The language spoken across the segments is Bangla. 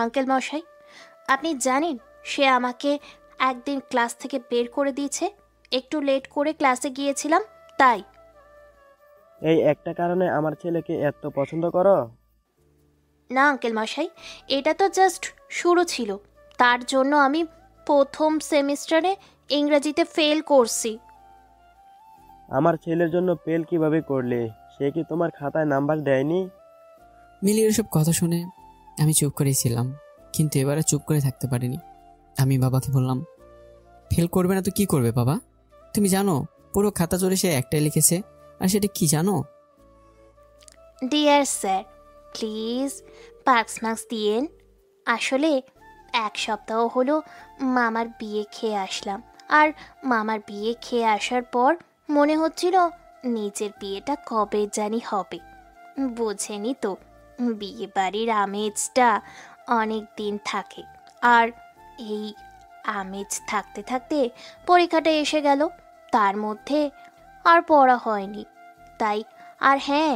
আঙ্কেল মশাই, আপনি জানেন সে আমাকে একদিন ক্লাস থেকে বের করে দিয়েছে, একটু লেট করে ক্লাসে গিয়েছিলাম তাই। এই একটা কারণে আমার ছেলেকে এত পছন্দ করো? না আঙ্কেল মশাই, এটা তো জাস্ট শুরু ছিল। তার জন্য আমি প্রথম সেমিস্টারে ইংরেজিতে ফেল করছি। আমার ছেলের জন্য ফেল কিভাবে করলে? সে কি তোমার খাতায় নাম্বার দেয়নি? মিলির এসব কথা শুনে আমি চুপ করেছিলাম, কিন্তু এবারে চুপ করে থাকতে পারিনি। আমি বাবাকে বললাম, ফেল করবে না তো কি করবে বাবা? তুমি জানো পুরো খাতা জুড়ে সে একটাই লিখেছে, আর সেটা কি জানো? ডিয়ার স্যার, প্লিজ মার্কস দিয়েন। আসলে এক সপ্তাহ হলো মামার বিয়ে খেয়ে আসলাম, আর মামার বিয়ে খেয়ে আসার পর মনে হচ্ছিল নিজের বিয়েটা কবে জানি হবে। বোঝেনি তো, বিয়ে বাড়ির আমেজটা অনেক দিন থাকে, আর এই আমেজ থাকতে থাকতে পরীক্ষাটা এসে গেল। তার মধ্যে আর পড়া হয়নি তাই। আর হ্যাঁ,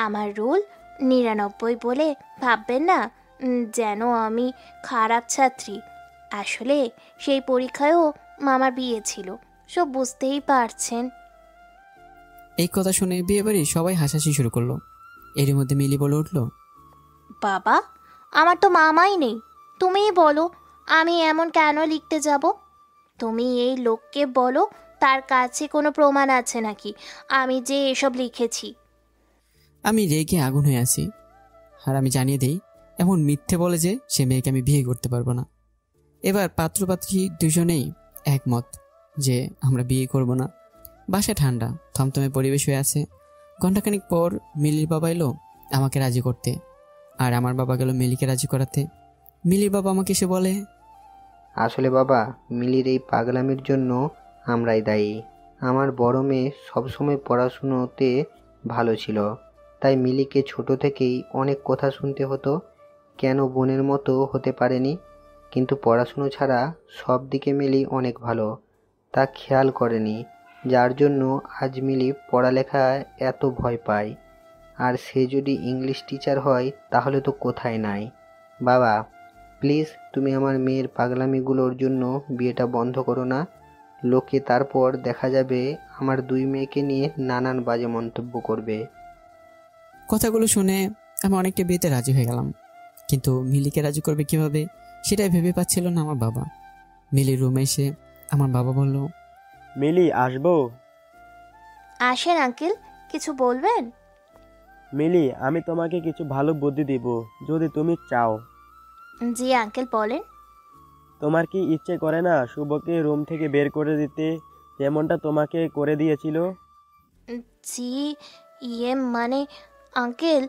আমার রোল 99 বলে ভাববেন না যেন আমি খারাপ ছাত্রী। আসলে সেই পরীক্ষায়ও মামার বিয়ে ছিল, সব বুঝতেই পারছেন। এই কথা শুনে বিয়ে বাড়ি সবাই হাসাহাসি শুরু করলো। এর মধ্যে মিলি বলে উঠলো, বাবা, আমার তো মামাই নেই, তুমিই বলো আমি এমন কেন লিখতে যাব? তুমি এই লোককে বলো তার কাছে কোনো প্রমাণ আছে নাকি আমি যে এসব লিখেছি। আমি রেগে আগুন হয়ে আছি, আর আমি জানিয়ে দিই এমন মিথ্যে বলে যে সে মেয়েকে আমি বিয়ে করতে পারবো না। এবার পাত্রপাত্রী দুজনেই একমত যে আমরা বিয়ে করব না। বাসায় ঠান্ডা থমথমে পরিবেশ হয়ে আছে। ঘণ্টাখানিক পর মিলির বাবা এলো আমাকে রাজি করতে, আর আমার বাবা গেল মিলিকে রাজি করাতে। মিলির বাবা আমাকে এসে বলে, আসলে বাবা, মিলির এই পাগলামির জন্য আমরাই দায়ী। আমার বড় মেয়ে সবসময় পড়াশুনোতে ভালো ছিল, তাই মিলিকে ছোট থেকেই অনেক কথা শুনতে হতো, কেন বোনের মতো হতে পারেনি। কিন্তু পড়াশুনো ছাড়া সব দিকে মিলি অনেক ভালো, তা খেয়াল করেনি, যার জন্য আজ মিলি পড়ালেখায় এত ভয় পায়। আর সে যদি ইংলিশ টিচার হয় তাহলে তো কোথায় নাই। বাবা, প্লিজ তুমি আমার মেয়ের পাগলামিগুলোর জন্য বিয়েটা বন্ধ করো না। লোকে তারপর দেখা যাবে আমার দুই মেয়েকে নিয়ে নানান বাজে মন্তব্য করবে। কথাগুলো শুনে আমি অনেকটা বিয়েতে রাজি হয়ে গেলাম, কিন্তু মিলিকে রাজি করবে কিভাবে সেটাই ভেবে পাচ্ছিল না আমার বাবা। মিলির রুমে এসে আমার বাবা বলল, মিলি, আসবো? আসেন আঙ্কেল, কিছু বলবেন? মিলি, আমি তোমাকে কিছু ভালো বুদ্ধি দিব যদি তুমি চাও। জি আঙ্কেল, বলেন। তোমার কি ইচ্ছে করে না শুভকে রুম থেকে বের করে দিতে, যেমনটা তোমাকে করে দিয়েছিল? জি, মানে আঙ্কেল,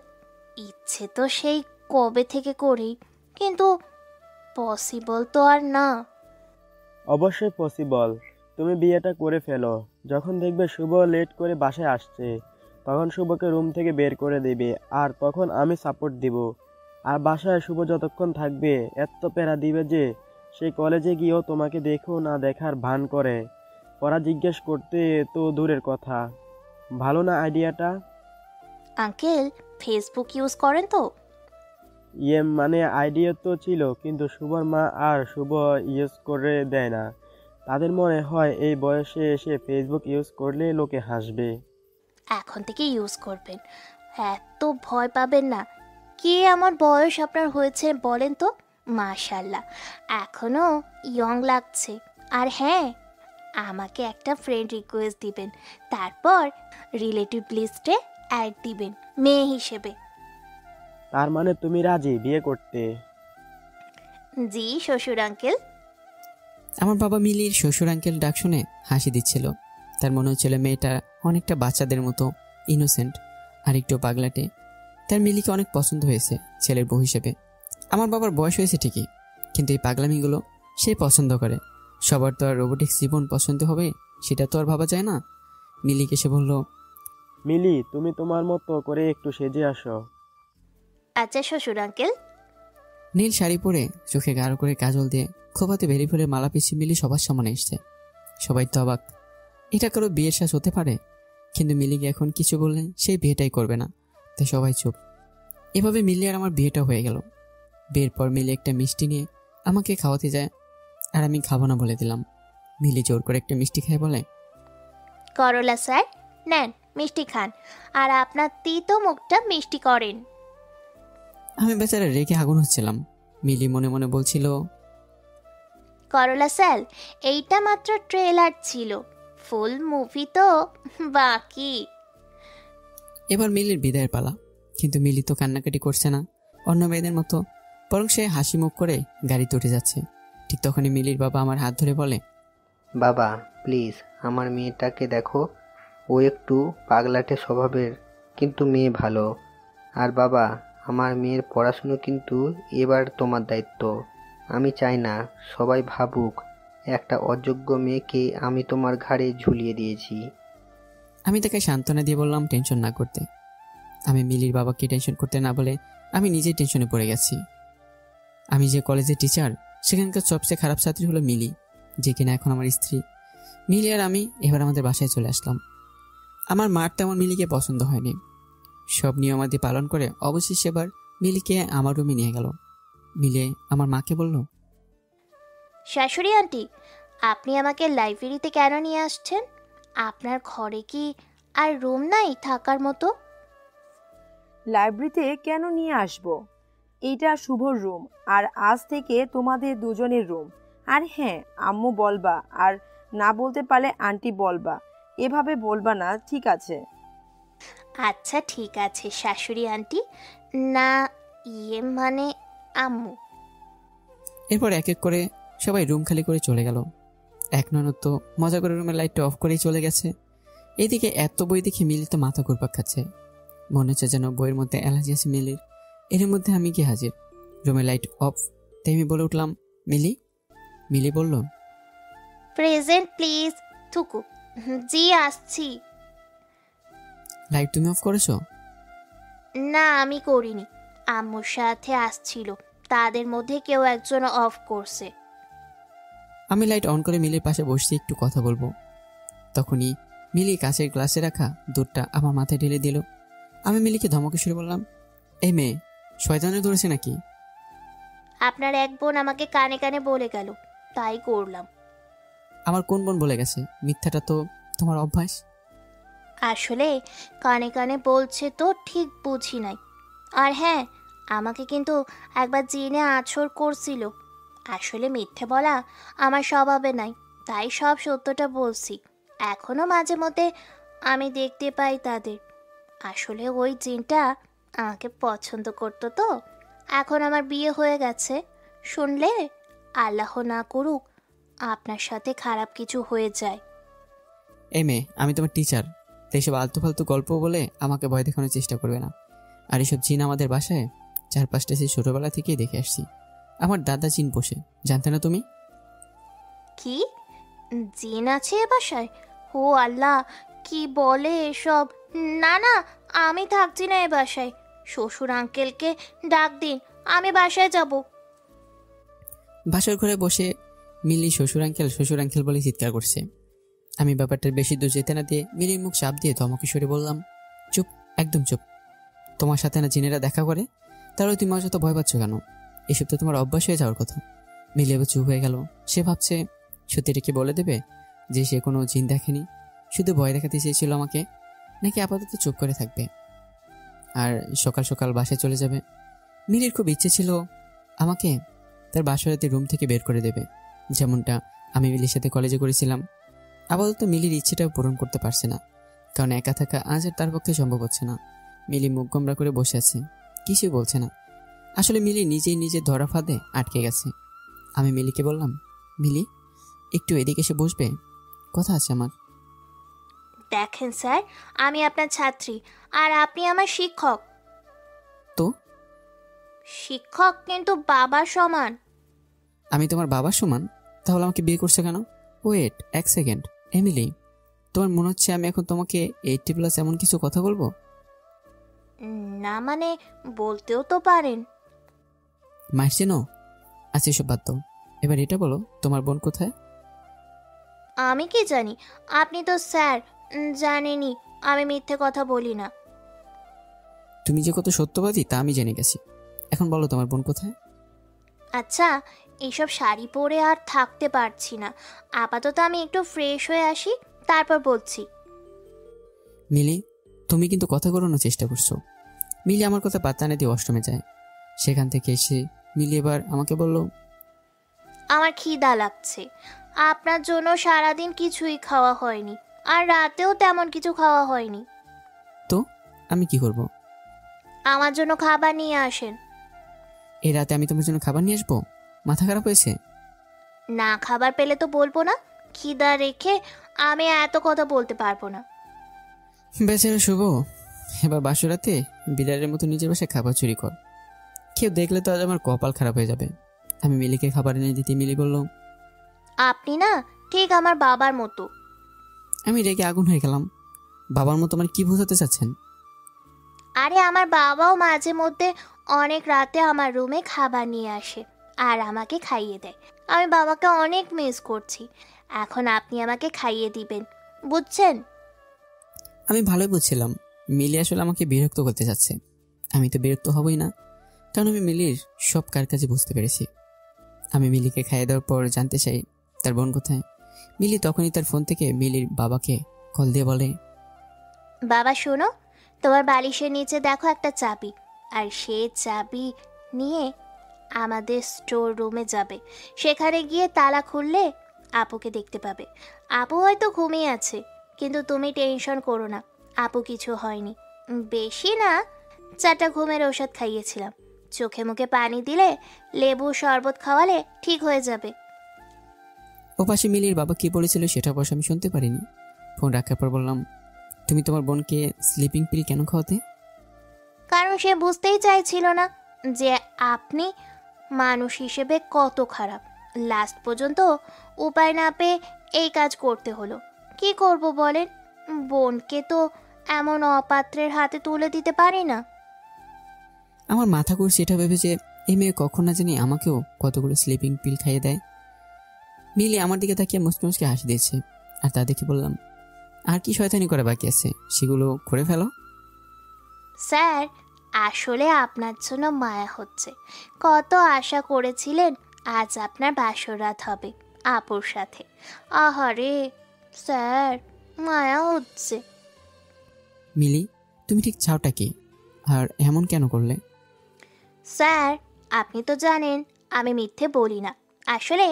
ইচ্ছে তো সেই কবে থেকে করি, কিন্তু পসিবল তো আর না। অবশ্যই পসিবল। তুমি বিয়েটা করে ফেলো। যখন দেখবে শুভ লেট করে বাসায় আসছে, তখন শুভকে রুম থেকে বের করে দেবে, আর তখন আমি সাপোর্ট দিব। আর বাসায় শুভ যতক্ষণ থাকবে এত প্যারা দিবে যে সে কলেজে গিয়েও তোমাকে দেখেও না দেখার ভান করে। পড়া জিজ্ঞেস করতে তো দূরের কথা। ভালো না আইডিয়াটা? আঙ্কেল, ফেসবুক ইউজ করেন তো? মানে আইডিয়া তো ছিল, কিন্তু শুভর মা আর শুভ ইউজ করে দেয় না। তাদের মনে হয় এই বয়সে এসে ফেসবুক ইউজ করলে লোকে হাসবে। এখন থেকে ইউজ করবেন, এত ভয় পাবেন না। কি আমার বয়স আপনার হয়েছে বলেন তো? মাশাল্লাহ, এখনো ইয়ং লাগছে। আর হ্যাঁ, আমাকে একটা ফ্রেন্ড রিকোয়েস্ট দিবেন, তারপর রিলেটিভ লিস্টে অ্যাড দিবেন মেয়ে হিসেবে। তার মানে তুমি রাজি বিয়ে করতে? জি শ্বশুর আঙ্কেল। আমার বাবা মিলির শ্বশুর আঙ্কেল ডাক শুনে হাসি দিচ্ছিল। তার মনে হচ্ছিল মেয়েটা অনেকটা বাচ্চাদের মতো ইনোসেন্ট আর একটু পাগলাটে। তার মিলিকে অনেক পছন্দ হয়েছে ছেলের বউ হিসেবে। আমার বাবার বয়স হয়েছে ঠিকই, কিন্তু এই পাগলামিগুলো সে পছন্দ করে। সবার তো আর রোবোটিক্স জীবন পছন্দ হবে সেটা তো আর ভাবা যায় না। মিলিকে সে বলল, মিলি, তুমি তোমার মতো করে একটু সেজে আসো। আচ্ছা শ্বশুর আঙ্কেল। নীল শাড়ি পরে চোখে গাঢ় করে কাজল দিয়ে খোপাতে বেরি ফুলে মালা পিছিয়ে মিলি সবার সামনে এসছে। সবাই তো অবাক, এটা কারো বিয়ের সাজ হতে পারে? কিন্তু মিলিকে এখন কিছু বললে সেই বিয়েটাই করবে না, তাই সবাই চুপ। এভাবে মিলি আর আমার বিয়েটা হয়ে গেল। বিয়ের পর মিলি একটা মিষ্টি নিয়ে আমাকে খাওয়াতে যায়, আর আমি খাবো না বলে দিলাম। মিলি জোর করে একটা মিষ্টি খেয়ে বলে, করলা স্যার, নেন মিষ্টি খান, আর আপনার তিতো মুখটা মিষ্টি করেন। আমি বেচারা রেগে আগুন হচ্ছিলাম। মিলি মনে মনে বলছিল, করলা স্যার, এইটা মাত্র ট্রেলার ছিল, ফুল মুভি তো বাকি। এবার মিলির বিদায়ের পালা। কিন্তু মিলি তো কান্নাকাটি করছে না অন্য মেয়েদের মতো, বরং সে হাসি মুখ করে গাড়িতে উঠে যাচ্ছে। ঠিক তখনই মিলির বাবা আমার হাত ধরে বলে, বাবা প্লিজ আমার মেয়েটাকে দেখো, ও একটু পাগলাটে স্বভাবের, কিন্তু মেয়ে ভালো। আর বাবা, আমার মেয়ের পড়াশুনো কিন্তু এবার তোমার দায়িত্ব। আমি চাই না সবাই ভাবুক একটা অযোগ্য মেয়েকে আমি তোমার ঘাড়ে ঝুলিয়ে দিয়েছি। আমি তাকে সান্ত্বনা দিয়ে বললাম টেনশন না করতে। আমি মিলির বাবাকে টেনশন করতে না বলে আমি নিজেই টেনশনে পড়ে গেছি। আমি যে কলেজের টিচার, সেখানকার সবচেয়ে খারাপ ছাত্রী হলো মিলি, যে কিনা এখন আমার স্ত্রী। মিলি আর আমি এবার আমাদের বাসায় চলে আসলাম। আমার মার তেমন মিলিকে পছন্দ হয়নি। সব নিয়মাদি পালন করে অবশেষে এবার মিলিকে আমার রুমে নিয়ে গেল। মিলে আমার মাকে বলল, শাশুড়ি আন্টি, আপনি আমাকে লাইব্রেরিতে কেন নিয়ে আসছেন? আপনার ঘরে কি আর রুম নাই থাকার মতো? লাইব্রেরিতে কেন নিয়ে আসবো? এইটা শুভর রুম, আর আজ থেকে তোমাদের দুজনের রুম। আর হ্যাঁ, আম্মু বলবা, আর না বলতে পারলে আন্টি বলবা, এভাবে বলবা না, ঠিক আছে? আচ্ছা ঠিক আছে শাশুড়ি আন্টি, না মানে আম্মু। এরপর এক এক করে সবাই রুম খালি করে চলে গেল। এক ননদ তো মজা করে রুমের লাইটটা অফ করেই চলে গেছে। এইদিকে এত বই দেখে মিলি তো মাথা ঘুরপাক খাচ্ছে। মনে হচ্ছে যেন বইয়ের মধ্যে অ্যালার্জি আছে মিলির। এর মধ্যে আমি কি হাজির, রুমের লাইট অফ। তাই আমি বলে উঠলাম, মিলি। মিলি বলল, প্রেজেন্ট প্লিজ। থুকু। জি আসছি। লাইট তুমি অফ করেছো? না আমি করিনি, আম্মুর সাথে আসছিল, তাদের মধ্যে কেউ একজন অফ করছে। আমি লাইট অন করে মিলির পাশে বসে একটু কথা বলবো, তখনই মিলি কাঁচের গ্লাসে রাখা দুধটা আমার মাথায় ঢেলে দিল। আমি মিলিকে ধমকে শুরু বললাম, এই মেয়ে, শয়তানে ধরেছে নাকি? আপনার এক বোন আমাকে কানে কানে বলে গেল, তাই করলাম। আমার কোন বোন বলে গেছে? মিথ্যাটা তো তোমার অভ্যাস। আসলে কানে কানে বলছে তো ঠিক বুঝি নাই। আর হ্যাঁ, আমাকে কিন্তু একবার জিনে আছর করছিল। আসলে মিথ্যে বলা আমার স্বভাবে নাই, তাই সব সত্যটা বলছি। এখনো মাঝে মধ্যে আমি দেখতে পাই তাদের। আসলে ওই জিনটা আমাকে পছন্দ করতো তো। এখন আমার বিয়ে হয়ে গেছে, শুনলে আল্লাহ না করুক আপনার সাথে খারাপ কিছু হয়ে যায়। এই মেয়ে, আমি তোমার টিচার, তাই সব আলতু ফালতু গল্প বলে আমাকে ভয় দেখানোর চেষ্টা করবে না। আর এসব জিন আমাদের বাসায় 4-5টা সেই ছোটবেলা থেকেই দেখে আসছি। আমার দাদা জিন পোষে, জানতে না তুমি? কি জিন আছে এ বাসায়? ও আল্লাহ, কি বলে এসব? না না, আমি থাকছি না এ বাসায়। শ্বশুর আঙ্কেলকে ডাক দিন, আমি বাসায় যাব। বাসার ঘরে বসে মিলি শ্বশুর আঙ্কেল বলে চিৎকার করছে। আমি ব্যাপারটার বেশি দূর যেতে না দিয়ে মিলির মুখ চাপ দিয়ে ধমকে সরে বললাম, চুপ, একদম চুপ। তোমার সাথে না জিনেরা দেখা করে, তাহলে তুমি আমার সাথে ভয় পাচ্ছ কেন? এসব তো তোমার অভ্যাস হয়ে যাওয়ার কথা। মিলি এবার চুপ হয়ে গেল। সে ভাবছে সত্যিটা কি বলে দেবে যে সে কোনো জিন দেখেনি, শুধু ভয় দেখাতে চেয়েছিল আমাকে, নাকি আপাতত চুপ করে থাকবে আর সকাল সকাল বাসায় চলে যাবে। মিলির খুব ইচ্ছে ছিল আমাকে তার বাসারাতে রুম থেকে বের করে দেবে, যেমনটা আমি মিলির সাথে কলেজে করেছিলাম। আপাতত মিলির ইচ্ছেটাও পূরণ করতে পারছে না, কারণ একা থাকা আজ আর তার পক্ষে সম্ভব হচ্ছে না। মিলি মুখ গোমরা করে বসে আছে, কিছুই বলছে না। আসলে মিলি নিজেই নিজের ধরা ফাঁদে আটকে গেছে। আমি মিলিকে বললাম, মিলি, একটু এদিকে এসে বসবে, কথা আছে আমার। দেখেন স্যার, আমি আপনার ছাত্রী আর আপনি আমার শিক্ষক। তো শিক্ষক কিন্তু বাবার সমান। আমি তোমার বাবার সমান? তাহলে আমাকে বিয়ে করছে কেন? ওয়েট, এক সেকেন্ড। এমিলি, তোমার মনে হচ্ছে আমি এখন তোমাকে 80+ এমন কিছু কথা বলবো? না মানে বলতেও তো পারেন। মারছে নো? আচ্ছা এসব বাদ দাও, এবার এটা বলো তোমার বোন কোথায়? আমি কি জানি, আপনি তো স্যার জানেনই আমি মিথ্যে কথা বলি না। তুমি যে কত সত্যবাদী তা আমি জেনে গেছি। এখন বলো তোমার বোন কোথায়? আচ্ছা, এইসব শাড়ি পরে আর থাকতে পারছি না, আপাতত আমি একটু ফ্রেশ হয়ে আসি, তারপর বলছি। মিলি, তুমি কিন্তু কথা ঘোরানোর চেষ্টা করছো। মিলি আমার কথা পাত্তা না দিয়ে ওয়াশরুমে যায়। সেখান থেকে এসে মিলি এবার আমাকে বলল, আমার খিদা লাগছে, আপনার জন্য সারাদিন কিছুই খাওয়া হয়নি, আর রাতেও তেমন কিছু খাওয়া হয়নি। তো আমি কি করব? আমার জন্য খাবার নিয়ে আসেন। এই রাতে আমি তোমার জন্য খাবার নিয়ে আসবো? মাথা খারাপ হয়েছে? না খাবার পেলে তো বলবো না, খিদা রেখে আমি এত কথা বলতে পারবো না। বেচারা শুভ, এবার বাসরাতে বিড়ালের মতো নিজের বাসায় খাবার চুরি কর। কেউ দেখলে তো আজ আমার কপাল খারাপ হয়ে যাবে। আমি মিলিকে খাবার এনে দিতে মিলি বলল, আপনি না ঠিক আমার বাবার মতো। আমি রেগে আগুন হয়ে গেলাম। বাবার মতো মানে কি বোঝাতে চাচ্ছেন? আরে আমার বাবাও মাঝে মধ্যে অনেক রাতে আমার রুমে খাবার নিয়ে আসে আর আমাকে খাইয়ে দেয়। আমি বাবাকে অনেক মিস করছি, এখন আপনি আমাকে খাইয়ে দিবেন, বুঝছেন? আমি ভালোই বুঝছিলাম মিলি আসলে আমাকে বিরক্ত করতে চাচ্ছে। আমি তো বিরক্ত হবই না, কারণ আমি মিলির সব কার কাজে বুঝতে পেরেছি। আমি মিলিকে খাইয়ে দেওয়ার পর জানতে চাই তার বোন কোথায়। মিলি তখনই তার ফোন থেকে মিলির বাবাকে কল দিয়ে বলে, বাবা শোনো, তোমার বালিশের নিচে দেখো একটা চাবি, আর সে চাবি নিয়ে আমাদের স্টোর রুমে যাবে। সেখানে গিয়ে তালা খুললে আপুকে দেখতে পাবে। আপু হয়তো ঘুমিয়ে আছে, কিন্তু তুমি টেনশন করো না, আপু কিছু হয়নি। বেশি না, 4টা ঘুমের ওষুধ খাইয়েছিলাম। চোখে মুখে পানি দিলে, লেবু শরবত খাওয়ালে ঠিক হয়ে যাবে। ও পাশে মিলির বাবা কি বলেছিল সেটা অবশ্য আমি শুনতে পারিনি। ফোন রাখার পর বললাম, তুমি তোমার বোনকে স্লিপিং পিল কেন খাওয়াতে? কারণ সে বুঝতেই চাইছিল না যে আপনি মানুষ হিসেবে কত খারাপ। লাস্ট পর্যন্ত উপায় না পেয়ে এই কাজ করতে হলো। কি করব বলেন, বোনকে তো এমন অপাত্রের হাতে তুলে দিতে পারি না। আমার মাথা ঘুরছে এটা ভেবে যে এই মেয়ে কখন না জানি আমাকেও কতগুলো স্লিপিং পিল খাইয়ে দেয়। মিলি আমার দিকে তাকিয়ে মুচকি মুচকি হাসি দিয়েছে, আর তা দেখে বললাম, আর কি শয়তানি করে বাকি আছে সেগুলো করে ফেলো। স্যার, আসলে আপনার জন্য মায়া হচ্ছে। কত আশা করেছিলেন আজ আপনার বাসরাত হবে আপুর সাথে। আহারে স্যার, মায়া হচ্ছে। মিলি, তুমি ঠিক চাওটা কি, আর এমন কেন করলে? স্যার, আপনি তো জানেন আমি মিথ্যে বলি না। আসলে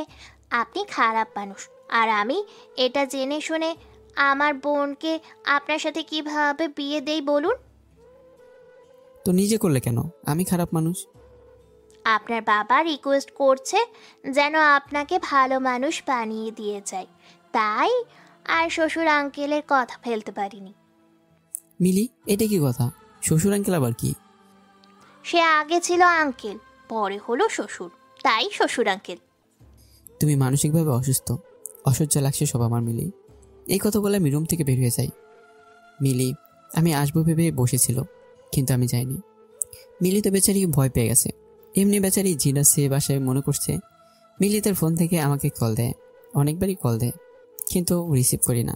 আপনি খারাপ মানুষ, আর আমি এটা জেনে শুনে আমার বোনকে আপনার সাথে কিভাবে বিয়ে দেই বলুন? তো নিজে করলে কেন? আমি খারাপ মানুষ? আপনার বাবা রিকোয়েস্ট করছে যেন আপনাকে ভালো মানুষ বানিয়ে দিয়ে যায়, তাই আর শ্বশুর আঙ্কেলের কথা ফেলতে পারিনি। মিলি, এটা কি কথা? শ্বশুর আঙ্কেল আবার কি? সে আগে ছিল আঙ্কেল, পরে হলো শ্বশুর, তাই শ্বশুর আঙ্কেল। তুমি মানসিকভাবে অসুস্থ, অসহ্য লাগছে সব আমার। মিলি, এই কথা বলে আমি রুম থেকে বের হয়ে যাই। মিলি আমি আসবো ভেবে বসেছিল, কিন্তু আমি যাইনি। মিলি তো বেচারি ভয় পেয়ে গেছে। এমনি বেচারি জিনা সে বাসায় মনে করছে। মিলি তার ফোন থেকে আমাকে কল দেয়, অনেকবারই কল দেয়, কিন্তু রিসিভ করি না।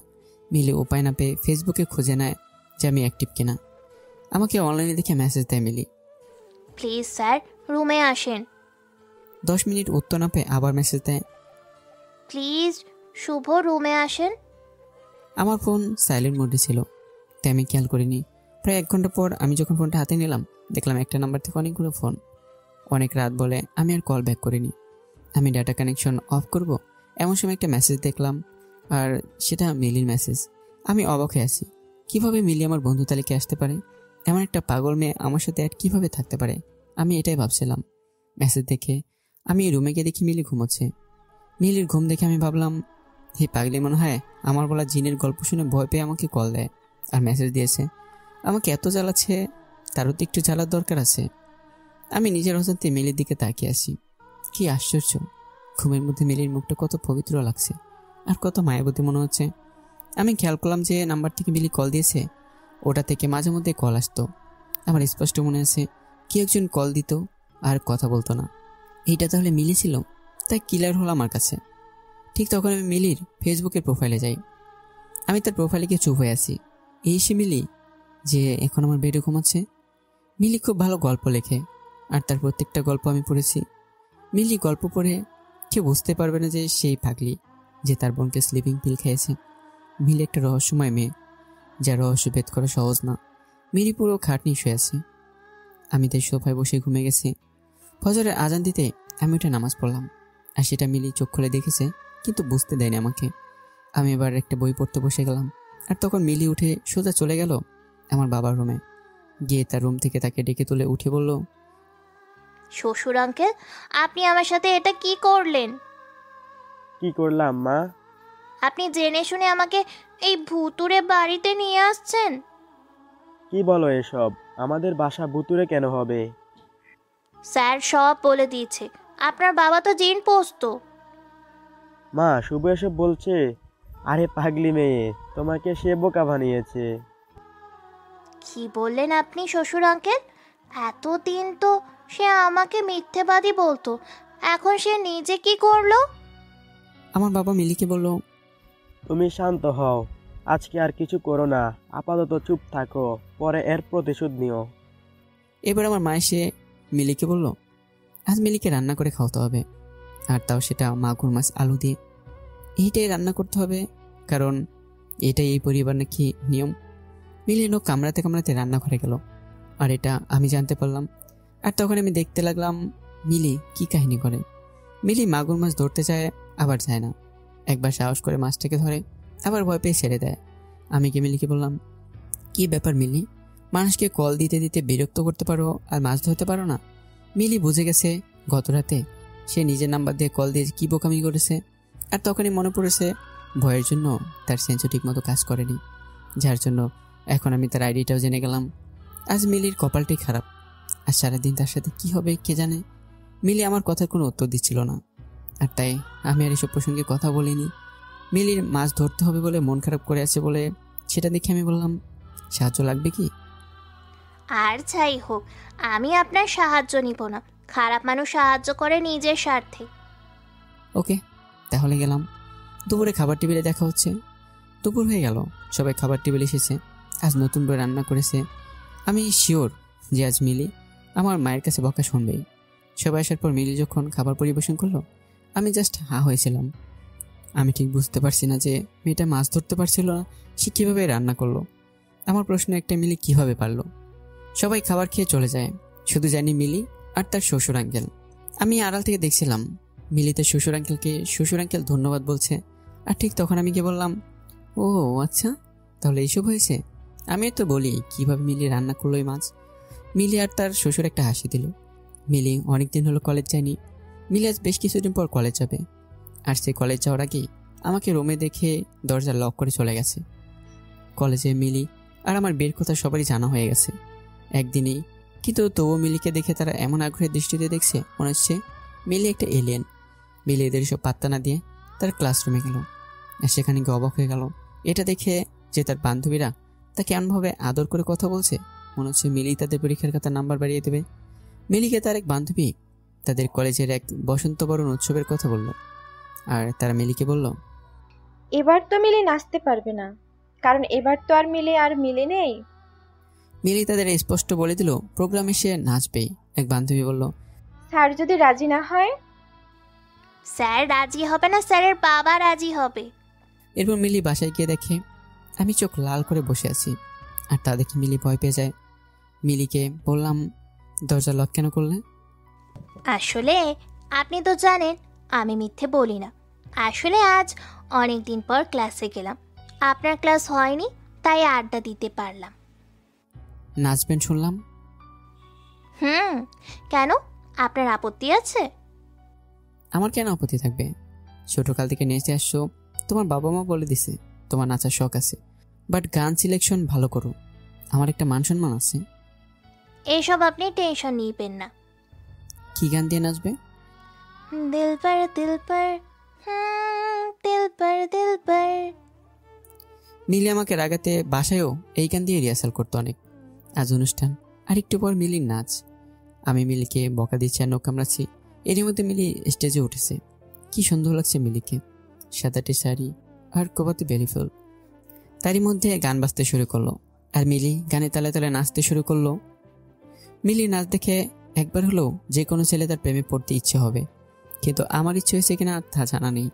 মিলি উপায় না পেয়ে ফেসবুকে খুঁজে নেয় যে আমি অ্যাক্টিভ কিনা। আমাকে অনলাইনে দেখে মেসেজ দেয় মিলি, প্লিজ স্যার, রুমে আসেন। 10 মিনিট উত্তর না পেয়ে আবার মেসেজ দেয়, প্লিজ শুভ, রুমে আসেন। আমার ফোন সাইলেন্ট মোডে ছিল, তাই আমি খেয়াল করিনি। প্রায় 1 ঘন্টা পর আমি যখন ফোনটা হাতে নিলাম, দেখলাম একটা নাম্বার থেকে অনেকগুলো ফোন। অনেক রাত বলে আমি আর কল ব্যাক করিনি। আমি ডাটা কানেকশন অফ করব এমন সময় একটা মেসেজ দেখলাম, আর সেটা মিলির মেসেজ। আমি অবাক হয়ে আছি, কিভাবে মিলি আমার বন্ধু তালিকায় আসতে পারে? এমন একটা পাগল মেয়ে আমার সাথে অ্যাড কীভাবে থাকতে পারে? আমি এটাই ভাবছিলাম। মেসেজ দেখে আমি রুমে গিয়ে দেখি মিলি ঘুমোচ্ছে। মিলির ঘুম দেখে আমি ভাবলাম, হে পাগলি মনে হয় আমার বলা জিনের গল্প শুনে ভয় পেয়ে আমাকে কল দেয় আর মেসেজ দিয়েছে। আমাকে এত জ্বালাচ্ছে, তারও তো একটু জ্বালার দরকার আছে। আমি নিজের অজান্তে মিলির দিকে তাকিয়ে আসি। কি আশ্চর্য, ঘুমের মধ্যে মিলির মুখটা কত পবিত্র লাগছে আর কত মায়াবতী মনে হচ্ছে। আমি খেয়াল করলাম যে নাম্বার থেকে মিলি কল দিয়েছে, ওটা থেকে মাঝে মধ্যে কল আসতো। আমার স্পষ্ট মনে আছে কি একজন কল দিত আর কথা বলতো না। এইটা তাহলে মিলি ছিল? তাই ক্লিয়ার হলো আমার কাছে। ঠিক তখন আমি মিলির ফেসবুকের প্রোফাইলে যাই। আমি তার প্রোফাইলে গিয়ে চুপ হয়ে আছি। এই সে মিলি যে এখন আমার বেডে ঘুমাচ্ছে। মিলি খুব ভালো গল্প লেখে, আর তার প্রত্যেকটা গল্প আমি পড়েছি। মিলি গল্প পড়ে কেউ বুঝতে পারবে না যে সেই পাগলি যে তার বোনকে স্লিপিং পিল খেয়েছে। মিলি একটা রহস্যময় মেয়ে, যার রহস্য ভেদ করা সহজ না। মিলি পুরো খাটনি শুয়ে আছে, আমি তাই সোফায় বসে ঘুমিয়ে গেছি। ফজরের আজান দিতে আমি ওটা নামাজ পড়লাম, আর সেটা মিলি চোখ খুলে দেখেছে, কিন্তু বুঝতে দেয়নি আমাকে। আমি এবার একটা বই পড়তে বসে গেলাম, আর তখন মিলি উঠে সোজা চলে গেল আমার বাবার রুমে। গিয়ে তার রুম থেকে তাকে ডেকে তুলে উঠে বলল, শ্বশুর আঙ্কেল, আপনি আমার সাথে এটা কি করলেন? কি করলাম মা? আপনি জেনে শুনে আমাকে এই ভুতুরে বাড়িতে নিয়ে আসছেন? কি বলো এসব? আমাদের বাসা ভুতুরে কেন হবে? স্যার সব বলে দিয়েছে, আপনার বাবা তো জিন পোস্ত। মা, শুভ এসব বলছে? আরে পাগলি মেয়ে, তোমাকে সে বোকা বানিয়েছে। কি বললেন আপনি শ্বশুর আঙ্কেল? এতদিন তো সে আমাকে মিথ্যেবাদী বলতো, এখন সে নিজে কি করলো? আমার বাবা মিলিকে বলল, তুমি শান্ত হও, আজকে আর কিছু করো না, আপাতত চুপ থাকো, পরে এর প্রতিশোধ নিও। এবার আমার মা এসে মিলিকে বলল, আজ মিলিকে রান্না করে খাওয়াতে হবে, আর তাও সেটা মাগুর মাছ আলু দিয়ে। এইটাই রান্না করতে হবে, কারণ এটাই এই পরিবার নাকি নিয়ম। মিলি লোক কামড়াতে কামড়াতে রান্না করে গেল, আর এটা আমি জানতে পারলাম। আর তখন আমি দেখতে লাগলাম মিলি কি কাহিনী করে। মিলি মাগুর মাছ ধরতে চায়, আবার যায় না। একবার সাহস করে মাছটাকে ধরে, আবার ভয় পেয়ে ছেড়ে দেয়। আমি কি মিলিকে বললাম, কি ব্যাপার মিলি, মানুষকে কল দিতে দিতে বিরক্ত করতে পারো আর মাছ ধরতে পারো না? মিলি বুঝে গেছে গত রাতে সে নিজের নাম্বার দিয়ে কল দিয়ে কি বোকামি করেছে। আর তখনই মনে পড়েছে ভয়ের জন্য তার সেন্সও ঠিক মতো কাজ করেনি, যার জন্য এখন আমি তার আইডিটাও জেনে গেলাম। আজ মিলির কপালটাই খারাপ, আর সারাদিন তার সাথে কি হবে কে জানে। মিলি আমার কথার কোনো উত্তর দিচ্ছিল না, আর তাই আমি আর এসব প্রসঙ্গে কথা বলিনি। মিলির মাছ ধরতে হবে বলে মন খারাপ করে আছে বলে সেটা দেখে আমি বললাম, সাহায্য লাগবে কি? আর যাই হোক, আমি আপনার সাহায্য নিব না। খারাপ মানুষ সাহায্য করে নিজের স্বার্থে। ওকে, তাহলে গেলাম। দুপুরে খাবার টেবিলে দেখা হচ্ছে। দুপুর হয়ে গেল, সবাই খাবার টেবিলে এসেছে। আজ নতুন করে রান্না করেছে। আমি শিওর যে আজ মিলি আমার মায়ের কাছে বকা শুনবেই। সবাই আসার পর মিলি যখন খাবার পরিবেশন করলো, আমি জাস্ট হা হয়েছিলাম। আমি ঠিক বুঝতে পারছি না যে মেয়েটা মাছ ধরতে পারছিল না, সে কীভাবে রান্না করলো। আমার প্রশ্ন একটা, মিলি কিভাবে পারলো? সবাই খাবার খেয়ে চলে যায়, শুধু জানি মিলি আর তার শ্বশুর আঙ্কেল। আমি আড়াল থেকে দেখছিলাম মিলি তার শ্বশুর আঙ্কেলকে শ্বশুর আঙ্কেল ধন্যবাদ বলছে। আর ঠিক তখন আমি গিয়ে বললাম, ও আচ্ছা, তাহলে এইসব হয়েছে। আমি তো বলি কিভাবে মিলি রান্না করলো এই মাছ। মিলি আর তার শ্বশুর একটা হাসি দিল। মিলি অনেকদিন হলো কলেজ যায়নি। মিলি আজ বেশ কিছুদিন পর কলেজ যাবে, আর সে কলেজ যাওয়ার আগেই আমাকে রুমে দেখে দরজা লক করে চলে গেছে। কলেজে মিলি আর আমার বের কথা সবারই জানা হয়ে গেছে একদিনেই, কিন্তু তবুও মিলিকে দেখে তারা এমন আগ্রহের দৃষ্টিতে দেখছে মনে হচ্ছে মিলি একটা এলিয়েন। মিলি এদের সব পাত্তা না দিয়ে তার ক্লাসরুমে গেল, আর সেখানে গিয়ে অবাক হয়ে গেল এটা দেখে যে তার বান্ধবীরা তাকে এমনভাবে আদর করে কথা বলছে, মনে হচ্ছে মিলি তাদের পরীক্ষার খাতার নাম্বার বাড়িয়ে দেবে। মিলিকে তার এক বান্ধবী তাদের কলেজের এক বসন্ত বরণ উৎসবের কথা বলল, আর তারা মিলিকে বলল, এবার তো মিলি নাচতে পারবে না, কারণ এবার তো আর মিলে নেই। মিলি তাদের স্পষ্ট বলে দিল প্রোগ্রামে সে নাচবেই। এক বান্ধবী বলল, স্যার যদি রাজি না হয়? স্যার রাজি হবে না, স্যারের বাবা রাজি হবে। এরপর মিলি বাসায় গিয়ে দেখে আমি চোখ লাল করে বসে আছি, আর তা দেখে মিলি ভয় পেয়ে যায়। মিলিকে বললাম, দরজা লক কেন করলে? আসলে আপনি তো জানেন আমি মিথ্যে বলি না। আসলে আজ অনেক দিন পর ক্লাসে গেলাম, আপনার ক্লাস হয়নি, তাই আড্ডা দিতে পারলাম। নাচবেন শুনলাম। কেন, আপনার আপত্তি আছে? আমার কেন আপত্তি থাকবে? ছোটকাল থেকে নেচে আসছো, তোমার বাবা মা বলে দিছে তোমার নাচার শখ আছে, বাট গান সিলেকশন ভালো করো, আমার একটা মান সম্মান আছে। এইসব আপনি টেনশন নিবেন না। কি গান দিয়ে নাচবে? দিল পর দিল পর, দিল পর দিল পর। মিলি আমাকে রাগাতে বাসায়ও এই গান দিয়ে রিহার্সাল করতো অনেক। আজ অনুষ্ঠান, আর একটু পর মিলির নাচ। আমি মিলিকে বকা দিচ্ছি আর নখ কামড়াচ্ছি, এরই মধ্যে মিলি স্টেজে উঠেছে। কি সুন্দর লাগছে মিলিকে, সাদাটে শাড়ি আর কোপাতে বেলি ফুল। তারই মধ্যে গান বাজতে শুরু করলো, আর মিলি গানে তালে তালে নাচতে শুরু করলো। মিলি নাচ দেখে একবার হলেও যে কোনো ছেলে তার প্রেমে পড়তে ইচ্ছে হবে। কিন্তু আমার ইচ্ছে হয়েছে কিনা তা জানা নেই।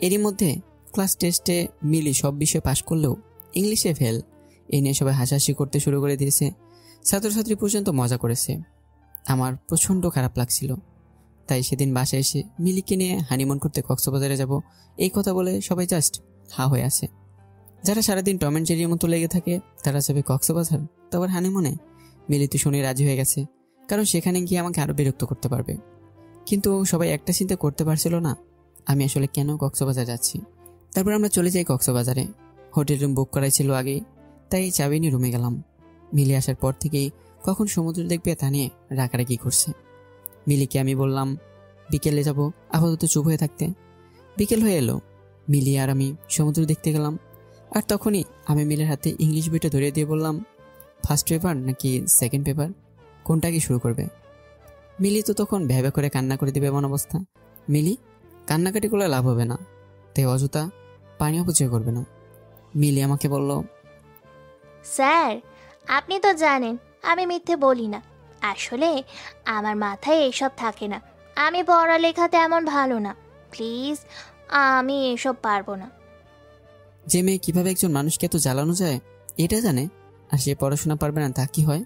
এরই মধ্যে ক্লাস টেস্টে মিলি সব বিষয়ে পাশ করলেও ইংলিশে ফেল। এই নিয়ে সবাই হাসাহাসি করতে শুরু করে দিয়েছে, ছাত্রছাত্রী পর্যন্ত মজা করেছে। আমার প্রচণ্ড খারাপ লাগছিল। তাই সেদিন বাসায় এসে মিলিকে নিয়ে হানিমুন করতে কক্সবাজারে যাব এই কথা বলে সবাই জাস্ট হা হয়ে আছে। যারা সারাদিন টম অ্যান্ড জেরির মতো লেগে থাকে তারা যাবে কক্সবাজার, তারপর হানিমুনে। মিলি তো শুনে রাজি হয়ে গেছে, কারণ সেখানে গিয়ে আমাকে আরও বিরক্ত করতে পারবে। কিন্তু সবাই একটা চিন্তা করতে পারছিল না আমি আসলে কেন কক্সবাজার যাচ্ছি। তারপর আমরা চলে যাই কক্সবাজারে। হোটেল রুম বুক করাই ছিল আগেই, তাই চাবি নিয়ে রুমে গেলাম। মিলি আসার পর থেকেই কখন সমুদ্র দেখবে তা নিয়ে রাগারাগি করছে। মিলিকে আমি বললাম বিকেলে যাব, আপাতত চুপ হয়ে থাকতে। বিকেল হয়ে এলো, মিলি আর আমি সমুদ্র দেখতে গেলাম। আর তখনই আমি মিলির হাতে ইংলিশ বইটা ধরিয়ে দিয়ে বললাম, ফার্স্ট পেপার নাকি সেকেন্ড পেপার, কোনটা কি শুরু করবে? মিলি তো তখন ভ্যাবে করে কান্না করে দেবে এমন অবস্থা। মিলি, কান্নাকাটি করলে লাভ হবে না, তাই অযথা পানি অপচয় করবে না। মিলি আমাকে বলল, স্যার, আপনি তো জানেন আমি মিথ্যে বলি না। আসলে আমার মাথায় এইসব থাকে না। আমি পড়ালেখা তেমন ভালো না। প্লিজ, আমি এসব পারবো না। যে মেয়ে কিভাবে একজন মানুষকে এত জ্বালানো যায় এটা জানে, আর সে পড়াশোনা পারবে না তা কি হয়?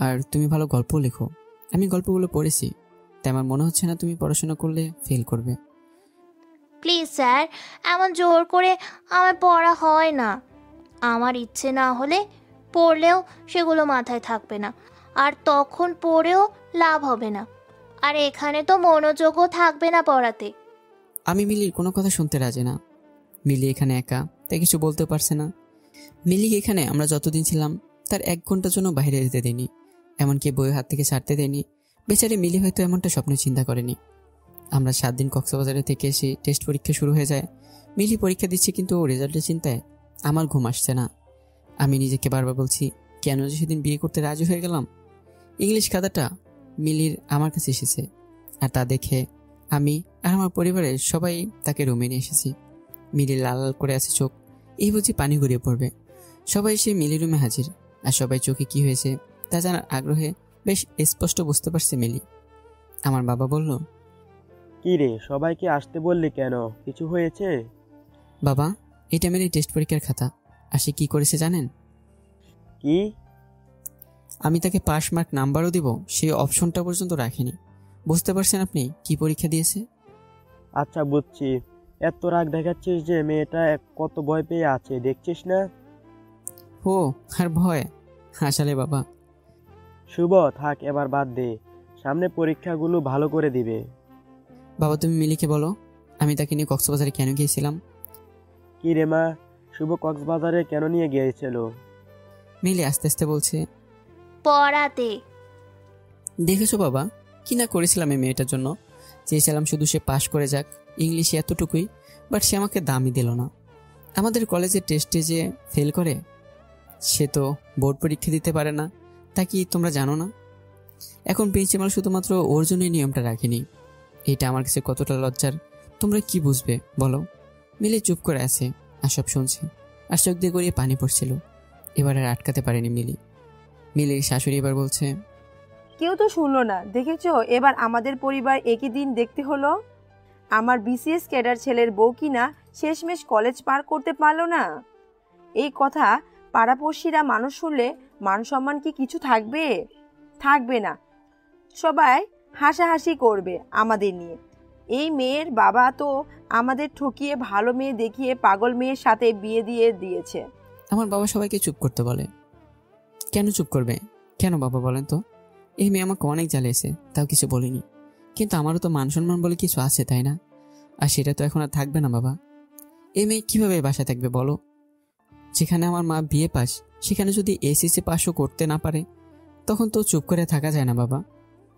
আর তুমি ভালো গল্প লেখো, আমি গল্পগুলো পড়েছি, তাই আমার মনে হচ্ছে না তুমি পড়াশোনা করলে ফেল করবে। প্লিজ স্যার, এমন জোর করে আমার পড়া হয় না। আমার ইচ্ছে না হলে পড়লেও সেগুলো মাথায় থাকবে না, আর তখন পড়েও লাভ হবে না। আর এখানে তো মনোযোগও থাকবে না পড়াতে। আমি মিলির কোনো কথা শুনতে রাজি না। মিলি এখানে একা, তাই কিছু বলতে পারছে না। মিলি এখানে আমরা যতদিন ছিলাম তার 1 ঘন্টার জন্য বাইরে যেতে দেয়নি, এমনকি বইয়ের হাত থেকে ছাড়তে দেয়নি। বেচারে মিলি হয়তো এমনটা স্বপ্ন চিন্তা করেনি। আমরা 7 দিন কক্সবাজারে থেকে এসে টেস্ট পরীক্ষা শুরু হয়ে যায়। মিলি পরীক্ষা দিচ্ছে, কিন্তু রেজাল্টের চিন্তায় আমার ঘুম আসছে না। আমি নিজেকে বারবার বলছি কেন যে সেদিন বিয়ে করতে রাজি হয়ে গেলাম। ইংলিশ খাতাটা মিলির আমার কাছে এসেছে, আর তা দেখে আমি আর আমার পরিবারের সবাই তাকে রুমে নিয়ে এসেছি। মিলি লাল লাল করে আছে চোখ, এই বুঝি পানি গড়িয়ে পড়বে। সবাই এসে মিলি রুমে হাজির, আর সবাই চোখে কি হয়েছে তা জানার আগ্রহে বেশ স্পষ্ট বুঝতে পারছে মিলি। আমার বাবা বলল, কি রে, সবাইকে আসতে বললি কেন? কিছু হয়েছে? বাবা, এটা মিলি টেস্ট পরীক্ষার খাতা, আর সে কি করেছে জানেন? কি? আমি তাকে পাস মার্ক নাম্বারও দিব সেই অপশনটা পর্যন্ত রাখিনি। বুঝতে পারছেন আপনি কি পরীক্ষা দিয়েছে? আচ্ছা, বুঝছি। এত রাগ দেখাচ্ছিস যে মেয়েটা কত ভয় পেয়ে আছে, দেখছিস না? ও, আর ভয় হাসালে বাবা। শুভ, থাক, এবার বাদ দে। সামনে পরীক্ষাগুলো ভালো করে দিবে। বাবা, তুমি মিলিকে বলো আমি তাকে নিয়ে কক্সবাজারে কেন গিয়েছিলাম। কি রে মা, শুভ কক্সবাজারে কেন নিয়ে গিয়েছিল? মিলি আস্তে আস্তে বলছে, পড়াতে। দেখেছো বাবা, কি না করেছিলাম এই মেয়েটার জন্য। চেয়েছিলাম শুধু সে পাশ করে যাক, ইংলিশে এতটুকুই, বাট সে আমাকে দামই দিল না। আমাদের কলেজের টেস্টে যে ফেল করে সে তো বোর্ড পরীক্ষা দিতে পারে না, তা কি তোমরা জানো না? এখন প্রিন্সিপাল শুধুমাত্র ওর জন্যই নিয়মটা রাখিনি। এটা আমার কাছে কতটা লজ্জার তোমরা কি বুঝবে বলো। মিলে চুপ করে আছে আর সব শুনছে, আর চোখ দিয়ে গড়িয়ে পানি পড়ছিল। এবার আর আটকাতে পারেনি মিলির শাশুড়ি এবার বলছে, কেউ তো শুনলো না, দেখেছো এবার আমাদের পরিবার একই দিন দেখতে হলো। আমার বিসিএস ক্যাডার ছেলের বউ কিনা শেষমেশ কলেজ পার করতে পারলো না। এই কথা পাড়াপড়শিরা মানুষ শুনলে মান সম্মান কি কিছু থাকবে? থাকবে না। সবাই হাসাহাসি করবে আমাদের নিয়ে। এই মেয়ের বাবা তো আমাদের ঠকিয়ে ভালো মেয়ে দেখিয়ে পাগল মেয়ের সাথে বিয়ে দিয়ে দিয়েছে। আমার বাবা সবাইকে চুপ করতে বলে। কেন চুপ করবে? কেন বাবা বলেন তো? এই মেয়ে আমাকে অনেক জ্বালিয়েছে, তাও কিছু বলিনি। কিন্তু আমারও তো মান সম্মান বলে কিছু আছে, তাই না? আর সেটা তো এখন আর থাকবে না বাবা। এই মেয়ে কীভাবে বাসায় থাকবে বলো? যেখানে আমার মা বিয়ে পাস, সেখানে যদি এসএসসি পাসও করতে না পারে, তখন তো চুপ করে থাকা যায় না বাবা।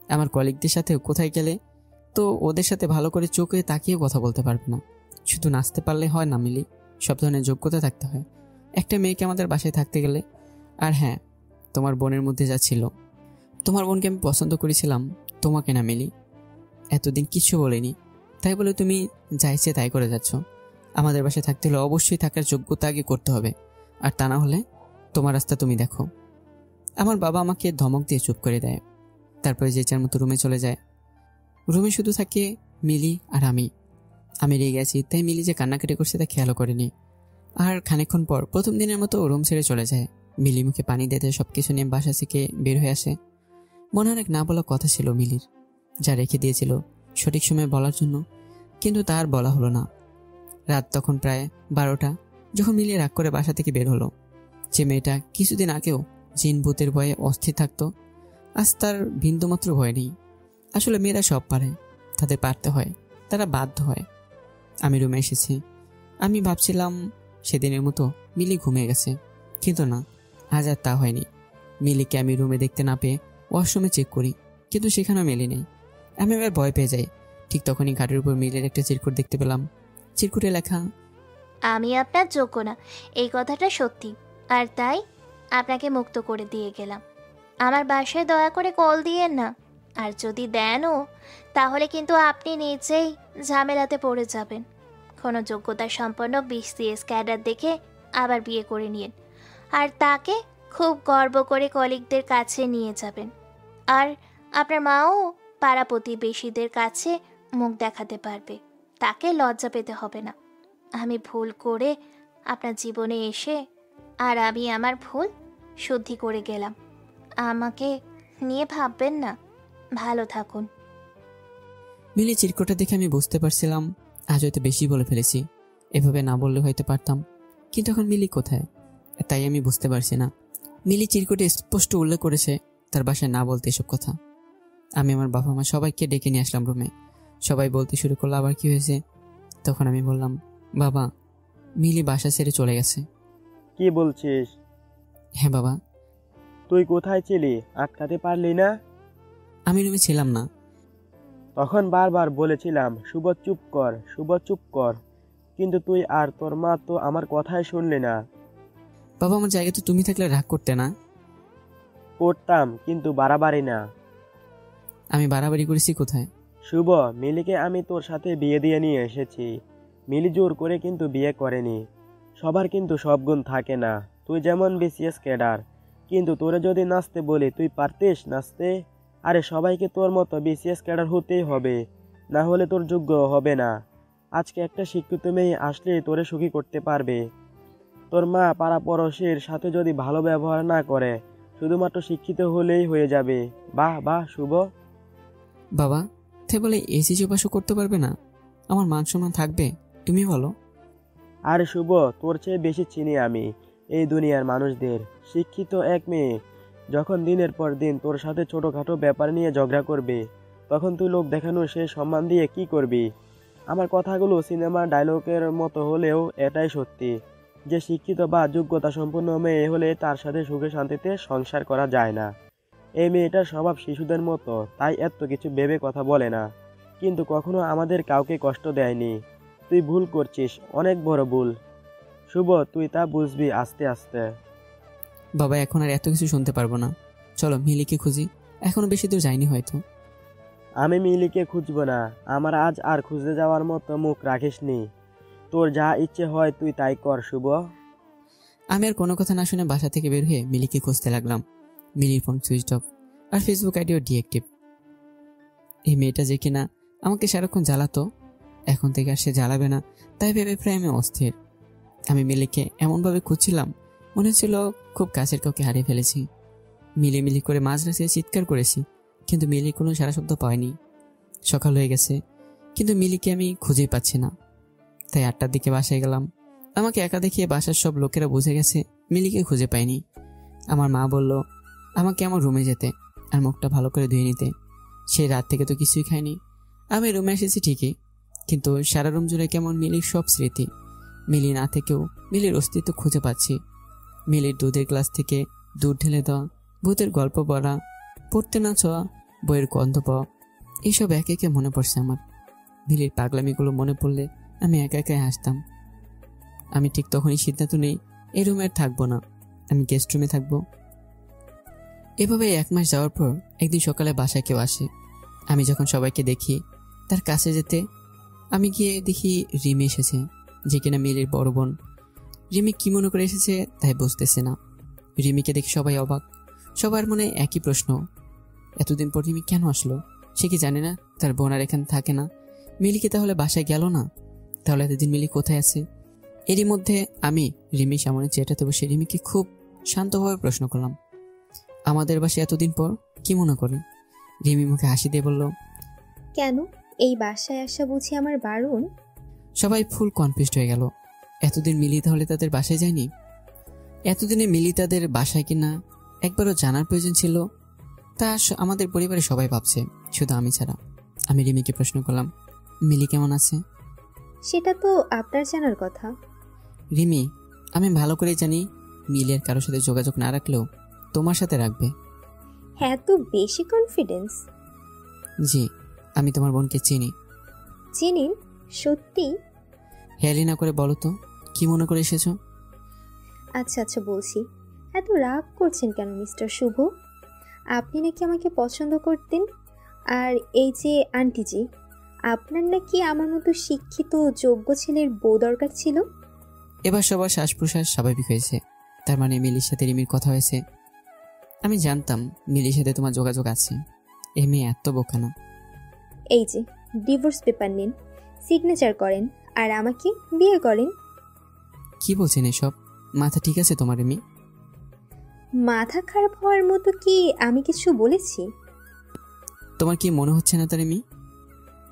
আমার কলিগদের সাথে কোথায় গেলে তো ওদের সাথে ভালো করে চোখে তাকিয়ে কথা বলতে পারবে না। শুধু নাচতে পারলে হয় না মিলি, সব ধরনের যোগ্যতা থাকতে হয় একটা মেয়েকে আমাদের বাসায় থাকতে গেলে। আর হ্যাঁ, তোমার বোনের মধ্যে যা ছিল, তোমার বোনকে আমি পছন্দ করেছিলাম, তোমাকে না মিলি। এতদিন কিছু বলিনি, তাই বলে তুমি যা ইচ্ছে তাই করে যাচ্ছ। আমাদের বাসায় থাকতে হলে অবশ্যই থাকার যোগ্যতা আগে করতে হবে, আর তা না হলে তোমার রাস্তা তুমি দেখো। আমার বাবা আমাকে ধমক দিয়ে চুপ করে দেয়, তারপরে যে যার মতো রুমে চলে যায়। রুমে শুধু থাকে মিলি আর আমি রেগে গেছি, তাই মিলি যে কান্নাকাটি করছে তা খেয়ালও করেনি। আর খানিকক্ষণ পর প্রথম দিনের মতো রুম ছেড়ে চলে যায়। মিলি মুখে পানি দিতে সবকিছু নিয়ে বাসা থেকে বের হয়ে আসে। মনে অনেক না বলা কথা ছিল মিলির, যা রেখে দিয়েছিল সঠিক সময়ে বলার জন্য, কিন্তু তার বলা হলো না। রাত তখন প্রায় 12টা, যখন মিলি রাগ করে বাসা থেকে বের হলো। যে মেয়েটা কিছুদিন আগেও জিন ভূতের ভয়ে অস্থির থাকতো, আজ তার বিন্দুমাত্র ভয় নেই। আসলে মেয়েরা সব পারে, তাদের পারতে হয়, তারা বাধ্য হয়। আমি রুমে এসেছি। আমি ভাবছিলাম সেদিনের মতো মিলি ঘুমিয়ে গেছে, কিন্তু না, আজ আর তা হয়নি। মিলিকে আমি রুমে দেখতে না পেয়ে ওয়াশরুমে চেক করি, কিন্তু সেখানেও মিলি নেই। আমি এবার ভয় পেয়ে যাই। ঠিক তখনই ঘাটের উপর মিলির একটা চিরকুট দেখতে পেলাম। চিরকুটে লেখা, আমি আপনার যোগ্য না, এই কথাটা সত্যি, আর তাই আপনাকে মুক্ত করে দিয়ে গেলাম। আমার বাসায় দয়া করে কল দিয়েন না, আর যদি দেনও তাহলে কিন্তু আপনি নিজেই ঝামেলাতে পড়ে যাবেন। কোনো যোগ্যতা সম্পন্ন BCS ক্যাডার দেখে আবার বিয়ে করে নিন, আর তাকে খুব গর্ব করে কলিগদের কাছে নিয়ে যাবেন। আর আপনার মাও পাড়া প্রতিবেশীদের কাছে মুখ দেখাতে পারবে, তাকে লজ্জা পেতে হবে না। আমি ভুল করে আপনার জীবনে এসে আর আমি আমার ভুল শুদ্ধি করে গেলাম। আমাকে নিয়ে ভাববেন না। ভালো থাকুন। মিলি চিরকুটটা দেখে আমি বুঝতে পারছিলাম আজ হয়তো বেশি বলে ফেলেছি। এভাবে না বললে হয়তো পারতাম, কিন্তু এখন মিলি কোথায় তাই আমি বুঝতে পারছি না। মিলি চিরকুটে স্পষ্ট উল্লেখ করেছে তার বাসায় না বলতে এসব কথা। আমি আমার বাবা মা সবাইকে ডেকে নিয়ে আসলাম রুমে। সবাই বলতে শুরু করলো আবার কি হয়েছে। তখন আমি বললাম, বাবা, মিলি বাসা ছেড়ে চলে গেছে। কি বলছিস? হ্যাঁ বাবা। তুই কোথায় ছিলি? আটকাতে পারলি না? আমি রুমে ছিলাম না। তখন বারবার বলেছিলাম শুভ চুপ কর, শুভ চুপ কর, কিন্তু তুই আর তোর মা তো আমার কথাই শুনলি না। বাবা, আমার জায়গায় তো তুমি থাকলে রাগ করতে না? করতাম, কিন্তু বাড়াবাড়ি না। আমি বাড়াবাড়ি করেছি কোথায়? শুভ, মিলিকে আমি তোর সাথে বিয়ে দিয়ে নিয়ে এসেছি। মিলি জোর করে কিন্তু বিয়ে করেনি। সবার কিন্তু সব গুণ থাকে না। তুই যেমন BCS ক্যাডার, কিন্তু তোরে যদি নাচতে বলি তুই পারতিস নাচতে? আরে সবাইকে তোর মতো BCS ক্যাডার হতেই হবে, না হলে তোর যোগ্য হবে না। আজকে একটা শিক্ষিত মেয়ে আসলে তোরে সুখী করতে পারবে। তোর মা পাড়া পড়োশির সাথে যদি ভালো ব্যবহার না করে, শুধুমাত্র শিক্ষিত হলেই হয়ে যাবে। বাহ বাহ শুভ। বাবা, তাই বলে এসিসি পাশও করতে পারবে না? আমার মান সম্মান থাকবে? তুমি বলো। আরে শুভ, তোর চেয়ে বেশি চিনি আমি এই দুনিয়ার মানুষদের। শিক্ষিত এক মেয়ে যখন দিনের পর দিন তোর সাথে ছোটখাটো ব্যাপার নিয়ে ঝগড়া করবে, তখন তুই লোক দেখানো সে সম্মান দিয়ে কি করবি? আমার কথাগুলো সিনেমা ডায়লগের মতো হলেও এটাই সত্যি, যে শিক্ষিত বা যোগ্যতা সম্পন্ন মেয়ে হলে তার সাথে সুখে শান্তিতে সংসার করা যায় না। এই মেয়েটার স্বভাব শিশুদের মতো, তাই এত কিছু ভেবে কথা বলে না, কিন্তু কখনো আমাদের কাউকে কষ্ট দেয়নি। তুই ভুল করছিস, অনেক বড় ভুল। শুভ, তুই তা বুঝবি আস্তে আস্তে। বাবা, এখন আর এত কিছু শুনতে পারবো না। চলো মিলিকে খুঁজি, এখনো বেশি দূর যাইনি হয়তো। আমি মিলিকে খুঁজবো না। আমার আজ আর খুঁজতে যাওয়ার মতো মুখ রাখিসনি। তোর যা ইচ্ছে হয় তুই তাই কর শুভ। আমি আর কোনো কথা না শুনে বাসা থেকে বের হয়ে মিলিকে খুঁজতে লাগলাম। মিলির ফোন সুইচ অফ, আর ফেসবুক আইডিও ডিঅ্যাক্টিভ। এই মেয়েটা যে কিনা আমাকে সারাক্ষণ জ্বালাতো, এখন থেকে আর সে জ্বালাবে না, তাই ভেবে প্রায় আমি অস্থির। আমি মিলিকে এমনভাবে খুঁজছিলাম মনে হচ্ছিল খুব কাছের কাউকে হারিয়ে ফেলেছি। মিলি করে মাঝরাতে চিৎকার করেছি, কিন্তু মিলি কোনো সারা শব্দ পায়নি। সকাল হয়ে গেছে, কিন্তু মিলিকে আমি খুঁজেই পাচ্ছি না। তাই 8টার দিকে বাসায় গেলাম। আমাকে একা দেখিয়ে বাসার সব লোকেরা বুঝে গেছে মিলিকে খুঁজে পাইনি। আমার মা বলল আমাকে আমার রুমে যেতে আর মুখটা ভালো করে ধুয়ে নিতে। সেই রাত থেকে তো কিছুই খাইনি। আমি রুমে এসেছি ঠিকই, কিন্তু সারা রুম জুড়ে কেমন মিলির সব স্মৃতি। মিলি না থেকেও মিলির অস্তিত্ব খুঁজে পাচ্ছি। মিলির দুধের গ্লাস থেকে দুধ ঢেলে দেওয়া, ভূতের গল্প পড়া, পড়তে না ছোঁয়া, বইয়ের গন্ধ পাওয়া, এইসব একে একে মনে পড়ছে আমার। মিলির পাগলামিগুলো মনে পড়লে আমি একা একাই হাসতাম। আমি ঠিক তখনই সিদ্ধান্ত নেই এই রুমে আর থাকবো না, আমি গেস্ট রুমে থাকবো। এভাবে 1 মাস যাওয়ার পর একদিন সকালে বাসায় কেউ আসে। আমি যখন সবাইকে দেখি তার কাছে যেতে, আমি গিয়ে দেখি রিমি এসেছে, যে কিনা মিলির বড় বোন। রিমি কি মনে করে এসেছে তাই বুঝতেছে না। রিমিকে দেখে সবাই অবাক, সবার মনে একই প্রশ্ন, এতদিন পর রিমি কেন আসলো? সে কি জানে না তার বোন আর এখানে থাকে না? মিলি কি তাহলে বাসায় গেল না? তাহলে এতদিন মিলি কোথায় আছে? এরই মধ্যে আমি রিমির সামনে চেটাতে বসে রিমিকে খুব শান্তভাবে প্রশ্ন করলাম, আমাদের বাসায় এতদিন পর কি মনে করে? রিমি মুখে হাসি দিয়ে বলল, কেন, এই বাসায় আসা বুঝি আমার বারণ? সবাই ফুল কনফিউজড হয়ে গেল। এতদিন মিলি তাহলে তাদের বাসায় যায়নি? এতদিনে মিলি তাদের বাসায় কিনা একবারও জানার প্রয়োজন ছিল? তা আমাদের পরিবারে সবাই ভাবছে, শুধু আমি ছাড়া। আমি রিমিকে প্রশ্ন করলাম, মিলি কেমন আছে? সেটা তো আপনার জানার কথা। রিমি, আমি ভালো করেই জানি মিলি আর কারোর সাথে যোগাযোগ না রাখলেও তোমার সাথে রাখবে। হ্যাঁ, তো বেশি কনফিডেন্স? জি, আমি তোমার বোনকে চিনি। চিনেন? সত্যি? হেয়ালি না করে বলো তো, কি মনে করে এসেছো? আচ্ছা আচ্ছা, বলছি। এত রাগ করছেন কেন মিস্টার শুভ? আপনি নাকি আমাকে পছন্দ করতেন। আর এই যে আন্টিজি, আপনার নাকি আমার মতো শিক্ষিত যোগ্য ছেলের বউ দরকার ছিল। এবার সবার শ্বাস প্রশ্বাস স্বাভাবিক হয়েছে। তার মানে মিলির সাথে রিমির কথা হয়েছে। আমি জানতাম মিলির সাথে তোমার যোগাযোগ আছে। এ মেয়ে এত বোকা না। এই যে ডিভোর্স পেপার নিন, সিগনেচার করেন, আর আমাকে বিয়ে করেন। কি বলছেন এসব? মাথা ঠিক আছে তোমার রিমি? মাথা খারাপ হওয়ার মতো কি আমি কিছু বলেছি? তোমার কি মনে হচ্ছে না তা রিমি?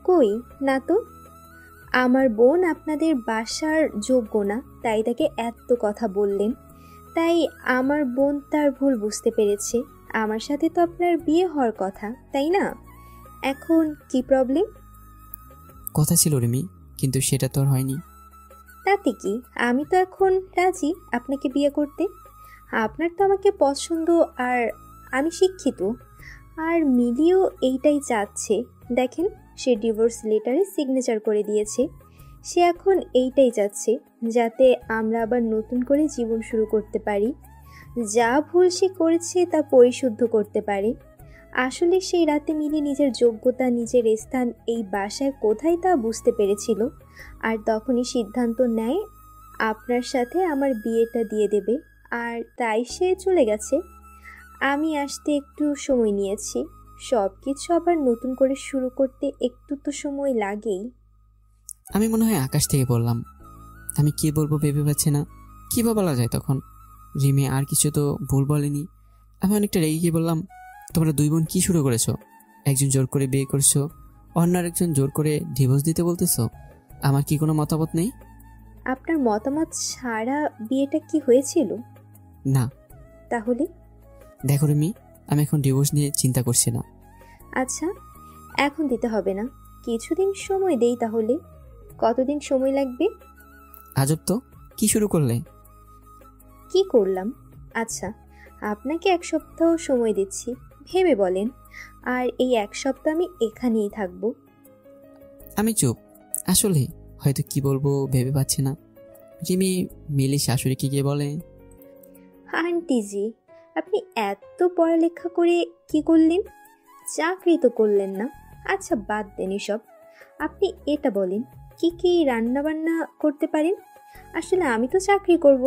কই না তো। আমার বোন আপনাদের বাসার যোগ্য না, তাই তাকে এত কথা বললেন। তাই আমার বোন তার ভুল বুঝতে পেরেছে। আমার সাথে তো আপনার বিয়ে হওয়ার কথা, তাই না? এখন কি প্রবলেম? কথা ছিল রিমি, কিন্তু সেটা তো আর হয়নি। তাতে কি, আমি তো এখন রাজি আপনাকে বিয়ে করতে। আপনার তো আমাকে পছন্দ, আর আমি শিক্ষিত। আর মিলিও এইটাই চাচ্ছে। দেখেন, সে ডিভোর্স লেটারে সিগনেচার করে দিয়েছে। সে এখন এইটাই চাচ্ছে, যাতে আমরা আবার নতুন করে জীবন শুরু করতে পারি, যা ভুল সে করেছে তা পরিশুদ্ধ করতে পারে। আসলে সেই রাতে মিলি নিজের যোগ্যতা, নিজের স্থান এই বাসায় কোথায় তা বুঝতে পেরেছিল। আর তখনই সিদ্ধান্ত নেয় আপনার সাথে আমার বিয়েটা দিয়ে দেবে। আর তাই সে চলে গেছে। আমি আসতে একটু সময় নিয়েছি। সব কিছু আবার নতুন করে শুরু করতে একটু তো সময় লাগেই। আমি মনে হয় আকাশ থেকে বললাম। আমি কি বলবো ভেবে পাচ্ছি না। কি বা বলা যায় তখন? রিমি আর কিছু তো ভুল বলেনি। আমি অনেকটা রেগে গিয়ে বললাম, তোমরা দুই বোন কি শুরু করেছো? একজন জোর করে বিয়ে করছো, অন্য আরেকজন জোর করে ডিভোর্স দিতে বলতেছো। আমার কি কোনো মতামত নেই? আপনার মতামত ছাড়া বিয়েটা কি হয়েছিল? না। তাহলে? দেখো রিমি, আমি এখন ডিভোর্স নিয়ে চিন্তা করছি না। আচ্ছা, এখন দিতে হবে না, কিছুদিন সময় দেই তাহলে। কতদিন সময় লাগবে? আজব তো, কি শুরু করলে? কি করলাম? আচ্ছা, আপনাকে 1 সপ্তাহ সময় দিচ্ছি, ভেবে বলেন। আর এই 1 সপ্তাহ আমি এখানেই থাকবো। আমি চুপ। আসলে হয়তো কি বলবো ভেবে পাচ্ছি না। রিমি মিলি শাশুড়িকে গিয়ে বলে, আন্টিজি, আপনি এত পড়ালেখা করে কি করলেন? চাকরি তো করলেন না। আচ্ছা, বাদ দেন এসব। আপনি এটা বলেন, কি কি রান্না বান্না করতে পারেন? আসলে আমি তো চাকরি করব,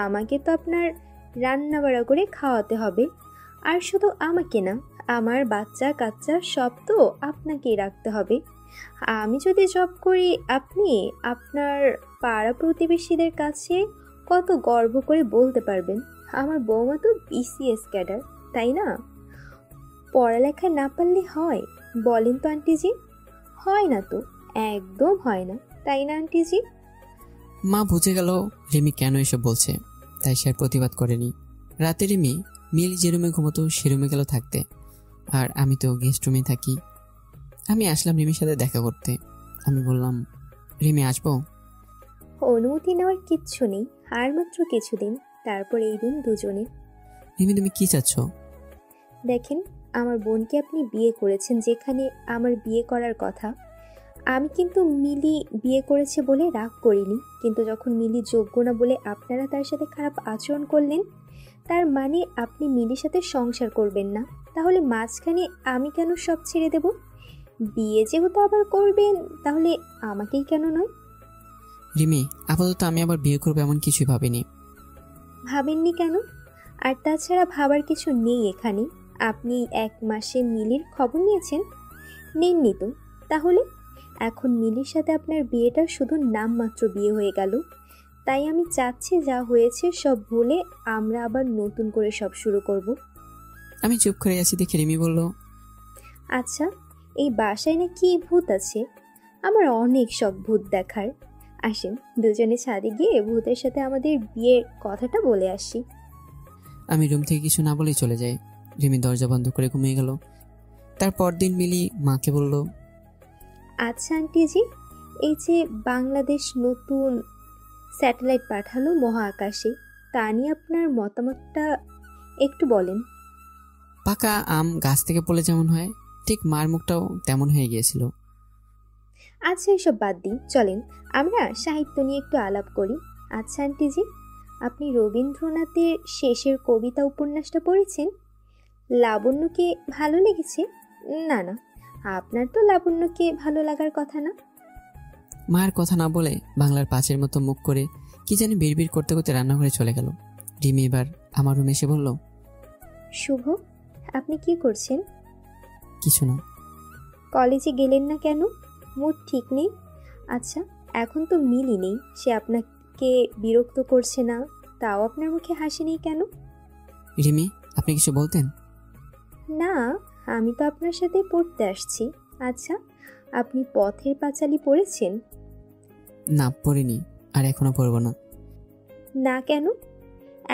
আমাকে তো আপনার রান্না বাড়া করে খাওয়াতে হবে। আর শুধু আমাকে না, আমার বাচ্চা কাচ্চা সব তো আপনাকেই রাখতে হবে। আমি যদি জব করি, আপনি আপনার পাড়া প্রতিবেশীদের কাছে কত গর্ব করে বলতে পারবেন, আমার বৌমা তো বিসিএস ক্যাডার, তাই না? পড়ালেখা না পারলে হয়? বলেন তো আন্টিজি। হয় না তো, একদম হয় না, তাই না আন্টিজি? মা বুঝে গেল রিমি কেন এসব বলছে, তাই সে আর প্রতিবাদ করেনি। রাতে রিমি মিলি যে রুমে ঘুমতো সে রুমে গেল থাকতে, আর আমি তো গেস্ট রুমে থাকি। আমি আসলাম রিমির সাথে দেখা করতে। আমি বললাম, রিমি আসবো? অনুমতি নেওয়ার কিচ্ছু নেই, আর মাত্র কিছুদিন, তারপর এই রুম দুজনের। রিমি তুমি কি চাচ্ছ? দেখেন, আমার বোনকে আপনি বিয়ে করেছেন যেখানে আমার বিয়ে করার কথা। আমি কিন্তু মিলি বিয়ে করেছে বলে রাগ করিনি, কিন্তু যখন মিলি যোগ্য না বলে আপনারা তার সাথে খারাপ আচরণ করলেন, তার মানে আপনি মিলির সাথে সংসার করবেন না। তাহলে মাঝখানে আমি কেন সব ছেড়ে দেব? বিয়ে যেহেতু আবার করবেন, তাহলে আমাকেই কেন নয়? রিমি, আপাতত আমি আবার বিয়ে করবো এমন কিছুই ভাবিনি। ভাবেননি কেন? আর তাছাড়া ভাবার কিছু নেই এখানে। আপনি 1 মাসে মিলির খবর নিয়েছেন? নেননি তো। তাহলে এখন মিলির সাথে আপনার বিয়েটা শুধু নামমাত্র বিয়ে হয়ে গেল। তাই আমি চাচ্ছি যা হয়েছে সব ভুলে আমরা আবার নতুন করে সব শুরু করব। আমি চুপ করে আছি দেখে রিমি বলল, আচ্ছা, এই বাসায় না কি ভূত আছে? আমার অনেক শখ ভূত দেখার। আসেন দুজনে ছাদে গিয়ে ভূতের সাথে আমাদের বিয়ের কথাটা বলে আসি। আমি রুম থেকে কিছু না বলেই চলে যাই। রিমি দরজা বন্ধ করে ঘুমিয়ে গেল। তারপর দিন মিলি মাকে বলল, আচ্ছা আন্টিজি, এই যে বাংলাদেশ নতুন স্যাটেলাইট পাঠালো মহাকাশে, তা নিয়ে আপনার মতামতটা একটু বলেন। পাকা আম গাছ থেকে পড়লে যেমন হয়, ঠিক মার মুখটাও তেমন হয়ে গিয়েছিল। আচ্ছা এসব বাদ দিন, চলেন আমরা সাহিত্য নিয়ে একটু আলাপ করি। আচ্ছা আন্টিজি, আপনি রবীন্দ্রনাথের শেষের কবিতা উপন্যাসটা পড়েছেন? লাবণ্যকে ভালো লেগেছে? না না, আপনার তো লাবণ্যকে ভালো লাগার কথা না। মায়ের কথা না বলে বাংলার পাঁচের মতো মুখ করে কি জানি বিড়বিড় করতে করতে রান্নাঘরে চলে গেল। রিমি এবার আমার রুমে এসে বলল, শুভ, আপনি কি করছেন? কিছু না। কলেজে গেলেন না কেন? মুড ঠিক নেই? আচ্ছা, এখন তো মিলি নেই, সে আপনাকে বিরক্ত করছে না, তাও আপনার মুখে হাসি নেই কেন? রিমি, আপনি কিছু বলতেন? না, আমি তো আপনার সাথে পড়তে আসছি। আচ্ছা, আপনি পথের পাঁচালী পড়েছেন? না, পড়িনি, আর এখনো পড়ব না। না কেন?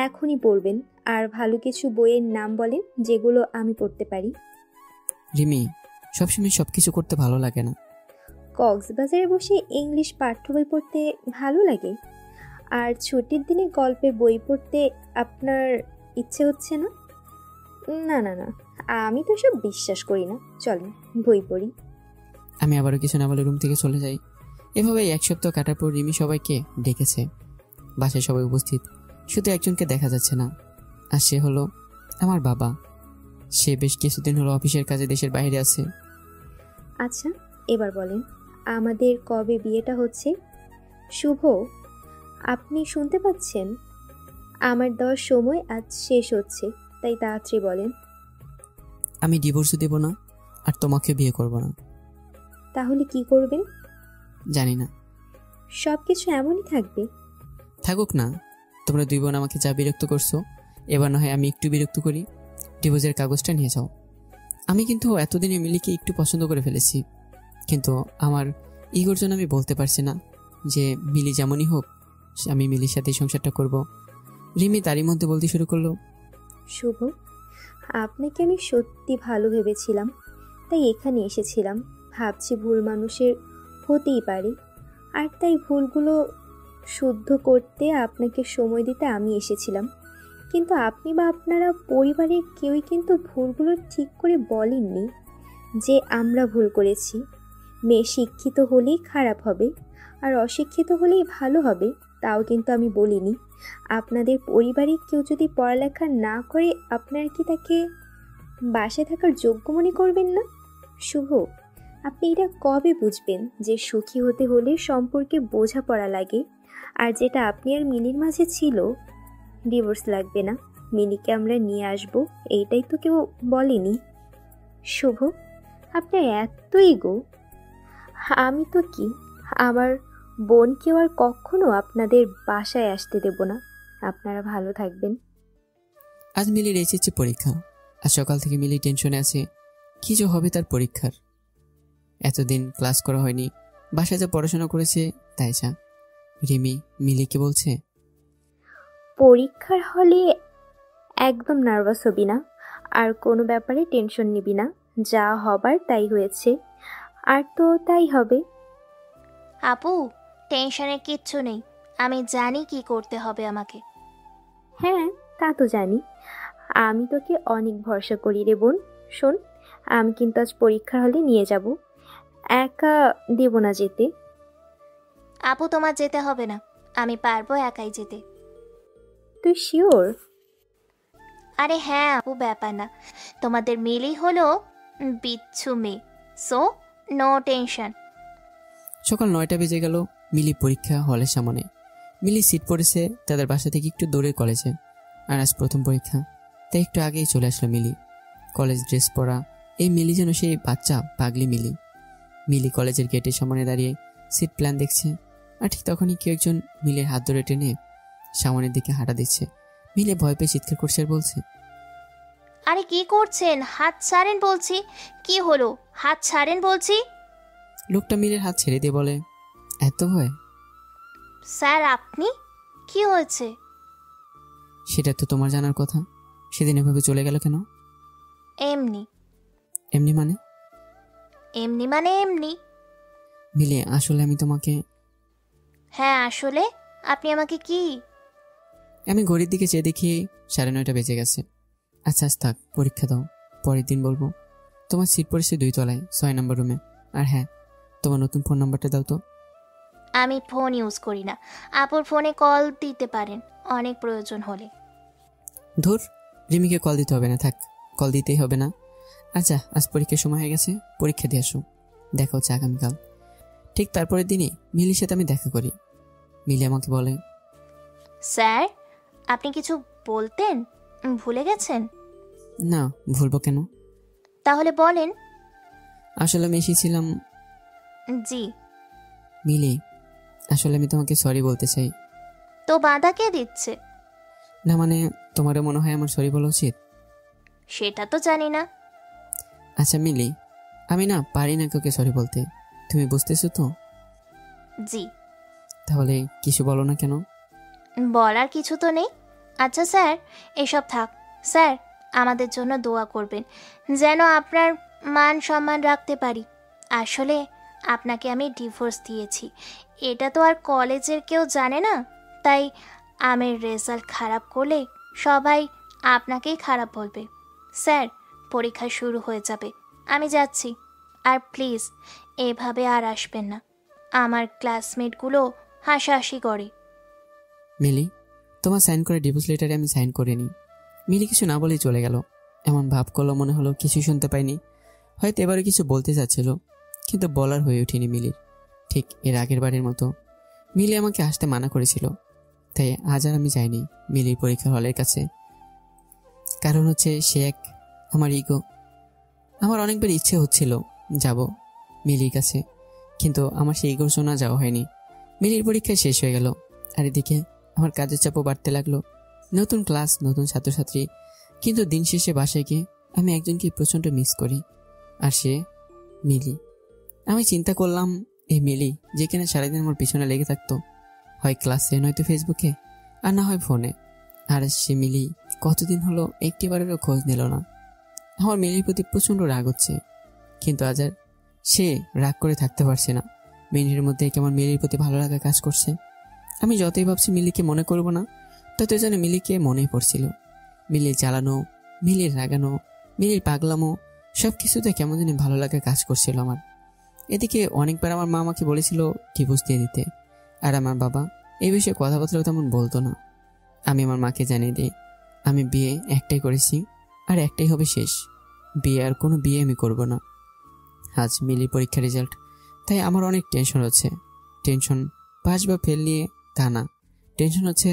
এখনই পড়বেন। আর ভালো কিছু বইয়ের নাম বলেন যেগুলো আমি পড়তে পারি। রিমি, সবসময় সবকিছু করতে ভালো লাগে না। কক্সবাজারে বসে ইংলিশ পাঠ্য বই পড়তে ভালো লাগে, আর ছুটির দিনে গল্পের বই পড়তে আপনার ইচ্ছে হচ্ছে না? না না না, আমি তো সব বিশ্বাস করি না। চলেন বই পড়ি। আমি আবারও কিছু না বলে রুম থেকে চলে যাই। এভাবেই এক সপ্তাহ কাটার পর রিমি সবাইকে ডেকেছে। বাসায় সবাই উপস্থিত, শুধু একজনকে দেখা যাচ্ছে না, আর সে হলো আমার বাবা। সে বেশ কিছুদিন হলো অফিসের কাজে দেশের বাইরে আছে। আচ্ছা, এবার বলেন আমাদের কবে বিয়েটা হচ্ছে? শুভ, আপনি শুনতে পাচ্ছেন? আমার দেওয়ার সময় আজ শেষ হচ্ছে, তাই তাড়াতাড়ি বলেন। আমি ডিভোর্সও দেব না, আর তোমাকে বিয়ে করব না। তাহলে কি করবেন? জানি না। সব কিছু এমনই থাকবে? থাকুক না, তোমরা দুই বোন আমাকে যা বিরক্ত করছো, এবার না হয় আমি একটু বিরক্ত করি। ডিভোর্সের কাগজটা নিয়ে যাও। আমি কিন্তু এতদিনে মিলিকে একটু পছন্দ করে ফেলেছি, কিন্তু আমার ইগোর জন্য আমি বলতে পারছি না যে মিলি যেমনই হোক আমি মিলির সাথে সংসারটা করব। রিমি তারই মধ্যে বলতে শুরু করলো, শুভ, আপনাকে আমি সত্যি ভালো ভেবেছিলাম, তাই এখানে এসেছিলাম। ভাবছি ভুল মানুষের হতেই পারে, আর তাই ভুলগুলো শুদ্ধ করতে আপনাকে সময় দিতে আমি এসেছিলাম। কিন্তু আপনি বা আপনারা পরিবারের কেউই কিন্তু ভুলগুলো ঠিক করে বলেননি যে আমরা ভুল করেছি। মেয়ে শিক্ষিত হলেই খারাপ হবে আর অশিক্ষিত হলেই ভালো হবে, তাও কিন্তু আমি বলিনি। আপনাদের পরিবারের কেউ যদি পড়ালেখা না করে, আপনারা কি তাকে বাসায় থাকার যোগ্য মনে করবেন না? শুভ, আপনি এটা কবে বুঝবেন যে সুখী হতে হলে সম্পর্কে বোঝাপড়া লাগে, আর যেটা আপনি আর মিলির মাঝে ছিল, ডিভোর্স লাগবে না, মিলিকে আমরা নিয়ে আসব, এইটাই তো কেউ বলেনি। শুভ, আপনার এত ইগো। আমি তো কি, আমার বোনকেও আর কখনো আপনাদের বাসায় আসতে দেব না। আপনারা ভালো থাকবেন। আজ মিলির এইচএসসি পরীক্ষা। আজ সকাল থেকে মিলি টেনশনে আছে, কি যে হবে তার পরীক্ষার। এতদিন ক্লাস করা হয়নি, বাসায় যা পড়াশোনা করেছে তাই যা। রিমি মিলিকে বলছে, পরীক্ষার হলে একদম নার্ভাস হবি না, আর কোনো ব্যাপারে টেনশন নিবি না, যা হবার তাই হয়েছে, আর তো তাই হবে। আপু, টেনশনের কিচ্ছু নেই, আমি জানি কি করতে হবে আমাকে। হ্যাঁ, তা তো জানি। আমি তোকে অনেক ভরসা করি রে বোন। শোন, আমি কিন্তু আজ পরীক্ষার হলে নিয়ে যাব, একা দেব না যেতে। আপু, তোমার যেতে হবে না, আমি পারবো একাই যেতে। তুই শিওর? আরে হ্যাঁ আপু, ব্যাপার না, তোমাদের মিলি হলো বিচ্ছু মেয়ে, সো নো টেনশন। সকাল 9টা বেজে গেল। মিলি পরীক্ষা হলের সামনে। মিলি সিট পড়েছে তাদের বাসা থেকে একটু দূরের কলেজে, আর আজ প্রথম পরীক্ষা, তাই একটু আগেই চলে আসলো মিলি। কলেজ ড্রেস পরা এই মিলি যেন সেই বাচ্চা পাগলি মিলি। মিলি কলেজের গেটের সামনে দাঁড়িয়ে সিট প্ল্যান দেখছে, আর ঠিক তখনই কেউ একজন মিলির হাত ধরে টেনে সামনের দিকে হাঁটা দিচ্ছে। মিলে ভয় পেয়ে চিৎকার করছে আর বলছে, আরে কি করছেন? হাত ছাড়েন বলছি। কি হলো? হাত ছাড়েন বলছি। লোকটা মিলের হাত ছেড়ে দিয়ে বলে, এত ভয়? স্যার আপনি? কি হয়েছে? সেটা তো তোমার জানার কথা। সেদিন এভাবে চলে গেল কেন? এমনি। এমনি মানে? এমনি মানে এমনি। মিলে আসলে আমি তোমাকে... হ্যাঁ আসলে আপনি আমাকে কি? আমি ঘড়ির দিকে চেয়ে দেখি 9:30 বেজে গেছে। আচ্ছা আজ থাক, পরীক্ষা দাও, পরের দিন বলবো। তোমার সিট পড়েছে 2 তলায় 6 নম্বর রুমে। আর হ্যাঁ, তোমার নতুন ফোন নাম্বারটা দাও তো। আমি ফোন ইউজ করি না। আপুর ফোনে কল দিতে পারেন অনেক প্রয়োজন হলে। ধুর, রিমিকে কল দিতে হবে না, থাক, কল দিতেই হবে না। আচ্ছা আজ পরীক্ষার সময় হয়ে গেছে, পরীক্ষা দিয়ে আসো, দেখা হচ্ছে আগামীকাল। ঠিক তারপরের দিনই মিলির সাথে আমি দেখা করি। মিলি আমাকে বলে, স্যার আপনি কিছু বলতেন, ভুলে গেছেন? না, ভুলবো কেন? তাহলে বলেন। আসলে আমি এসেছিলাম... জি। মিলি, আসলে আমি তোমাকে সরি বলতে চাই। তো বাধা কে দিচ্ছে? না মানে, তোমারও মনে হয় আমার সরি বলা উচিত? সেটা তো জানি না। আচ্ছা মিলি, আমি না পারি না কাউকে সরি বলতে, তুমি বুঝতেছো তো? জি। তাহলে কিছু বলো না কেন? বলার কিছু তো নেই। আচ্ছা স্যার এসব থাক। স্যার আমাদের জন্য দোয়া করবেন যেন আপনার মান সম্মান রাখতে পারি। আসলে আপনাকে আমি ডিভোর্স দিয়েছি, এটা তো আর কলেজের কেউ জানে না। তাই আমের রেজাল্ট খারাপ করলে সবাই আপনাকেই খারাপ বলবে। স্যার পরীক্ষা শুরু হয়ে যাবে, আমি যাচ্ছি। আর প্লিজ এভাবে আর আসবেন না। আমার ক্লাসমেটগুলো হাসাহাসি করে। মিলি, তোমার সাইন করে ডিভোর্স লেটারে আমি সাইন করিনি। মিলি কিছু না বলেই চলে গেল। এমন ভাব করলো মনে হলো কিছু শুনতে পাইনি। হয়তো এবারে কিছু বলতে চাচ্ছিল, কিন্তু বলার হয়ে ওঠেনি মিলির। ঠিক এর আগের বারের মতো মিলি আমাকে আসতে মানা করেছিল, তাই আজ আর আমি যাইনি মিলির পরীক্ষার হলের কাছে। কারণ হচ্ছে সে এক আমার ইগো। আমার অনেকবার ইচ্ছে হচ্ছিল যাব মিলির কাছে, কিন্তু আমার সেই ইগোর শোনা যাওয়া হয়নি। মিলির পরীক্ষা শেষ হয়ে গেল, আর এদিকে আমার কাজের চাপও বাড়তে লাগলো। নতুন ক্লাস, নতুন ছাত্রছাত্রী, কিন্তু দিন শেষে বাসায় গিয়ে আমি একজনকে প্রচণ্ড মিস করি, আর সে মিলি। আমি চিন্তা করলাম, এই মিলি যে কিনা সারাদিন আমার পিছনে লেগে থাকতো, হয় ক্লাসে নয়তো ফেসবুকে, আর না হয় ফোনে। আর সে মিলি কতদিন হলো একটিবারেরও খোঁজ নিল না। আমার মিলির প্রতি প্রচণ্ড রাগ হচ্ছে, কিন্তু আজ আর সে রাগ করে থাকতে পারছে না। মিলির মধ্যে কেমন মিলির প্রতি ভালো লাগা কাজ করছে। আমি যতই ভাবছি মিলিকে মনে করব না, ততই যেন মিলিকে মনেই পড়ছিল। মিলির জ্বালানো, মিলির রাগানো, মিলির পাগলামো, সব কিছুতে কেমন জানি ভালো লাগা কাজ করছিল আমার। এদিকে অনেকবার আমার মা আমাকে বলেছিল ডিভোর্স দিয়ে দিতে, আর আমার বাবা এই বিষয়ে কথাবার্তা তেমন বলতো না। আমি আমার মাকে জানিয়ে দিই আমি বিয়ে একটাই করেছি, আর একটাই হবে শেষ। বিয়ে আর কোনো বিয়ে আমি করব না। আজ মিলির পরীক্ষার রেজাল্ট, তাই আমার অনেক টেনশন হচ্ছে। টেনশন পাস বা ফেল নিয়ে তা না, টেনশন হচ্ছে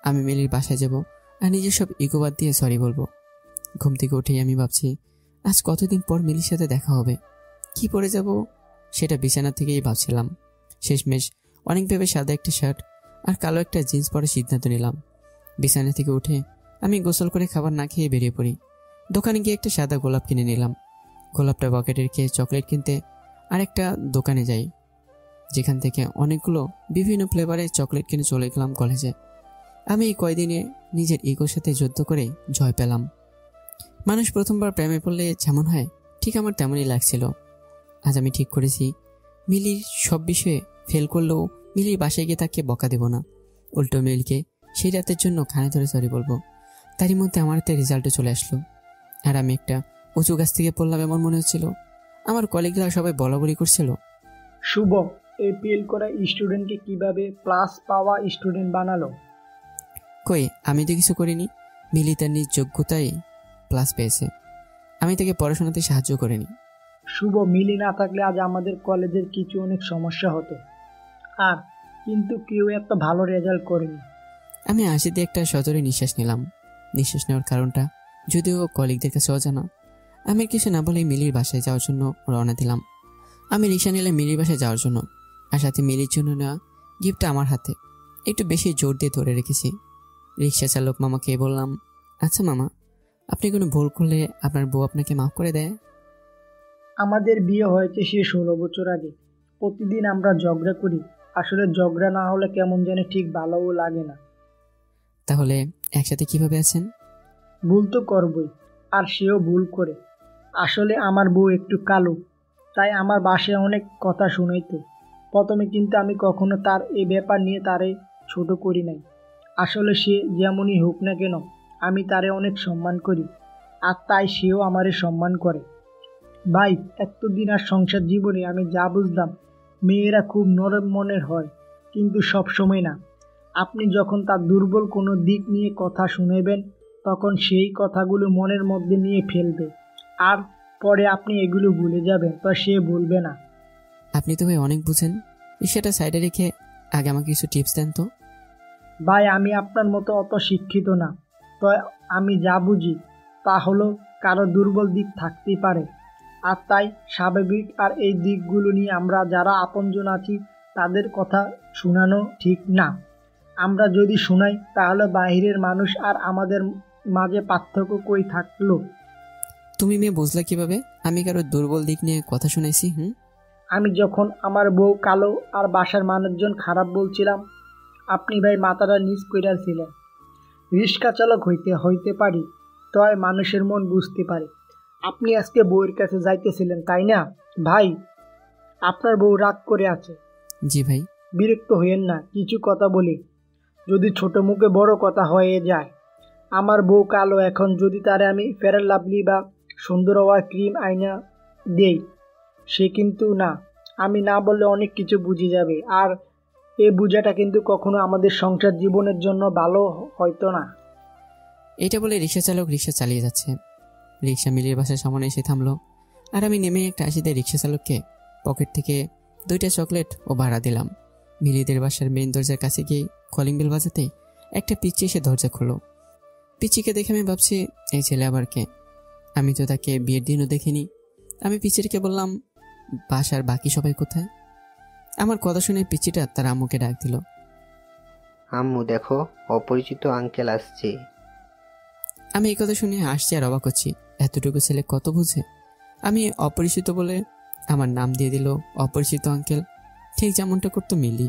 আমি মিলির বাসায় যাব আর নিজের সব ইগো বাদ দিয়ে সরি বলবো। ঘুম থেকে উঠেই আমি ভাবছি আজ কতদিন পর মিলির সাথে দেখা হবে, কি পরে যাব সেটা বিছানা থেকেই ভাবছিলাম। শেষমেশ অনেক ভেবে সাদা একটা শার্ট আর কালো একটা জিন্স পরে সিদ্ধান্ত নিলাম। বিছানা থেকে উঠে আমি গোসল করে খাবার না খেয়ে বেরিয়ে পড়ি। দোকানে গিয়ে একটা সাদা গোলাপ কিনে নিলাম। গোলাপটা পকেটে রেখে চকলেট কিনতে আরেকটা দোকানে যাই, যেখান থেকে অনেকগুলো বিভিন্ন ফ্লেভারের চকলেট কিনে চলে গেলাম কলেজে। আমি এই কয়দিনে নিজের ইগোর সাথে যুদ্ধ করে জয় পেলাম। মানুষ প্রথমবার প্রেমে পড়লে যেমন হয়, ঠিক আমার তেমনই লাগছিল। আজ আমি ঠিক করেছি মিলির সব বিষয়ে ফেল করলেও মিলির বাসায় গিয়ে তাকে বকা দেব না, উল্টো মিলিকে সেই রাতের জন্য খানে ধরে সরি বলবো। তারই মধ্যে আমার হাতে রেজাল্টও চলে আসলো, আর আমি একটা উঁচু গাছ থেকে পড়লাম এমন মনে হচ্ছিল। আমার কলিগরা সবাই বলাবলি করছিল, শুভ এই ফেল করা স্টুডেন্টকে কিভাবে প্লাস পাওয়া স্টুডেন্ট বানালো? কই, আমি তো কিছু করিনি। মিলি তার নিজ যোগ্যতায় প্লাস পেয়েছে, আমি তাকে পড়াশোনাতে সাহায্য করিনি। শুভ, মিলি না থাকলে আজ আমাদের কলেজের কিছু অনেক সমস্যা হতো, আর কিন্তু কেউ এত ভালো রেজাল্ট করেনি। আমি হাসি দিয়ে একটা সজোরে নিঃশ্বাস নিলাম। নিঃশ্বাস নেওয়ার কারণটা যদিও কলিগদের কাছে অজানা। আমি কিছু না বলেই মিলির বাসায় যাওয়ার জন্য রওনা দিলাম। আমি রিক্সা নিলাম মিলির বাসায় যাওয়ার জন্য, আর সাথে মিলির জন্য নেওয়া গিফটটা আমার হাতে একটু বেশি জোর দিয়ে ধরে রেখেছি। রিক্সা চালক মামাকে বললাম, আচ্ছা মামা, আপনি কোনো ভুল করলে আপনার বউ আপনাকে মাফ করে দেয়? আমাদের বিয়ে হয়েছে সে 16 বছর আগে। প্রতিদিন আমরা ঝগড়া করি। আসলে ঝগড়া না হলে কেমন জানি ঠিক ভালোও লাগে না। তাহলে একসাথে কিভাবে আছেন? ভুল তো করবই, আর সেও ভুল করে। আসলে আমার বউ একটু কালো, তাই আমার বাসায় অনেক কথা শুনাইতো। প্রথমে কিন্তু আমি কখনো তার এই ব্যাপার নিয়ে তারে ছোট করি নাই। আসলে সে যেমনই হোক না কেন, আমি তারে অনেক সম্মান করি, আর তাই সেও আমারে সম্মান করে। ভাই, এতদিন আর সংসার জীবনে আমি যা বুঝলাম, মেয়েরা খুব নরম মনের হয়, কিন্তু সব সময় না। আপনি যখন তার দুর্বল কোনো দিক নিয়ে কথা শুনেবেন, তখন সেই কথাগুলো মনের মধ্যে নিয়ে ফেলবে, আর পরে আপনি এগুলো ভুলে যাবেন, তো সে ভুলবে না। আপনি তো ভাই অনেক বুঝেন। রিক্সাটা সাইডে রেখে আগে আমাকে কিছু টিপস দেন তো। ভাই, আমি আপনার মতো অত শিক্ষিত না, তো আমি যা বুঝি তা হলো কারো দুর্বল দিক থাকতেই পারে, আর তাই স্বাভাবিক। আর এই দিকগুলো নিয়ে আমরা যারা আপনজন আছি তাদের কথা শোনানো ঠিক না। আমরা যদি শোনাই তাহলে বাইরের মানুষ আর আমাদের মাঝে পার্থক্য কই থাকলো? তুমি মেয়ে বুঝলা কিভাবে আমি কারো দুর্বল দিক নিয়ে কথা শুনাইছি? আমি যখন আমার বউ কালো আর বাসার মানুষজন খারাপ বলছিলাম, আপনি ভাই মাথাটা নিচ কইরাছিলেন। রিক্সা চালক হইতে পারি, তয় মানুষের মন বুঝতে পারি। আপনি আজকে বউয়ের কাছে যাইতেছিলেন, তাই না ভাই? আপনার বউ রাগ করে আছে। জি ভাই। বিরক্ত হইয়েন না, কিছু কথা বলি, যদি ছোট মুখে বড় কথা হয়ে যায়। আমার বউ কালো, এখন যদি তারে আমি ফেয়ার লাভলি বা সুন্দর হওয়া ক্রিম আইনা দেই, সে কিন্তু না, আমি না বললে অনেক কিছু বুঝে যাবে, আর এই বুঝাটা কিন্তু কখনো আমাদের সংসার জীবনের জন্য ভালো হয়তো না। এটা বলে রিক্সা চালক রিক্সা চালিয়ে যাচ্ছে। রিক্সা মিলির বাসার সামনে এসে থামলো, আর আমি নেমে একটা হাসিতে রিক্সা চালককে পকেট থেকে 2টা চকলেট ও ভাড়া দিলাম। মিলিদের বাসার মেইন দরজার কাছে গিয়ে কলিং বেল বাজাতে একটা পিচ্চি এসে দরজা খুলো। পিচ্চিকে দেখে আমি ভাবছি, এই ছেলে আবার কে? আমি তো তাকে বিয়ের দিনও দেখিনি। আমি পিচ্চিকে বললাম, বাসার বাকি সবাই কোথায়? আমার কথা শুনে পিচ্চিটা তার আম্মুকে ডাক দিল। আম্মু দেখো, অপরিচিত আঙ্কেল আসছে। আমি এই কথা শুনে হাসছি আর অবাক হচ্ছি, এতটুকু ছেলে কত বুঝে। আমি অপরিচিত বলে আমার নাম দিয়ে দিল অপরিচিত আঙ্কেল, ঠিক যেমনটা করতো মিলি।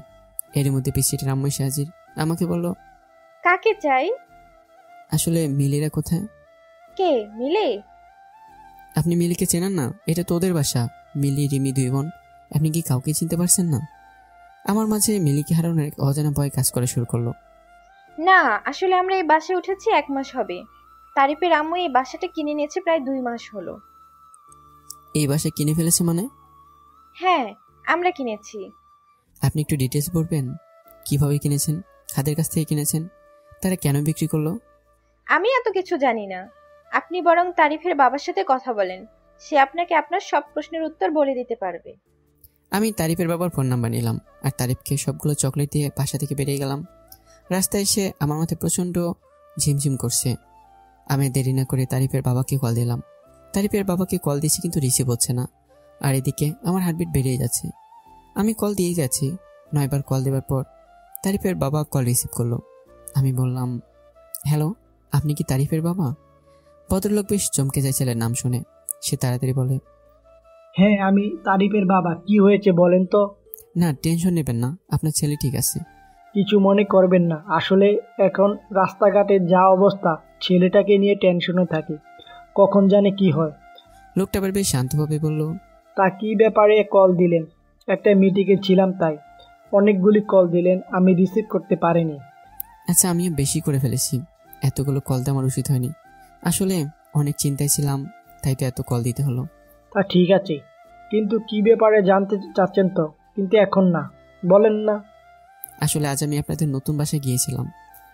এর মধ্যে পিচ্চিটার আম্মু এসে হাজির। আমাকে বলল, কাকে চাই? আসলে মিলিরা কোথায়? কে মিলে? আপনি মিলিকে চেনেন না? এটা তোদের বাসা। মিলি রিমি 2 বোন। আপনি কি কাউকে চিনতে পারছেন না? আমার মাঝে মিলিকে হারানোর এক অজানা ভয় কাজ করা শুরু করলো। না, আসলে আমরা এই বাসায় উঠেছি 1 মাস হবে। তারিফের আম্মু এই বাসাটা কিনে নিয়েছে প্রায় 2 মাস হলো। এই বাসা কিনে ফেলেছে মানে? হ্যাঁ, আমরা কিনেছি। আপনি একটু ডিটেলস বলবেন? কিভাবে কিনেছেন? কাদের কাছ থেকে কিনেছেন? তারা কেন বিক্রি করলো? আমি এত কিছু জানি না। আপনি বরং তারিফের বাবার সাথে কথা বলেন, সে আপনাকে আপনার সব প্রশ্নের উত্তর বলে দিতে পারবে। আমি তারিফের বাবার ফোন নাম্বার নিলাম, আর তারিফকে সবগুলো চকলেট দিয়ে বাসা থেকে বেরিয়ে গেলাম। রাস্তায় এসে আমার মাথায় প্রচণ্ড ঝিমঝিম করছে। আমি দেরি না করে তারিফের বাবাকে কল দিলাম। তারিফের বাবাকে কল দিয়েছি, কিন্তু রিসিভ হচ্ছে না। আর এদিকে আমার হার্টবিট বেরিয়ে যাচ্ছে। আমি কল দিয়ে যাচ্ছি। 9 বার কল দেওয়ার পর তারিফের বাবা কল রিসিভ করলো। আমি বললাম, হ্যালো, আপনি কি তারিফের বাবা? ভদ্রলোক বেশ চমকে যায় ছেলের নাম শুনে। সে তাড়াতাড়ি বলে, হ্যাঁ, আমি তারিফের বাবা। কি হয়েছে বলেন তো? না, টেনশন নেবেন না, আপনার ছেলে ঠিক আছে। কিছু মনে করবেন না, আসলে এখন রাস্তাঘাটে যা অবস্থা, ছেলেটাকে নিয়ে টেনশনে থাকি, কখন জানে কি হয়। লোকটা আবার বেশ শান্তভাবে বলল, তা কি ব্যাপারে কল দিলেন? একটা মিটিংয়ে ছিলাম, তাই অনেকগুলি কল দিলেন, আমি রিসিভ করতে পারিনি। আচ্ছা, আমিও বেশি করে ফেলেছি। এতগুলো কল তো আমার উচিত হয়নি। আসলে অনেক চিন্তায় ছিলাম, তাই তো এত কল দিতে হলো। তা ঠিক আছে, কিন্তু কি ব্যাপারে জানতে চাচ্ছেন তো? কিন্তু এখন না, বলেন না। আসলে আজ আমি আপনাদের নতুন বাসায় গিয়েছিলাম,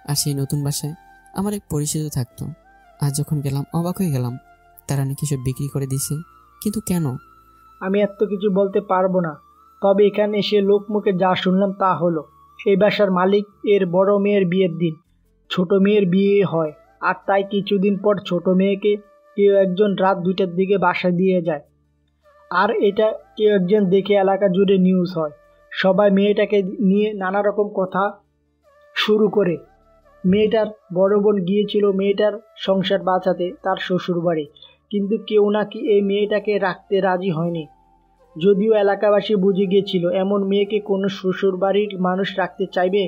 আর সেই নতুন বাসায় আমার এক পরিচিত থাকতো। আজ যখন গেলাম অবাক হয়ে গেলাম, তারা নাকি সব বিক্রি করে দিছে। কিন্তু কেন? আমি এত কিছু বলতে পারবো না, তবে এখানে এসে লোক মুখে যা শুনলাম তা হলো, এই বাসার মালিক এর বড় মেয়ের বিয়ের দিন ছোট মেয়ের বিয়ে হয়, আর তাই কিছুদিন পর ছোট মেয়েকে কেউ একজন রাত 2টার দিকে বাসা দিয়ে যায়। আর এটা কেউ একজন দেখে এলাকা জুড়ে নিউজ হয়। সবাই মেয়েটাকে নিয়ে নানা রকম কথা শুরু করে। মেয়েটার বড় বোন গিয়েছিল মেয়েটার সংসার বাঁচাতে তার শ্বশুর বাড়ি, কিন্তু কেউ নাকি এই মেয়েটাকে রাখতে রাজি হয়নি। যদিও এলাকাবাসী বুঝে গিয়েছিল এমন মেয়েকে কোনো শ্বশুর বাড়ির মানুষ রাখতে চাইবে।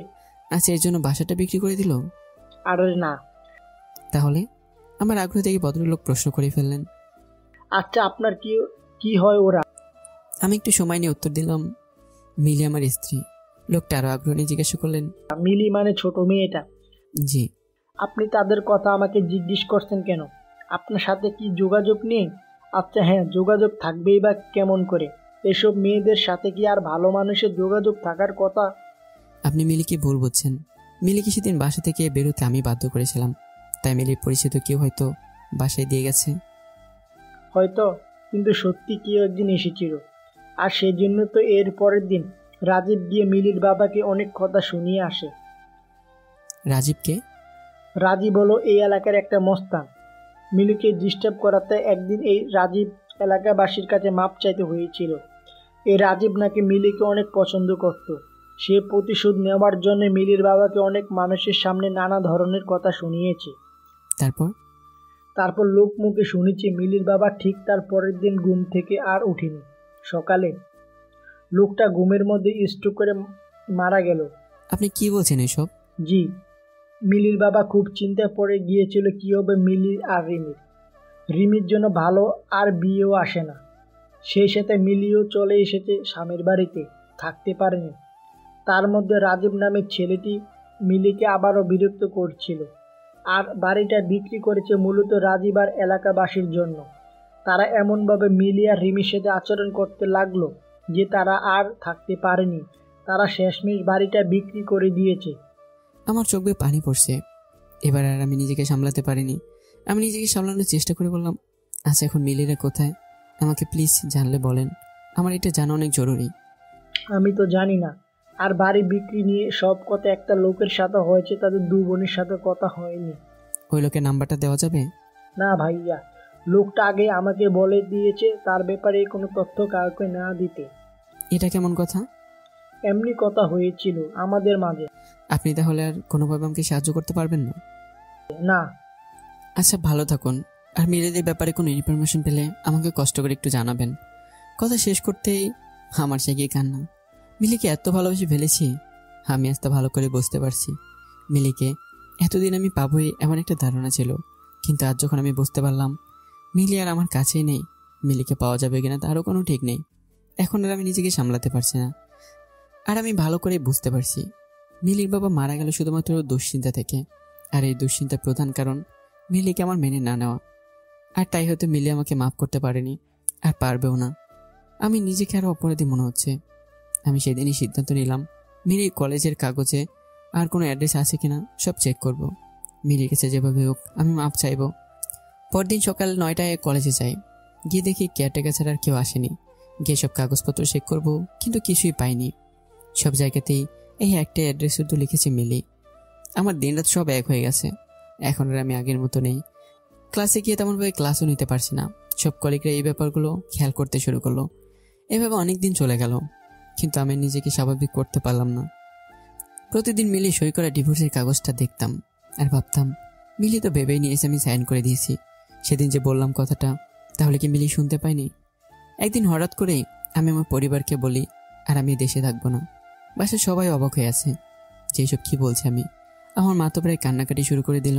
আচ্ছা, এর জন্য বাসাটা বিক্রি করে দিল? আর না। তাহলে? আমার আগ্রহ থেকে ভদ্রলোক প্রশ্ন করে ফেললেন। আচ্ছা, আপনার কি কি হয় ওরা? আমি একটু সময় নিয়ে উত্তর দিলাম, মিলি আমার স্ত্রী। লোকটা আরো আগ্রহ নিয়ে জিজ্ঞাসা করলেন, মিলি মানে ছোট মেয়েটা? জি। আপনি তাদের কথা আমাকে জিজ্ঞেস করছেন কেন? আপনার সাথে কি যোগাযোগ নেই? আচ্ছা হ্যাঁ, যোগাযোগ থাকবেই বা কেমন করে? এসব মেয়েদের সাথে কি আর ভালো মানুষের যোগাযোগ থাকার কথা? আপনি মিলিকে ভুল বুঝছেন। মিলিকে সেদিন বাসা থেকে বেরোতে আমি বাধ্য করেছিলাম, তাই মিলির পরিচিত কেউ হয়তো বাসায় দিয়ে গেছে। হয়তো, কিন্তু সত্যি কেউ একদিন এসেছিল। আর সেই জন্য তো এর পরের দিন রাজীব গিয়ে মিলির বাবাকে অনেক কথা শুনিয়ে আসে। রাজীবকে? রাজীব হলো এই এলাকার একটা মস্তান। মিলিকে ডিস্টার্ব করাতে একদিন এই রাজীব এলাকাবাসীর কাছে মাপ চাইতে হয়েছিল। এই রাজীব নাকি মিলিকে অনেক পছন্দ করত। সে প্রতিশোধ নেওয়ার জন্য মিলির বাবাকে অনেক মানুষের সামনে নানা ধরনের কথা শুনিয়েছে। তারপর লোক মুখে শুনেছি মিলির বাবা ঠিক তার পরের দিন ঘুম থেকে আর উঠেনি। সকালে লোকটা ঘুমের মধ্যে স্ট্রোক করে মারা গেল। আপনি কি বলছেন এসব? জি, মিলির বাবা খুব চিন্তায় পড়ে গিয়েছিল কি হবে মিলির আর রিমির। রিমির জন্য ভালো আর বিয়েও আসে না। সেই সাথে মিলিও চলে এসেছে স্বামীর বাড়িতে, থাকতে পারেনি। তার মধ্যে রাজীব নামের ছেলেটি মিলিকে আবারও বিরক্ত করছিল। আর বাড়িটা বিক্রি করেছে মূলত রাজীব আর এলাকাবাসীর জন্য। তারা এমনভাবে মিলি আর রিমির সাথে আচরণ করতে লাগলো যে তারা আর থাকতে পারেনি। তারা শেষমেশ বাড়িটা বিক্রি করে দিয়েছে। আমার চোখ বেয়ে পানি পড়ছে। এবার আর আমি নিজেকে সামলাতে পারিনি। আমি নিজেকে সামলানোর চেষ্টা করে বললাম, আচ্ছা এখন মিলিরা কোথায়? আমাকে প্লিজ জানলে বলেন, আমার এটা জানা অনেক জরুরি। আমি তো জানি না। আর বাড়ি বিক্রি নিয়ে সব কথা একটা লোকের সাথে হয়েছে, তাদের দু বোনের সাথে কথা হয়নি। ওই লোকের নাম্বারটা দেওয়া যাবে? না ভাইয়া, লোকটা আগে আমাকে বলে দিয়েছে তার ব্যাপারে কোনো তথ্য কাউকে না দিতে। এটা কেমন কথা? এমনি কথা হয়েছিল আমাদের মাঝে। আপনি তাহলে আর কোনোভাবে আমাকে সাহায্য করতে পারবেন না? না। আচ্ছা ভালো থাকুন। আর মিলিদের ব্যাপারে কোনো ইনফরমেশন পেলে আমাকে কষ্ট করে একটু জানাবেন। কথা শেষ করতেই আমার সে গিয়ে কান্না। মিলিকে এত ভালোবেসে ফেলেছি, আমি আজ তা ভালো করে বুঝতে পারছি। মিলিকে এতদিন আমি পাবোই এমন একটা ধারণা ছিল, কিন্তু আজ যখন আমি বুঝতে পারলাম মিলি আর আমার কাছেই নেই, মিলিকে পাওয়া যাবে কিনা তারও কোনো ঠিক নেই। এখন আর আমি নিজেকে সামলাতে পারছি না। আর আমি ভালো করে বুঝতে পারছি মিলির বাবা মারা গেল শুধুমাত্র দুশ্চিন্তা থেকে। আর এই দুশ্চিন্তার প্রধান কারণ মিলিকে আমার মেনে না নেওয়া। আর তাই হয়তো মিলি আমাকে মাফ করতে পারেনি, আর পারবেও না। আমি নিজেকে আরও অপরাধী মনে হচ্ছে। আমি সেদিনই সিদ্ধান্ত নিলাম মিলির কলেজের কাগজে আর কোনো অ্যাড্রেস আছে কিনা সব চেক করব। মিলির কাছে যেভাবে হোক আমি মাপ চাইব। পরদিন সকাল 9টায় কলেজে যাই। গিয়ে দেখি কেয়ারটেকার ছাড়া আর কেউ আসেনি। গিয়ে সব কাগজপত্র চেক করব, কিন্তু কিছুই পাইনি। সব জায়গাতেই এই একটা অ্যাড্রেস শুধু লিখেছি মিলি। আমার দিনরাত সব এক হয়ে গেছে। এখন আর আমি আগের মতো নেই। ক্লাসে গিয়ে তেমনভাবে ক্লাসও নিতে পারছি না। সব কলিগরা এই ব্যাপারগুলো খেয়াল করতে শুরু করলো। এভাবে অনেক দিন চলে গেল, কিন্তু আমি নিজেকে স্বাভাবিক করতে পারলাম না। প্রতিদিন মিলি সই করা ডিভোর্সের কাগজটা দেখতাম আর ভাবতাম মিলি তো ভেবেই নিয়েছে আমি সাইন করে দিয়েছি। সেদিন যে বললাম কথাটা, তাহলে কি মিলি শুনতে পাইনি? একদিন হঠাৎ করেই আমি আমার পরিবারকে বলি আর আমি দেশে থাকবো না। বাসায় সবাই অবাক হয়ে আছে যে এইসব কি বলছে আমি। আমার মা তো প্রায় কান্নাকাটি শুরু করে দিল।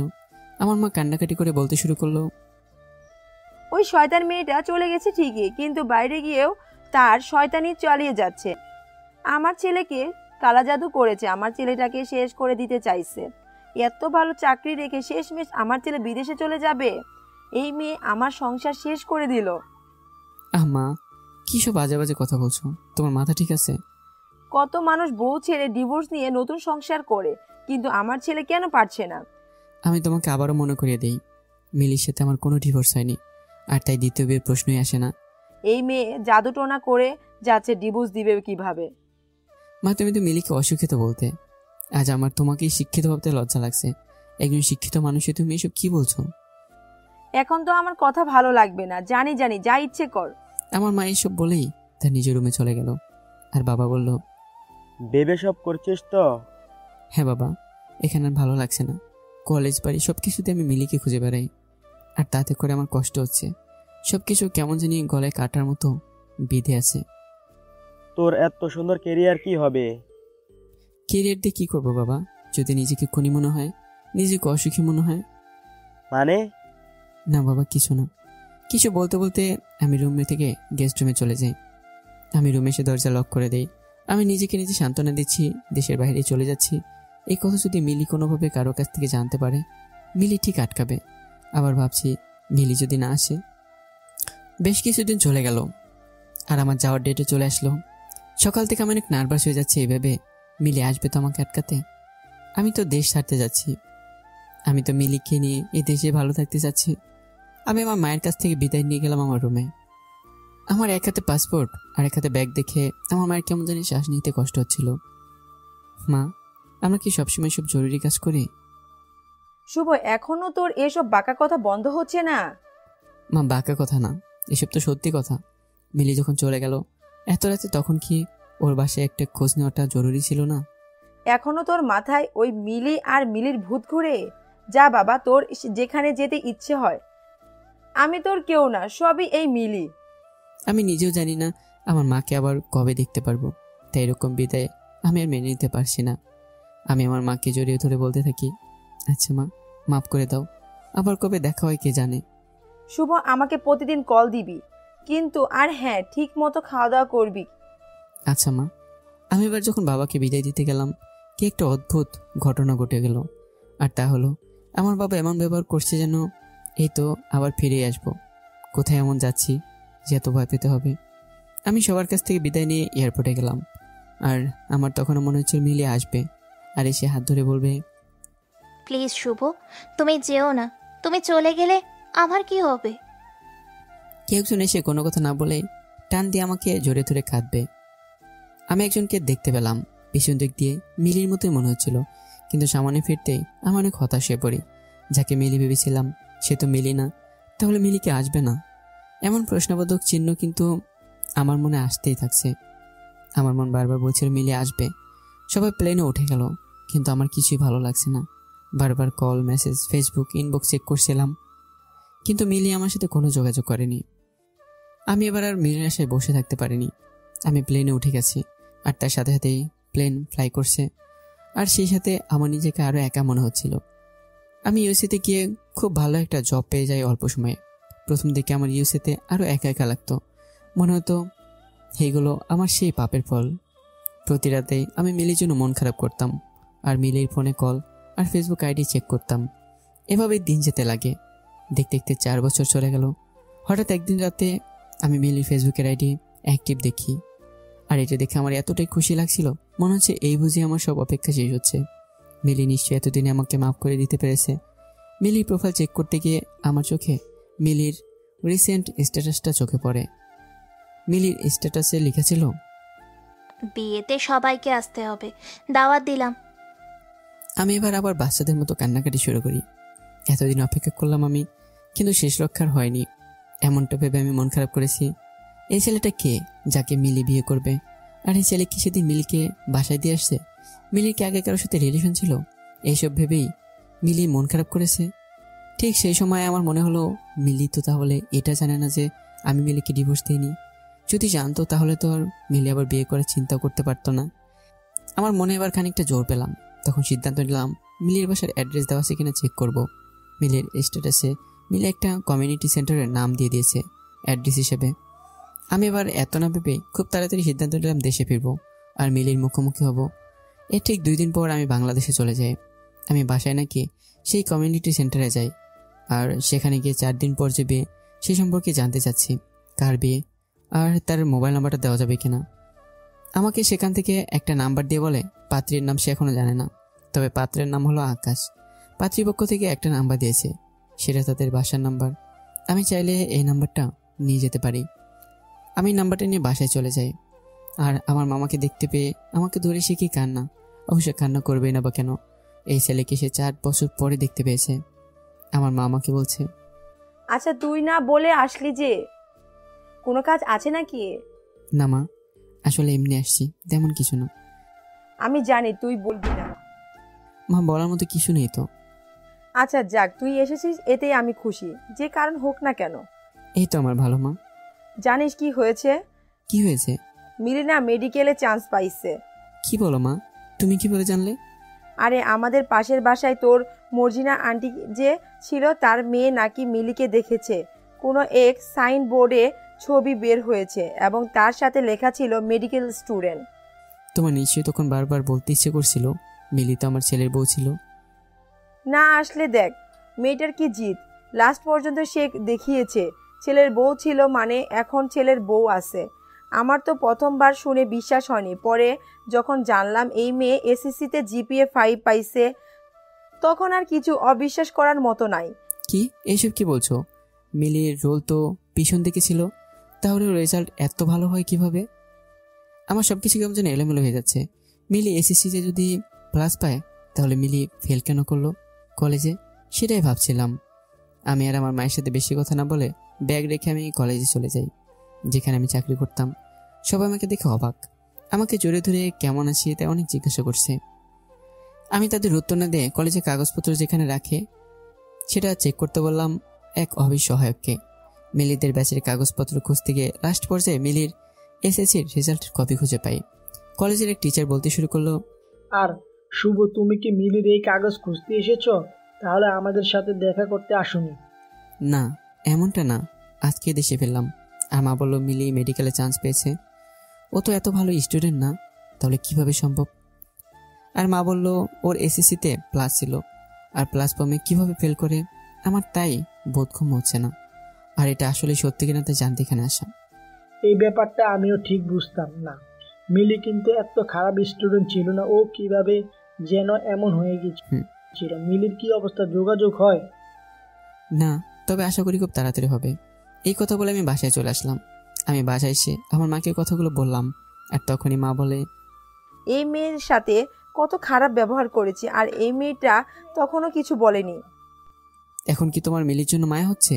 আমার মা কান্নাকাটি করে বলতে শুরু করলো, ওই শয়তান মেয়েটা চলে গেছে ঠিকই, কিন্তু বাইরে গিয়েও তার শয়তানি চালিয়ে যাচ্ছে। আমার ছেলেকে কালা জাদু করেছে, আমার ছেলেটাকে শেষ করে দিতে চাইছে। এত ভালো চাকরি রেখে শেষমেশ আমার ছেলে বিদেশে চলে যাবে। এই মেয়ে আমার সংসার শেষ করে দিল। মা কি সব বাজে বাজে কথা বলছো? তোমার মাথা ঠিক আছে? কত মানুষ বউ ছেড়ে ডিভোর্স নিয়ে নতুন সংসার করে, কিন্তু আমার ছেলে কেন পারছে না? আমি তোমাকে আবারও মনে করিয়ে দেই, মিলির সাথে আমার কোনো ডিভোর্স হয়নি, আর তাই দ্বিতীয় বিয়ের প্রশ্নই আসে না। এই মেয়ে জাদুটোনা করে যাচ্ছে, ডিভোর্স দিবে কিভাবে? মা তুমি তো মিলিকে অশিক্ষিত বলতে, আজ আমার তোমাকেই শিক্ষিত ভাবতে লজ্জা লাগছে। একজন শিক্ষিত মানুষে তুমি এসব কি বলছো? এখন তো আমার কথা ভালো লাগবে না, জানি জানি, যা ইচ্ছে কর। আমার মা এইসব বলেই তার নিজের রুমে চলে গেল। আর বাবা বলল, ভেবে সব করছিস তো? হ্যাঁ বাবা, এখানে আর ভালো লাগছে না। কলেজ বাড়ি সব কিছুতে আমি মিলিকে খুঁজে বেড়াই, আর তাতে করে আমার কষ্ট হচ্ছে। সব কিছু কেমন জানি গলায় কাটার মতো বিধে আছে। তোর এত সুন্দর কেরিয়ার কি হবে? কেরিয়ার দিয়ে কী করবো বাবা, যদি নিজেকে খুনি মনে হয়, নিজেকে অসুখী মনে হয়? মানে? না বাবা, কিছু না। কিছু বলতে বলতে আমি রুমে থেকে গেস্ট রুমে চলে যাই। আমি রুমে এসে দরজা লক করে দেই। আমি নিজেকে নিজে সান্ত্বনা দিচ্ছি দেশের বাইরে চলে যাচ্ছি। এই কথা যদি মিলি কোনোভাবে কারো কাছ থেকে জানতে পারে, মিলি ঠিক আটকাবে। আবার ভাবছি, মিলি যদি না আসে। বেশ কিছুদিন চলে গেল আর আমার যাওয়ার ডেটে চলে আসলো। সকাল থেকে আমি অনেক নার্ভাস হয়ে যাচ্ছি, এইভাবে মিলি আসবে তো আমাকে আটকাতে। আমি তো দেশ ছাড়তে যাচ্ছি, আমি তো মিলিকে নিয়ে এই দেশে ভালো থাকতে চাচ্ছি। আমি আমার মায়ের কাছ থেকে বিদায় নিয়ে গেলাম আমার রুমে। আমার এক হাতে পাসপোর্ট আর এক হাতে ব্যাগ দেখে আমার মায়ের কেমন জানি শ্বাস নিতে কষ্ট হচ্ছিল। মা, আমরা কি সবসময় সব জরুরি কাজ করি? শুভ, এখনো তোর এসব বাঁকা কথা বন্ধ হচ্ছে না? মা, বাঁকা কথা না, এসব তো সত্যি কথা। মিলি যখন চলে গেল এত রাতে, তখন কি ওর বাসায় একটা খোঁজ নেওয়াটা জরুরি ছিল না? এখনো তোর মাথায় ওই মিলি আর মিলির ভূত ঘুরে? যা বাবা, তোর যেখানে যেতে ইচ্ছে হয়। আমি তোর কেউ না, সবই এই মিলি। আমি নিজেও জানি না আমার মাকে আবার কবে দেখতে পারবো, তাই এরকম বিদায় আমি আর মেনে নিতে পারছি না। আমি আমার মাকে জড়িয়ে ধরে বলতে থাকি, আচ্ছা মা, মাফ করে দাও, আবার কবে দেখা হয় কে জানে। শুভ, আমাকে প্রতিদিন কল দিবি কিন্তু, আর হ্যাঁ, ঠিক মতো খাওয়া দাওয়া করবি। আচ্ছা মা। আমি এবার যখন বাবাকে বিদায় দিতে গেলাম, কি একটা অদ্ভুত ঘটনা ঘটে গেল। আর তা হলো, আমার বাবা এমন ব্যবহার করছে যেন এই তো আবার ফিরে আসবো। কোথায় এমন যাচ্ছি যে এত ভয় পেতে হবে। আমি সবার কাছ থেকে বিদায় নিয়ে এয়ারপোর্টে গেলাম, আর আমার তখনও মনে হচ্ছিল মিলি আসবে আর এসে হাত ধরে বলবে, প্লিজ শুভ, তুমি যেও না। তুমি চলে গেলে আমার কি হবে? কেউ একজন এসে কোনো কথা না বলে টান দিয়ে আমাকে জোরে ধরে কাঁদবে। আমি একজনকে দেখতে পেলাম, পিছন দিক দিয়ে মিলির মতোই মনে হচ্ছিল, কিন্তু সামনে ফিরতেই আমি অনেক হতাশ হয়ে পড়ি। যাকে মিলি ভেবেছিলাম সে তো মিলি না, তাহলে মিলি কি আসবে না? এমন প্রশ্নবোধক চিহ্ন কিন্তু আমার মনে আসতেই থাকছে। আমার মন বারবার বলছিল মিলি আসবে। সবাই প্লেনে উঠে গেল, কিন্তু আমার কিছুই ভালো লাগছে না। বারবার call, message, Facebook inbox check করছিলাম, কিন্তু মিলি আমার সাথে কোনো যোগাযোগ করেনি। আমি এবার আর মিলির আশায় বসে থাকতে পারিনি। আমি প্লেনে উঠে গেছি, আর তার সাথে সাথেই প্লেন ফ্লাই করছে। আর সেই সাথে আমার নিজেকে আরও একা মনে হচ্ছিল। আমি ইউএসএতে গিয়ে খুব ভালো একটা জব পেয়ে যাই অল্প সময়ে। প্রথম দিকে আমার ইউএসএতে আরও একা একা লাগতো, মনে হতো এইগুলো আমার সেই পাপের ফল। প্রতি রাতেই আমি মিলির জন্য মন খারাপ করতাম, আর মিলির ফোনে কল আর ফেসবুক আইডি চেক করতাম। এভাবেই দিন যেতে লাগে। দেখতে দেখতে 4 বছর চলে গেল। হঠাৎ একদিন রাতে আমি মিলির ফেসবুকের আইডি অ্যাক্টিভ দেখি, আর এটা দেখে আমার এতটাই খুশি লাগছিল, মনে হচ্ছে এই বুঝি আমার সব অপেক্ষা শেষ হচ্ছে। মিলি নিশ্চয়ই এতদিনে আমাকে মাফ করে দিতে পেরেছে। মিলির প্রোফাইল চেক করতে গিয়ে আমার চোখে মিলির রিসেন্ট স্ট্যাটাসটা চোখে পড়ে। মিলির স্ট্যাটাসে লেখা ছিল, বিয়েতে সবাইকে আসতে হবে, দাওয়াত দিলাম। আমি এবার আবার বাচ্চাদের মতো কান্নাকাটি শুরু করি। এতদিন অপেক্ষা করলাম আমি, কিন্তু শেষ রক্ষার হয়নি। এমনটা ভেবে আমি মন খারাপ করেছি। এই ছেলেটা কে যাকে মিলি বিয়ে করবে? আর এই ছেলে কি সেদিন মিলিকে বাসায় দিয়ে আসছে? মিলির কি আগে কারোর সাথে রিলেশন ছিল? এইসব ভেবেই মিলি মন খারাপ করেছে। ঠিক সেই সময় আমার মনে হলো, মিলি তো তাহলে এটা জানে না যে আমি মিলিকে ডিভোর্স দিইনি। যদি জানতো তাহলে তো আর মিলি আবার বিয়ে করার চিন্তা করতে পারতো না। আমার মনে এবার খানিকটা জোর পেলাম। তখন সিদ্ধান্ত নিলাম মিলির বাসার অ্যাড্রেস দেওয়া আছে কিনা চেক করব। মিলির স্ট্যাটাসে মিলি একটা কমিউনিটি সেন্টারের নাম দিয়ে দিয়েছে অ্যাড্রেস হিসেবে। আমি এবার এত না ভেবে খুব তাড়াতাড়ি সিদ্ধান্ত নিলাম দেশে ফিরবো আর মিলির মুখোমুখি হব। এর ঠিক 2 দিন পর আমি বাংলাদেশে চলে যাই। আমি বাসায় নাকি সেই কমিউনিটি সেন্টারে যাই, আর সেখানে গিয়ে 4 দিন পর যে বিয়ে সে সম্পর্কে জানতে চাচ্ছি, কার বিয়ে আর তার মোবাইল নাম্বারটা দেওয়া যাবে কিনা। আমাকে সেখান থেকে একটা নাম্বার দিয়ে বলে পাত্রীর নাম সে এখনো জানে না, তবে পাত্রের নাম হলো আকাশ। পাত্রীপক্ষ থেকে একটা নাম্বার দিয়েছে, সেটা তাদের বাসার নাম্বার। আমি চাইলে এই নাম্বারটা নিয়ে যেতে পারি। আমি নাম্বারটা নিয়ে বাসায় চলে যাই, আর আমার মামাকে দেখতে পেয়ে আমাকে ধরে সে কি কান্না। অবশ্য কান্না করবে না বা কেন, এই ছেলেকে সে 4 বছর পরে দেখতে পেয়েছে। আমার মা আমাকে বলছে, আচ্ছা, তুই না বলে আসলি যে কোনো কাজ আছে নাকি? না মা, আসলে এমনি আসছি, তেমন কিছু না। আমি জানি তুই বলবি না। মা, বলার মতো কিছু নেই তো। আচ্ছা যাক, তুই এসেছিস এতেই আমি খুশি, যে কারণ হোক না কেন। এই তো আমার ভালো মা। জানিস কি হয়েছে? কি হয়েছে? মিলি না মেডিকেলে চান্স পাইছে। কি বলো মা, তুমি কি বলে জানলে? আরে আমাদের পাশের বাসায় তোর মর্জিনা আন্টি যে ছিল, তার মেয়ে নাকি মিলিকে দেখেছে। কোনো এক সাইন বোর্ডে ছবি বের হয়েছে এবং তার সাথে লেখা ছিল মেডিকেল স্টুডেন্ট। তোমার নিশ্চয়ই তখন বারবার বলতে ইচ্ছে করছিল মিলি তো আমার ছেলের বউ ছিল। না আসলে দেখ মেয়েটার কি জিদ, লাস্ট পর্যন্ত সে দেখিয়েছে ছেলের বউ ছিল, মানে এখন ছেলের বউ আছে। আমার তো প্রথমবার শুনে বিশ্বাস হয়নি, পরে যখন জানলাম এই মেয়ে এসএসসিতে জিপিএ 5 পাইছে, তখন আর কিছু অবিশ্বাস করার মতো নাই। কি এইসব কি বলছো? মিলির রোল তো পিছন দিকে ছিল, তাহলে রেজাল্ট এত ভালো হয় কিভাবে? আমার সবকিছু কেমন যেন এলোমেলো হয়ে যাচ্ছে। মিলি এসএসসিতে যদি প্লাস পায়, তাহলে মিলি ফেল কেন করলো কলেজে? সেটাই ভাবছিলাম। আমি আর আমার মায়ের সাথে বেশি কথা না বলে ব্যাগ রেখে আমি কলেজে চলে যাই, যেখানে আমি চাকরি করতাম। সবাই আমাকে দেখে অবাক, আমাকে জোরে ধরে কেমন আছি তাই অনেক জিজ্ঞাসা করছে। আমি তাদের উত্তর না দিয়ে কলেজে কাগজপত্র যেখানে রাখে সেটা চেক করতে বললাম এক অফিস সহায়ককে। মিলিদের ব্যাচের কাগজপত্র খুঁজতে গিয়ে লাস্ট পর্যায়ে মিলির এসএসসির রেজাল্টের কপি খুঁজে পাই। কলেজের এক টিচার বলতে শুরু করলো, আর শুভ, তুমি কি মিলির এই কাগজ খুঁজতে এসেছো? তাহলে আমাদের সাথে দেখা করতে আসোনি? না, এমনটা না, আজকে দেশে ফেললাম। আর মা বললো মিলি মেডিকেলে চান্স পেয়েছে। ও তো এত ভালো স্টুডেন্ট না, তাহলে কিভাবে সম্ভব? আর মা বললো ওর এসএসসিতে প্লাস ছিল, আর প্লাস পামে কিভাবে ফেল করে। আমার তাই বোধগম্য হচ্ছে না, আর এটা আসলে সত্যি কিনা তা জানতে এখানে আসা। এই ব্যাপারটা আমিও ঠিক বুঝতাম না। মিলি কিন্তু এত খারাপ স্টুডেন্ট ছিল না, ও কিভাবে যেন এমন হয়ে গেছিল। মিলির কি অবস্থা, যোগাযোগ হয়? না, তবে আশা করি খুব তাড়াতাড়ি হবে। এই কথা বলে আমি বাসায় চলে আসলাম। আমি বাসায় এসে আমার মাকে কথাগুলো বললাম, আর তখনই মা বলে, এই মেয়ের সাথে কত খারাপ ব্যবহার করেছি, আর এই মেয়েটা তখনও কিছু বলেনি। এখন কি তোমার মিলির জন্য মায়া হচ্ছে?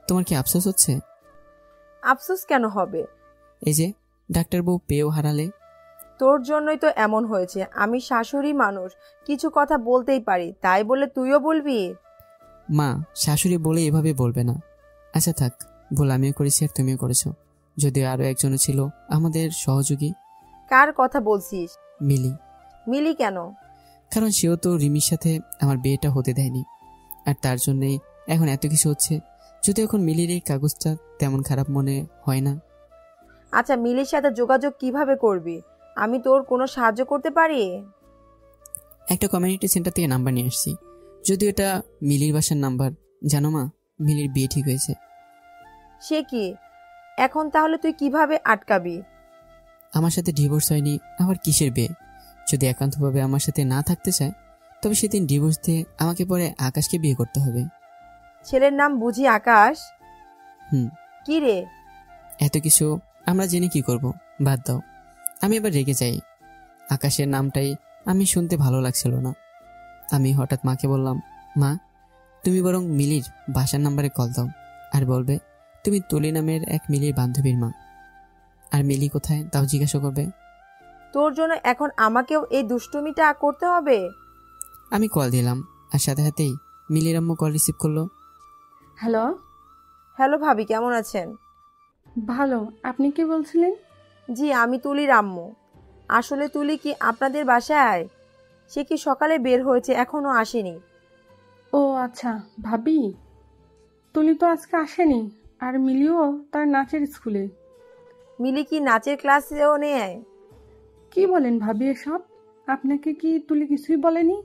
তোমার কি আফসোস হচ্ছে? আফসোস কেন হবে? এই যে ডাক্তার বউ পেয়েও হারালে। তোর জন্যই তো এমন হয়েছে। আমি শাশুড়ি মানুষ, কিছু কথা বলতেই পারি, তাই বলে তুইও বলবি? মা, শাশুড়ি বলে এভাবে বলবে না। আচ্ছা থাক, ভুল আমিও করেছি আর তুমিও করেছো, যদিও আরো একজনও ছিল আমাদের সহযোগী। কার কথা বলছিস? মিলি। মিলি কেন? কারণ সেও তো রিমির সাথে আমার বিয়েটা হতে দেয়নি, আর তার জন্যই এখন এত কিছু হচ্ছে। যদি এখন মিলির এই কাগজটা তেমন খারাপ মনে হয় না। আচ্ছা মিলির সাথে যোগাযোগ কিভাবে করবি? আমি তোর কোনো সাহায্য করতে পারি? একটা কমিউনিটি সেন্টার থেকে নাম্বার নিয়ে আসছি, যদিও এটা মিলির বাসার নাম্বার। জানো মা, মিলির বিয়ে ঠিক হয়েছে। সে কি? এখন তাহলে তুই কিভাবে আটকাবি? আমার সাথে ডিভোর্স হয়নি, আবার কিসের বিয়ে? যদি একান্তভাবে আমার সাথে না থাকতে চায়, তবে সেদিন ডিভোর্স দিয়ে আমাকে পরে আকাশকে বিয়ে করতে হবে। ছেলের নাম বুঝি আকাশ? হুম। কি রে? এত কিছু আমরা জেনে কি করব? বাদ দাও। আমি এবার রেগে যাই। আকাশের নামটাই আমি শুনতে ভালো লাগছিল না। আমি হঠাৎ মাকে বললাম, মা, তুমি বরং মিলির বাসার নাম্বারে কল দাও আর বলবে তুমি তুলি নামের এক মিলির বান্ধবীর মা। আর মিলি কোথায় তাও জিজ্ঞাসা করবে। তোর জন্য এখন আমাকেও এই দুষ্টুমিটা করতে হবে? আমি কল দিলাম, আর সাথে সাথেই মিলির আম্মু কল রিসিভ করলো। হ্যালো। হ্যালো ভাবি, কেমন আছেন? ভালো, আপনি কি বলছিলেন? জি, আমি তুলির আম্মু। আসলে তুলি কি আপনাদের বাসায়? সে কি সকালে বের হয়েছে, এখনো আসেনি। ও আচ্ছা ভাবি, তুলি তো আজকে আসেনি, আর মিলিও তার নাচের স্কুলে। মিলি কি নাচের ক্লাসেও নেয়? কি বলেন ভাবি এসব? আপনাকে কি তুলি কিছুই বলেনি?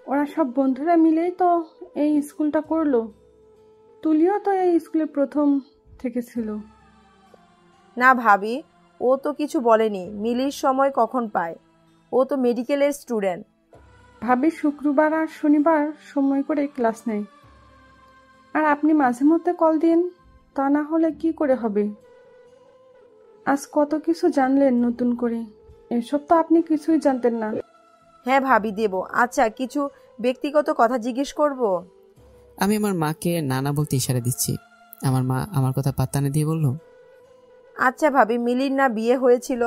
ওরা সব বন্ধুরা মিলেই তো এই স্কুলটা করলো। তুলিও তো এই স্কুলে প্রথম থেকে ছিল। না ভাবি, ও তো কিছু বলেনি। মিলির সময় কখন পায়? ও তো মেডিকেলের স্টুডেন্ট। ভাবি শুক্রবার আর শনিবার সময় করে ক্লাস নেয়, আর আপনি মাঝে মধ্যে কল দিন, তা না হলে কি করে হবে? আজ কত কিছু জানলেন নতুন করে, এসব তো আপনি কিছুই জানতেন না। হ্যাঁ ভাবি, দেব। আচ্ছা, কিছু ব্যক্তিগত কথা জিজ্ঞেস করব? আমি আমার মাকে নানা বলতে ইশারা দিচ্ছি। আমার মা আমার কথা পাত্তা না দিয়ে বলল, আচ্ছা ভাবি, মিলির না বিয়ে হয়েছিল,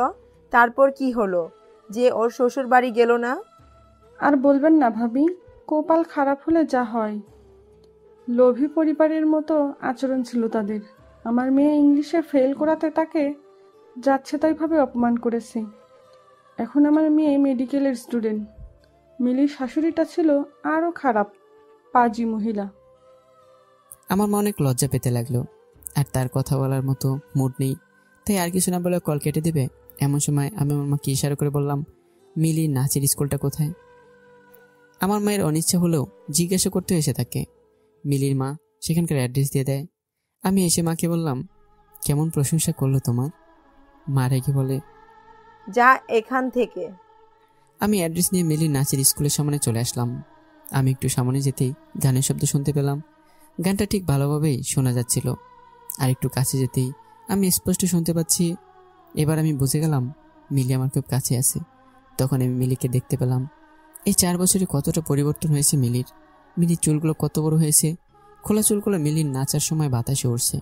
তারপর কি হলো যে ওর শ্বশুর বাড়ি গেল না? আর বলবেন না ভাবি, কপাল খারাপ হলে যা হয়। লোভী পরিবারের মতো আচরণ ছিল তাদের। আমার মেয়ে ইংলিশে ফেল করাতে তাকে যাচ্ছে তাইভাবে অপমান করেছে। এখন আমার মেয়ে মেডিকেলের স্টুডেন্ট। মিলির শাশুড়িটা ছিল আরও খারাপ, পাজি মহিলা। আমার মা অনেক লজ্জা পেতে লাগলো, আর তার কথা বলার মতো মুড নেই, তাই আর কিছু না বলে কল কেটে দেবে। এমন সময় আমি আমার মাকে ইশারা করে বললাম, মিলির নাচের স্কুলটা কোথায়? আমার মায়ের অনিচ্ছা হলেও জিজ্ঞাসা করতে এসে থাকে। মিলির মা সেখানকার অ্যাড্রেস দিয়ে দেয়। আমি এসে মাকে বললাম, কেমন প্রশংসা করলো তোমার? মা রেখে বলে, যা এখান থেকে। আমি অ্যাড্রেস নিয়ে মিলির নাচের স্কুলের সামনে চলে আসলাম। আমি একটু সামনে যেতেই গানের শব্দ শুনতে পেলাম। গানটা ঠিক ভালোভাবেই শোনা যাচ্ছিল। আর একটু কাছে যেতেই আমি স্পষ্ট শুনতে পাচ্ছি। এবার আমি বুঝে গেলাম মিলি আমার খুব কাছে আছে। তখন আমি মিলিকে দেখতে পেলাম। এই 4 বছরে কতটা পরিবর্তন হয়েছে মিলির। মিলির চুলগুলো কত বড় হয়েছে। খোলা চুলগুলো মিলির নাচার সময় বাতাসে উড়ছে।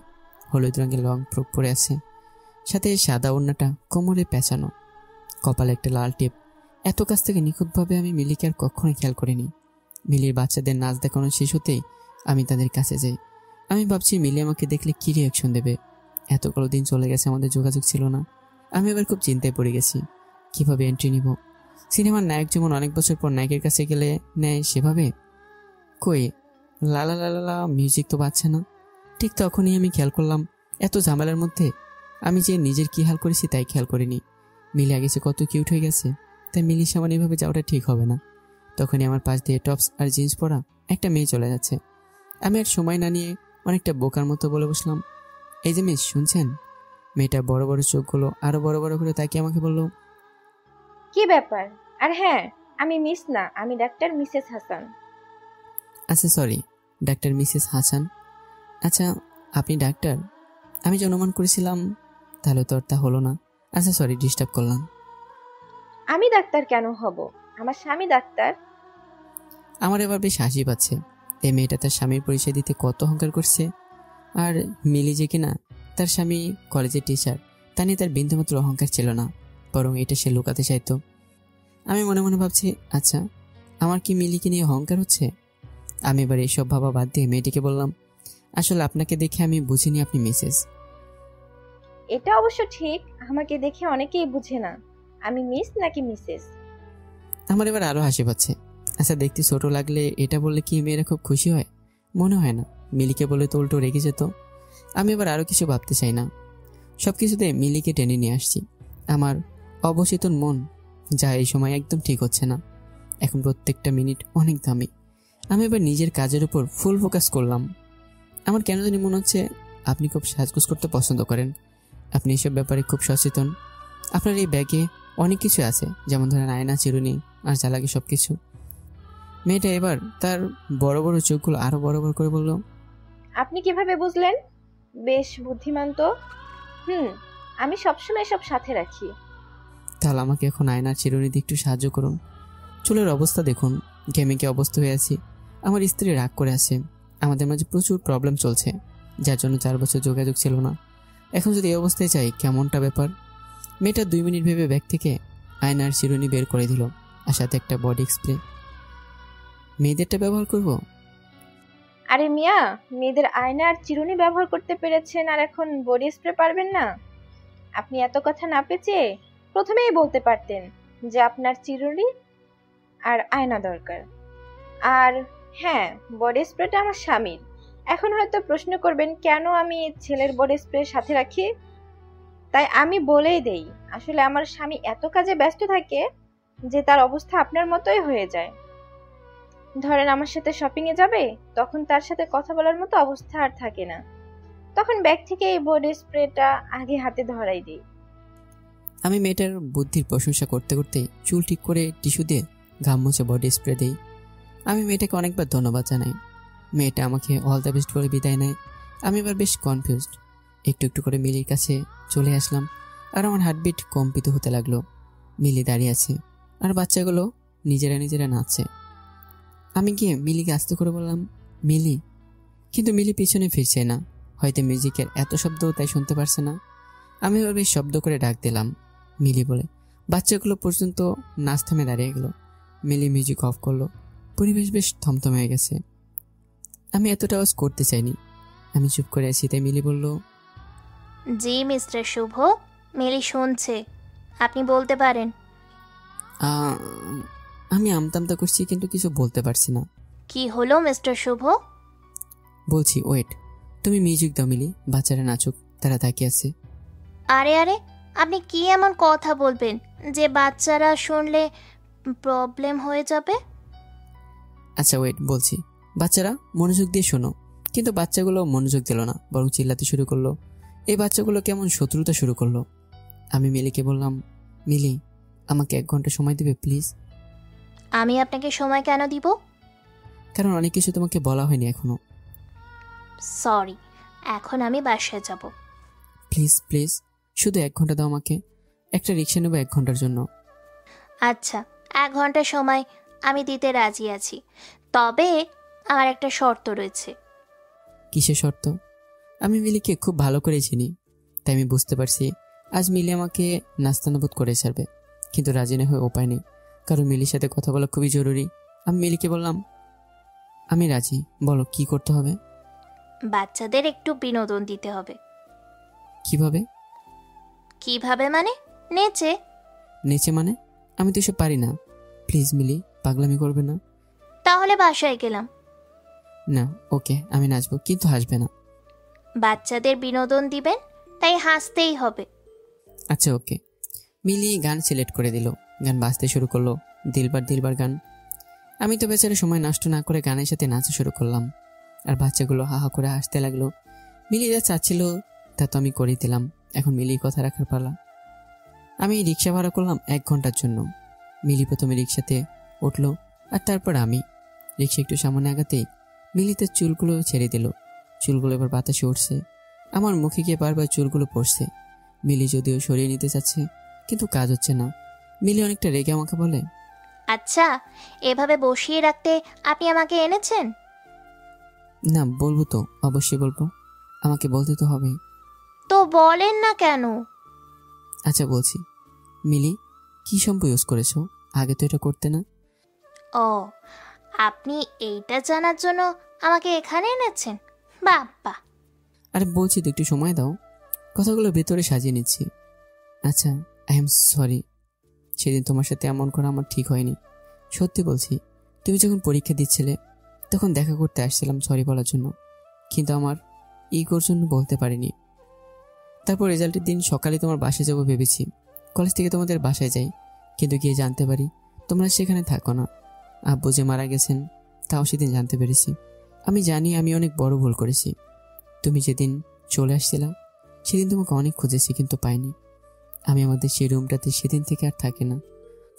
হলুদ রঙের লং ফ্রক পরে আছে, সাথে সাদা ওড়নাটা কোমরে পেঁচানো, কপালে একটা লাল টিপ। এত কাছ থেকে নিখুঁতভাবে আমি মিলিকে আর কখনোই খেয়াল করিনি। মিলির বাচ্চাদের নাচ দেখানো শেষ হতেই আমি তাদের কাছে যাই। আমি ভাবছি মিলি আমাকে দেখলে কী রিয়াকশন দেবে। এতগুলো দিন চলে গেছে, আমাদের যোগাযোগ ছিল না। আমি এবার খুব চিন্তায় পড়ে গেছি, কিভাবে এন্ট্রি নিব। সিনেমার নায়ক যেমন অনেক বছর পর নায়কের কাছে গেলে নেয়, সেভাবে কই লালা লালা মিউজিক তো বাজছে না। ঠিক তখনই আমি খেয়াল করলাম এত ঝামেলার মধ্যে আমি যে নিজের কী হাল করেছি তাই খেয়াল করিনি। মিলি আগেছে কত কিউট হয়ে গেছে, তাই মিলির সামনে এভাবে যাওয়াটা ঠিক হবে না। তখনই আমার পাশ দিয়ে টপস আর জিন্স পরা একটা মেয়ে চলে যাচ্ছে। আমি আর সময় না নিয়ে অনেকটা বোকার মতো বলে বসলাম, এই যে মিস, শুনছেন? মেয়েটা বড় বড় চোখগুলো আরো বড় বড় করে তাকিয়ে আমাকে বলল, কি ব্যাপার? আর হ্যাঁ, আমি মিস না, আমি ডাক্তার মিসেস হাসান। আচ্ছা সরি, ডাক্তার মিসেস হাসান। আচ্ছা আপনি ডাক্তার? আমি যে অনুমান করেছিলাম তাহলে তো আর তা হলো না। আচ্ছা সরি, ডিস্টার্ব করলাম। আমি ডাক্তার কেন হব? আমার স্বামী ডাক্তার। আমার এবার বেশ হাসি পাচ্ছে। এই মেয়েটা তার স্বামীর পরিচয় দিতে কত অহংকার করছে। আর মিলি যে কিনা তার স্বামী কলেজের টিচার, তা নিয়ে তার বিন্দুমাত্র অহংকার ছিল না, বরং এটা সে লুকাতে চাইতো। আমি মনে মনে ভাবছি, আচ্ছা আমার কি মিলিকে নিয়ে অহংকার হচ্ছে? আমি এবার এইসব ভাবা বাদ দিয়ে মেয়েটিকে বললাম, আসলে আপনাকে দেখে আমি বুঝিনি আপনি মিসেস। এটা অবশ্য ঠিক, আমাকে দেখে অনেকেই বুঝে না আমি মিস নাকি মিসেস। আমার এবার আরো হাসি পাচ্ছে। আচ্ছা দেখতে ছোট লাগলে এটা বললে কি মেয়েরা খুব খুশি হয়? মনে হয় না। মিলিকে বলে তো উল্টো রেগে যেত। আমি এবার আরো কিছু ভাবতে চাই না, সবকিছুতে মিলিকে টেনে নিয়ে আসছি। আমার অবচেতন মন যা এই সময় একদম ঠিক হচ্ছে না। এখন প্রত্যেকটা মিনিট অনেক দামি। আমি এবার নিজের কাজের উপর ফুল ফোকাস করলাম। আমার কেন জানি মনে হচ্ছে আপনি খুব সাজগোজ করতে পছন্দ করেন। আপনি এসব ব্যাপারে খুব সচেতন। আপনার এই ব্যাগে অনেক কিছু আছে, যেমন ধরেন আয়না, চিরুনি আর যা লাগে সব কিছু। মেয়েটা এবার তার বড় বড় চোখগুলো আরো বড় বড় করে বলল, আপনি কিভাবে বুঝলেন? বেশ বুদ্ধিমান তো। আমি সবসময় সব সাথে রাখি। তাহলে আমাকে এখন আয়নার চিরুনি দিয়ে একটু সাহায্য করুন। চুলের অবস্থা দেখুন, ঘেমেকে অবস্থা হয়ে আছি। আমার স্ত্রী রাগ করে আছে। আমাদের মাঝে প্রচুর প্রবলেম চলছে, যার জন্য 4 বছর যোগাযোগ ছিল না। এখন যদি এই অবস্থায় চাই, কেমনটা ব্যাপার। মেয়েটা 2 মিনিট ভেবে ব্যাগ থেকে আয়নার চিরুনি বের করে দিল, আর সাথে একটা বডি স্প্রে। মেয়েদেরটা ব্যবহার করব? আরে মিয়া, মেয়েদের আয়না আর চিরুনি ব্যবহার করতে পেরেছেন, আর এখন বডি স্প্রে পারবেন না? আপনি এত কথা না পেঁচিয়ে প্রথমেই বলতে পারতেন যে আপনার চিরুনি আর আয়না দরকার। আর হ্যাঁ, বডি স্প্রেটা আমার স্বামীর। এখন হয়তো প্রশ্ন করবেন কেন আমি ছেলের বডি স্প্রে সাথে রাখি। তাই আমি বলেই দেই, আসলে আমার স্বামী এত কাজে ব্যস্ত থাকে যে তার অবস্থা আপনার মতোই হয়ে যায়। ধরেন আমার সাথে শপিং এ যাবে, তখন তার সাথে কথা বলার মতো অবস্থা আর থাকে না। তখন ব্যাগ থেকে এই বডি স্প্রেটা আগে হাতে ধরাই দিই। আমি মেয়েটার বুদ্ধির প্রশংসা করতে করতে চুল ঠিক করে টিস্যু দিয়ে ঘাম মুছে বডি স্প্রে দিই। আমি মেয়েটাকে অনেকবার ধন্যবাদ জানাই। মেয়েটা আমাকে অল দ্য বেস্ট বলে বিদায় নেয়। আমি এবার বেশ কনফিউজড। একটু একটু করে মিলির কাছে চলে আসলাম, আর আমার হার্টবিট কম্পিত হতে লাগলো। মিলি দাঁড়িয়ে আছে, আর বাচ্চাগুলো নিজেরা নিজেরা নাচছে। আমি গিয়ে মিলিকে আস্তে করে বললাম, মিলি। কিন্তু মিলি পিছনে ফিরছে না, হয়তো মিউজিকের এত শব্দ তাই শুনতে পারছে না। আমি ওর বেশ শব্দ করে ডাক দিলাম মিলি বলে। বাচ্চাগুলো পর্যন্ত নাচ থামে দাঁড়িয়ে গেল। মিলি মিউজিক অফ করলো। পরিবেশ বেশ থমথমে হয়ে গেছে। আমি এতটা আওয়াজ করতে চাইনি। আমি চুপ করে আছি, তাই মিলি বলল, জি মিস্টার শুভ, মিলি শুনছে, আপনি বলতে পারেন। আমি আমতামতা করছি কিন্তু কিছু বলতে পারছি না। কি হলো মিস্টার শুভ? বলছি ওয়েট, তুমি মিউজিক দাও মিলি, বাচ্চারা নাচুক, তারা তাকিয়ে আছে। আরে আরে, আপনি কি এমন কথা বলবেন যে বাচ্চারা শুনলে প্রবলেম হয়ে যাবে? আচ্ছা ওয়েট, বলছি। বাচ্চারা মনোযোগ দিয়ে শোনো। কিন্তু বাচ্চাগুলো মনোযোগ দিল না, বরং চিল্লাতে শুরু করলো। এই বাচ্চাগুলো কেমন শত্রুতা শুরু করলো। আমি মিলিকে বললাম, মিলি আমাকে 1 ঘন্টা সময় দিবে প্লিজ? আমি আপনাকে সময় কেন দিব? কারণ অনেক কিছু তোমাকে বলা হয়নি এখনো। সরি, এখন আমি বাসায় যাব। প্লিজ প্লিজ, শুধু 1 ঘন্টা দাও আমাকে। একটা রিক্সা নেবো 1 ঘন্টার জন্য। আচ্ছা, 1 ঘন্টা সময় আমি দিতে রাজি আছি, তবে আমার একটা শর্ত রয়েছে। কিসের শর্ত? আমি মিলিকে খুব ভালো করে চিনি, তাই আমি বুঝতে পারছি আজ মিলি আমাকে নাস্তানাবুদ করে ছাড়বে। কিন্তু রাজি না হয়ে উপায় নেই, কারণ মিলির সাথে কথা বলা খুবই জরুরি। আমি মিলিকে বললাম, আমি রাজি, বলো কি করতে হবে? বাচ্চাদের একটু বিনোদন দিতে হবে। কিভাবে? কিভাবে মানে? নেচে। নেচে মানে? আমি তো এসব পারি না। প্লিজ মিলি, পাগলামি করবে না। তাহলে বাসায় গেলাম। না ওকে, আমি নাচবো, কিন্তু হাসবে না। বাচ্চাদের বিনোদন দিবেন, তাই হাসতেই হবে। আচ্ছা ওকে। মিলি গান সিলেক্ট করে দিল। গান বাজতে শুরু করলো, দিলবার দিলবার গান। আমি তো বেচারা সময় নষ্ট না করে গানের সাথে নাচা শুরু করলাম। আর বাচ্চাগুলো হা হা করে হাসতে লাগলো। মিলি যা চাচ্ছিল তা তো আমি করেই দিলাম। এখন মিলি কথা রাখার পালা। আমি রিক্সা ভাড়া করলাম 1 ঘন্টার জন্য। মিলি প্রথমে রিক্সাতে উঠলো, আর তারপর আমি। রিক্সা একটু সামনে আগাতেই মিলি তার চুলগুলো ছেড়ে দিল। চুলগুলো এবার বাতাসে উঠছে। আমার মুখে গিয়ে বারবার চুলগুলো পড়ছে। মিলি যদিও সরিয়ে নিতে চাচ্ছে, কিন্তু কাজ হচ্ছে না। মিলি অনেকটা রেগে আমাকে বলে, আচ্ছা, এভাবে বসিয়ে রাখতে আপনি আমাকে এনেছেন? না বলবো তো, অবশ্যই বলবো। আমাকে বলতে তো হবেই। তো বলেন না কেন? আচ্ছা বলছি। মিলি, কি শ্যাম্পু ইউজ করেছো? আগে তো এটা করতে না। ও, আপনি এইটা জানার জন্য আমাকে এখানে এনেছেন? বাবা। আরে বলছি তো, একটু সময় দাও, কথাগুলো ভেতরে সাজিয়ে নিচ্ছি। আচ্ছা, আই এম সরি। সেদিন তোমার সাথে এমন করা আমার ঠিক হয়নি। সত্যি বলছি, তুমি যখন পরীক্ষা দিচ্ছিলে তখন দেখা করতে আসছিলাম সরি বলার জন্য, কিন্তু আমার ইগোর জন্য বলতে পারিনি। তারপর রেজাল্টের দিন সকালে তোমার বাসায় যাবো ভেবেছি। কলেজ থেকে তোমাদের বাসায় যাই, কিন্তু গিয়ে জানতে পারি তোমরা সেখানে থাকো না। আব্বু যে মারা গেছেন তাও সেদিন জানতে পেরেছি। আমি জানি আমি অনেক বড় ভুল করেছি। তুমি যেদিন চলে আসছিলা সেদিন তোমাকে অনেক খুঁজেছি, কিন্তু পাইনি। আমি আমাদের সেই রুমটাতে সেদিন থেকে আর থাকি না,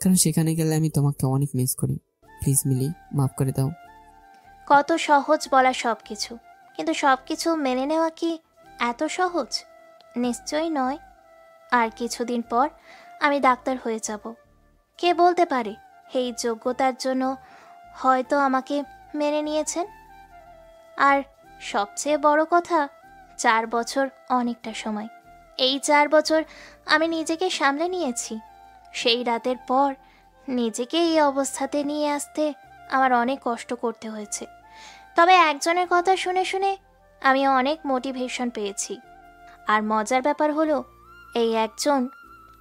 কারণ সেখানে গেলে আমি তোমাকে অনেক মিস করি। প্লিজ মিলি, মাফ করে দাও। কত সহজ বলা সব কিছু, কিন্তু সব কিছু মেনে নেওয়া কি এত সহজ? নিশ্চয়ই নয়। আর কিছুদিন পর আমি ডাক্তার হয়ে যাব। কে বলতে পারে এই যোগ্যতার জন্য হয়তো আমাকে মেনে নিয়েছেন। আর সবচেয়ে বড় কথা, 4 বছর অনেকটা সময়। এই 4 বছর আমি নিজেকে সামলে নিয়েছি। সেই রাতের পর নিজেকে এই অবস্থাতে নিয়ে আসতে আমার অনেক কষ্ট করতে হয়েছে। তবে একজনের কথা শুনে শুনে আমি অনেক মোটিভেশন পেয়েছি। আর মজার ব্যাপার হলো, এই একজন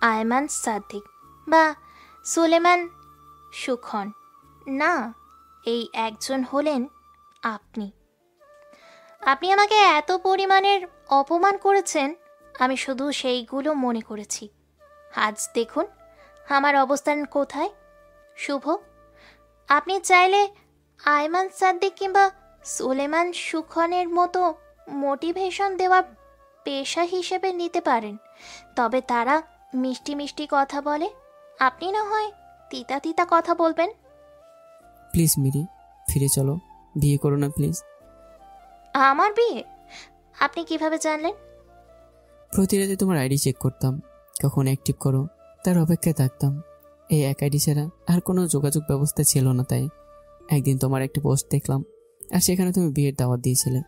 আয়মান সাদ্দিক বা সুলেমান সুখন না, এই একজন হলেন আপনি। আপনি আমাকে এত পরিমাণের অপমান করেছেন, আমি শুধু সেইগুলো মনে করেছি। আজ দেখুন আমার অবস্থান কোথায়। শুভ, আপনি চাইলে আয়মান সাদ্দিক কিংবা সুলেমান সুখনের মতো মোটিভেশন দেওয়া পেশা হিসেবে নিতে পারেন, তবে তারা মিষ্টি মিষ্টি কথা বলে, আপনি না হয় তিতা তিতা কথা বলবেন। প্লিজ মিলি, ফিরে চলো, বিয়ে করো না প্লিজ। আমার বিয়ে? আপনি কিভাবে জানলেন? প্রতি রাতে তোমার আইডি চেক করতাম, কখন অ্যাক্টিভ করো তার অপেক্ষায় থাকতাম। এই এক আইডি ছাড়া আর কোনো যোগাযোগ ব্যবস্থা ছিল না, তাই একদিন তোমার একটা পোস্ট দেখলাম, আর সেখানে তুমি বিয়ের দাওয়াত দিয়েছিলে।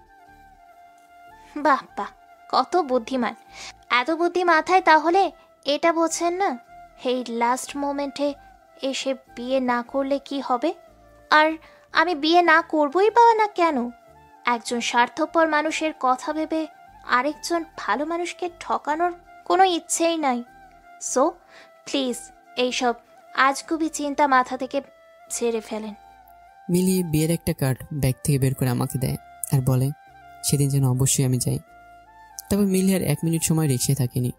বাহ বাহ, কত বুদ্ধিমান, এত বুদ্ধি মাথায় তাহলে এটা বোঝেন না এই লাস্ট মোমেন্টে এসে বিয়ে না করলে কি হবে? আর আমি বিয়ে না করবই বা না কেন? একজন স্বার্থপর মানুষের কথা ভেবে আরেকজন ভালো মানুষকে ঠকানোর কোনো ইচ্ছেই নাই। সো প্লিজ এইসব আজগুবি চিন্তা মাথা থেকে ছেড়ে ফেলেন। মিলি বিয়ের একটা কার্ড ব্যাগ থেকে বের করে আমাকে দেয় আর বলে সেদিন যেন অবশ্যই আমি যাই। তবে মিলি আর 1 মিনিট সময় রিক্সায় থাকেনি।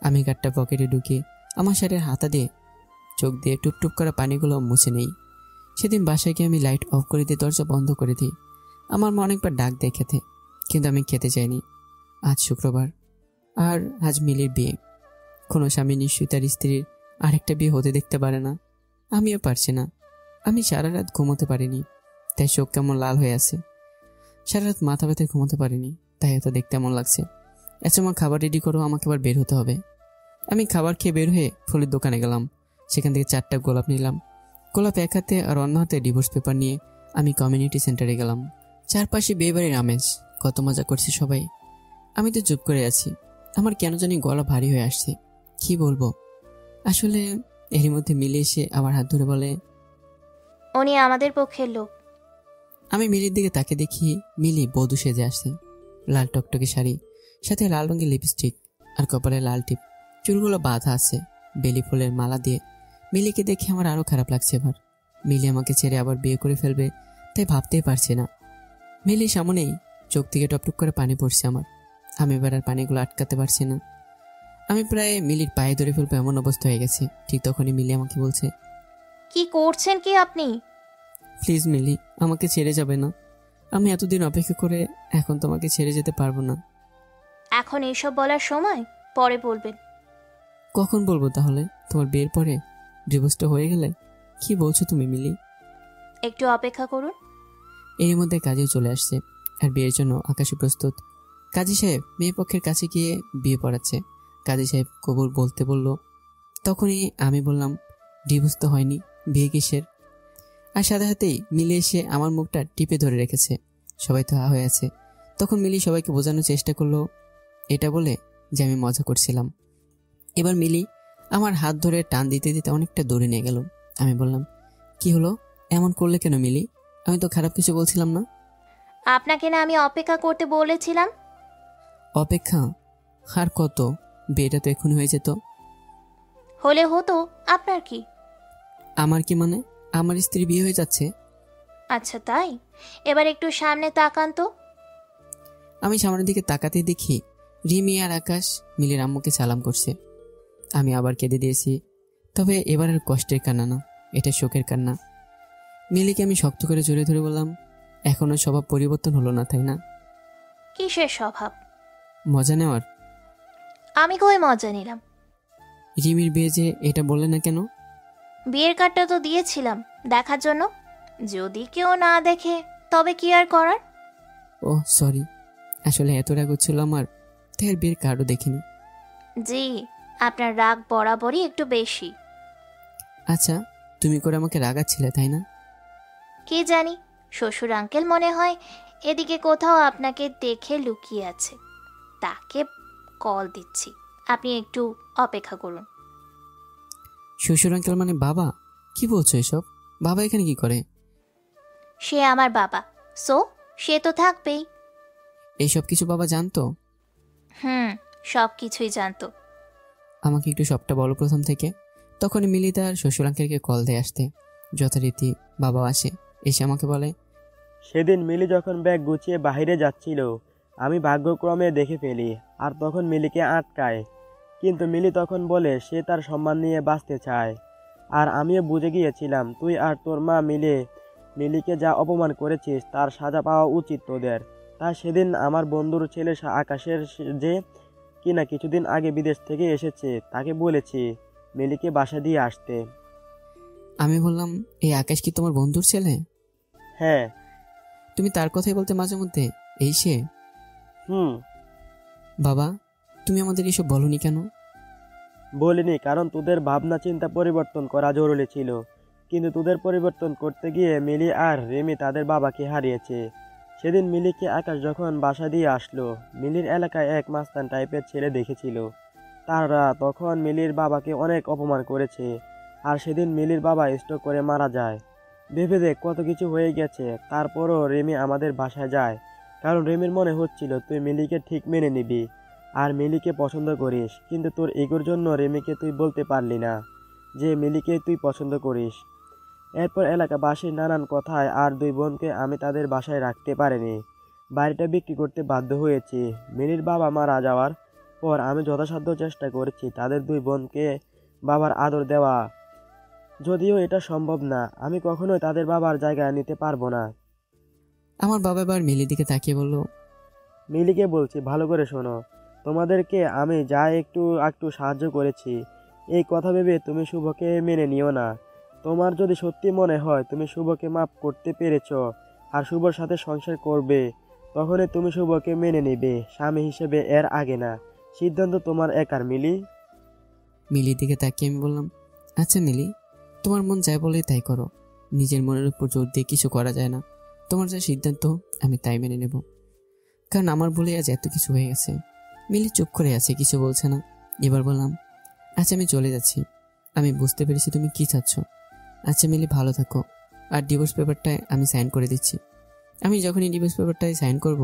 আমি কার্ডটা পকেটে ঢুকিয়ে আমার শার্টের হাতা দিয়ে চোখ দিয়ে টুপটুপ করা পানিগুলো মুছে নেই। সেদিন বাসায় গিয়ে আমি লাইট অফ করে দিয়ে দরজা বন্ধ করে দিই। আমার মা অনেকবার ডাক দেয় খেতে, কিন্তু আমি খেতে চাইনি। আজ শুক্রবার আর আজ মিলির বিয়ে। কোনো স্বামী নিশ্চয়ই তার স্ত্রীর আরেকটা বিয়ে হতে দেখতে পারে না, আমিও পারছি না। আমি সারা রাত ঘুমোতে পারিনি, তাই চোখ কেমন লাল হয়ে আছে। সারা রাত মাথা ব্যথায় ঘুমোতে পারিনি, তাই এত দেখতে এমন লাগছে। আচ্ছা মা, খাবার রেডি করো, আমাকে আবার বের হতে হবে। আমি খাবার খেয়ে বের হয়ে ফুলের দোকানে গেলাম। সেখান থেকে 4টা গোলাপ নিলাম। গোলাপ এক হাতে আর অন্য হাতে ডিভোর্স পেপার নিয়ে আমি কমিউনিটি সেন্টারে গেলাম। চারপাশে বিয়েবাড়ির আমেজ, কত মজা করছে সবাই। আমি তো চুপ করে আছি। আমার কেন জানি গলা ভারী হয়ে আসছে, কি বলবো। আসলে এরই মধ্যে মিলে এসে আমার হাত ধরে বলে, উনি আমাদের পক্ষের লোক। আমি মিলির দিকে তাকে দেখি মিলি বধূ সেজে আসছে। লাল টকটকে শাড়ি, সাথে লাল রঙের লিপস্টিক আর কপালে লাল টিপ, চুলগুলো বাঁধা আছে বেলি ফুলের মালা দিয়ে। মিলিকে দেখে আমার আরো খারাপ লাগছে। এবার মিলি আমাকে ছেড়ে আবার বিয়ে করে ফেলবে, তাই ভাবতেই পারছি না। মিলির সামনেই চোখ থেকে টপটপ করে পানি পড়ছে আমার। আমি এবার আর পানিগুলো আটকাতে পারছি না। আমি প্রায় মিলির পায়ে ধরে ফেলবো এমন অবস্থা হয়ে গেছে। ঠিক তখনই মিলি আমাকে বলছে, কি করছেন কি আপনি? প্লিজ মিলি, আমাকে ছেড়ে যাবে না। আমি এতদিন অপেক্ষা করে এখন তোমাকে ছেড়ে যেতে পারবো না। এখন এইসব বলার সময়, পরে বলবেন। কখন বলবো তাহলে? তোমার বিয়ের পরে? ডিভোর্সটা হয়ে গেলে? কি বলছো তুমি মিলি? একটু অপেক্ষা করুন। এর মধ্যে কাজেও চলে আসছে আর বিয়ের জন্য আকাশে প্রস্তুত। কাজী সাহেব মেয়ে পক্ষের কাছে গিয়ে বিয়ে পড়াচ্ছে। কাজী সাহেব কবুল বলতে বলল। তখনই আমি বললাম, ডিভোর্স তো হয়নি, বিয়ে কিসের? আর সাথে হাতেই মিলি এসে আমার মুখটা টিপে ধরে রেখেছে। সবাই তো হা হয়ে আছে। তখন মিলি সবাইকে বোঝানোর চেষ্টা করলো এটা বলে যে আমি মজা করছিলাম। এবার মিলি আমার হাত ধরে টান দিতে দিতে অনেকটা দূরে নিয়ে গেল। আমি বললাম, কি হলো, এমন করলে কেন মিলি? আমি তো খারাপ কিছু বলছিলাম না। আপনাকে না আমি অপেক্ষা করতে বলেছিলাম? অপেক্ষা? আর কত? বিয়েটা তো এখনই হয়ে যেত। হলে হতো, আপনার কি? আমার কি মানে? আমার স্ত্রী বিয়ে হয়ে যাচ্ছে। আচ্ছা তাই? এবার একটু সামনে তাকান তো। আমি সামনের দিকে তাকাতে দেখি রিমি আর আকাশ মিলির আম্মুকে সালাম করছে। আমি আবার কেঁদে দিয়েছি। তবে এবার আর কষ্টের কান্না না, এটা শোকের কান্না। মিলিকে আমি শক্ত করে জড়িয়ে ধরে বললাম, এখনো স্বভাব পরিবর্তন হলো না, তাই না? কিসের স্বভাব? মজা নেওয়ার। আমি কই মজা নিলাম? রিমির বিয়ে যে, এটা বললে না কেন? বিয়ের কার্ডটা তো দিয়েছিলাম দেখার জন্য। যদি কেউ না দেখে তবে কি আর করার। ও সরি, আসলে এত রাগ হচ্ছিল আমার, তাই আর বিয়ের কার্ডও দেখিনি। জি, আপনার রাগ বরাবরই একটু বেশি। আচ্ছা, তুমি করে আমাকে রাগাচ্ছিলে তাই না? কি জানি, শ্বশুর আঙ্কেল মনে হয় এদিকে কোথাও আপনাকে দেখে লুকিয়ে আছে। তাকে কল দিচ্ছি, আপনি একটু অপেক্ষা করুন। শ্বশুর আঙ্কেল মানে বাবা? কি বলছো এসব? বাবা এখানে কি করে? সে আমার বাবা, সো সে তো থাকবেই। এইসব কিছু বাবা জানতো? সব কিছুই জানতো। আমাকে একটু সবটা বলো প্রথম থেকে। তখন মিলি তার শ্বশুর আঙ্কেলকে কল দিয়ে আসতে। যথারীতি বাবা আসে, এসে আমাকে বলে, সেদিন মিলি যখন ব্যাগ গুছিয়ে বাইরে যাচ্ছিল, আমি ভাগ্যক্রমে দেখে ফেলি আর তখন মিলিকে আটকায়। কিন্তু মিলি তখন বলে সে তার সম্মান নিয়ে বাঁচতে চায়। আর আমিও বুঝে গিয়েছিলাম তুই আর তোর মা মিলে মিলিকে যা অপমান করেছিস তার সাজা পাওয়া উচিত তোদের। তাই সেদিন আমার বন্ধুর ছেলে আকাশের যে কিনা কিছুদিন আগে বিদেশ থেকে এসেছে তাকে বলেছি মিলিকে বাসা দিয়ে আসতে। আমি বললাম, এই আকাশ কি তোমার বন্ধুর ছেলে? হ্যাঁ। তুমি তার কথাই বলতে মাঝে মধ্যে, এই সে? বাবা, তুমি আমাদের এসব বলনি কেন? বলিনি কারণ তোদের ভাবনা চিন্তা পরিবর্তন করা জরুরি ছিল। কিন্তু তোদের পরিবর্তন করতে গিয়ে মিলি আর রেমি তাদের বাবাকে হারিয়েছে। সেদিন মিলিকে আকাশ যখন বাসা দিয়ে আসলো, মিলির এলাকায় এক মাস্তান টাইপের ছেলে দেখেছিল। তারা তখন মিলির বাবাকে অনেক অপমান করেছে, আর সেদিন মিলির বাবা স্ট্রোক করে মারা যায়। ভেবে দেখ কত কিছু হয়ে গেছে, তারপরও রেমি আমাদের বাসায় যায়, কারণ রেমির মনে হচ্ছিল তুই মিলিকে ঠিক মেনে নিবি আর মিলিকে পছন্দ করিস, কিন্তু তোর ইগোর জন্য রেমিকে তুই বলতে পারলি না যে মিলিকে তুই পছন্দ করিস। এরপর এলাকাবাসীর নানান কথায় আর দুই বোনকে আমি তাদের বাসায় রাখতে পারিনি, বাড়িটা বিক্রি করতে বাধ্য হয়েছি। মিলির বাবা মারা যাওয়ার পর আমি যথাসাধ্য চেষ্টা করেছি তাদের দুই বোনকে বাবার আদর দেওয়া, যদিও এটা সম্ভব না। আমি কখনোই তাদের বাবার জায়গা নিতে পারবো না। আমার বাবা এবার মিলির দিকে তাকিয়ে বলল, মিলিকে বলছি, ভালো করে শোনো, তোমাদেরকে আমি যা একটু একটু সাহায্য করেছি, এই কথা ভেবে তুমি শুভকে মেনে নিও না। তোমার যদি সত্যি মনে হয় তুমি শুভকে মাফ করতে পেরেছো আর শুভর সাথে সংসার করবে, তখনই তুমি শুভকে মেনে নিবে স্বামী হিসেবে, এর আগে না। সিদ্ধান্ত তোমার একার। মিলি। মিলির দিকে তাকিয়ে আমি বললাম, আচ্ছা মিলি, তোমার মন যাই বলে তাই করো, নিজের মনের উপর জোর দিয়ে কিছু করা যায় না। তোমার যা সিদ্ধান্ত আমি তাই মেনে নেব, কারণ আমার বলে আজ এত কিছু হয়ে গেছে। মিলি চুপ করে আছে, কিছু বলছে না। এবার বললাম, আচ্ছা আমি চলে যাচ্ছি, আমি বুঝতে পেরেছি তুমি কি চাচ্ছ। আচ্ছা মিলি, ভালো থাকো, আর ডিভোর্স পেপারটায় আমি সাইন করে দিচ্ছি। আমি যখনই ডিভোর্স পেপারটায় সাইন করব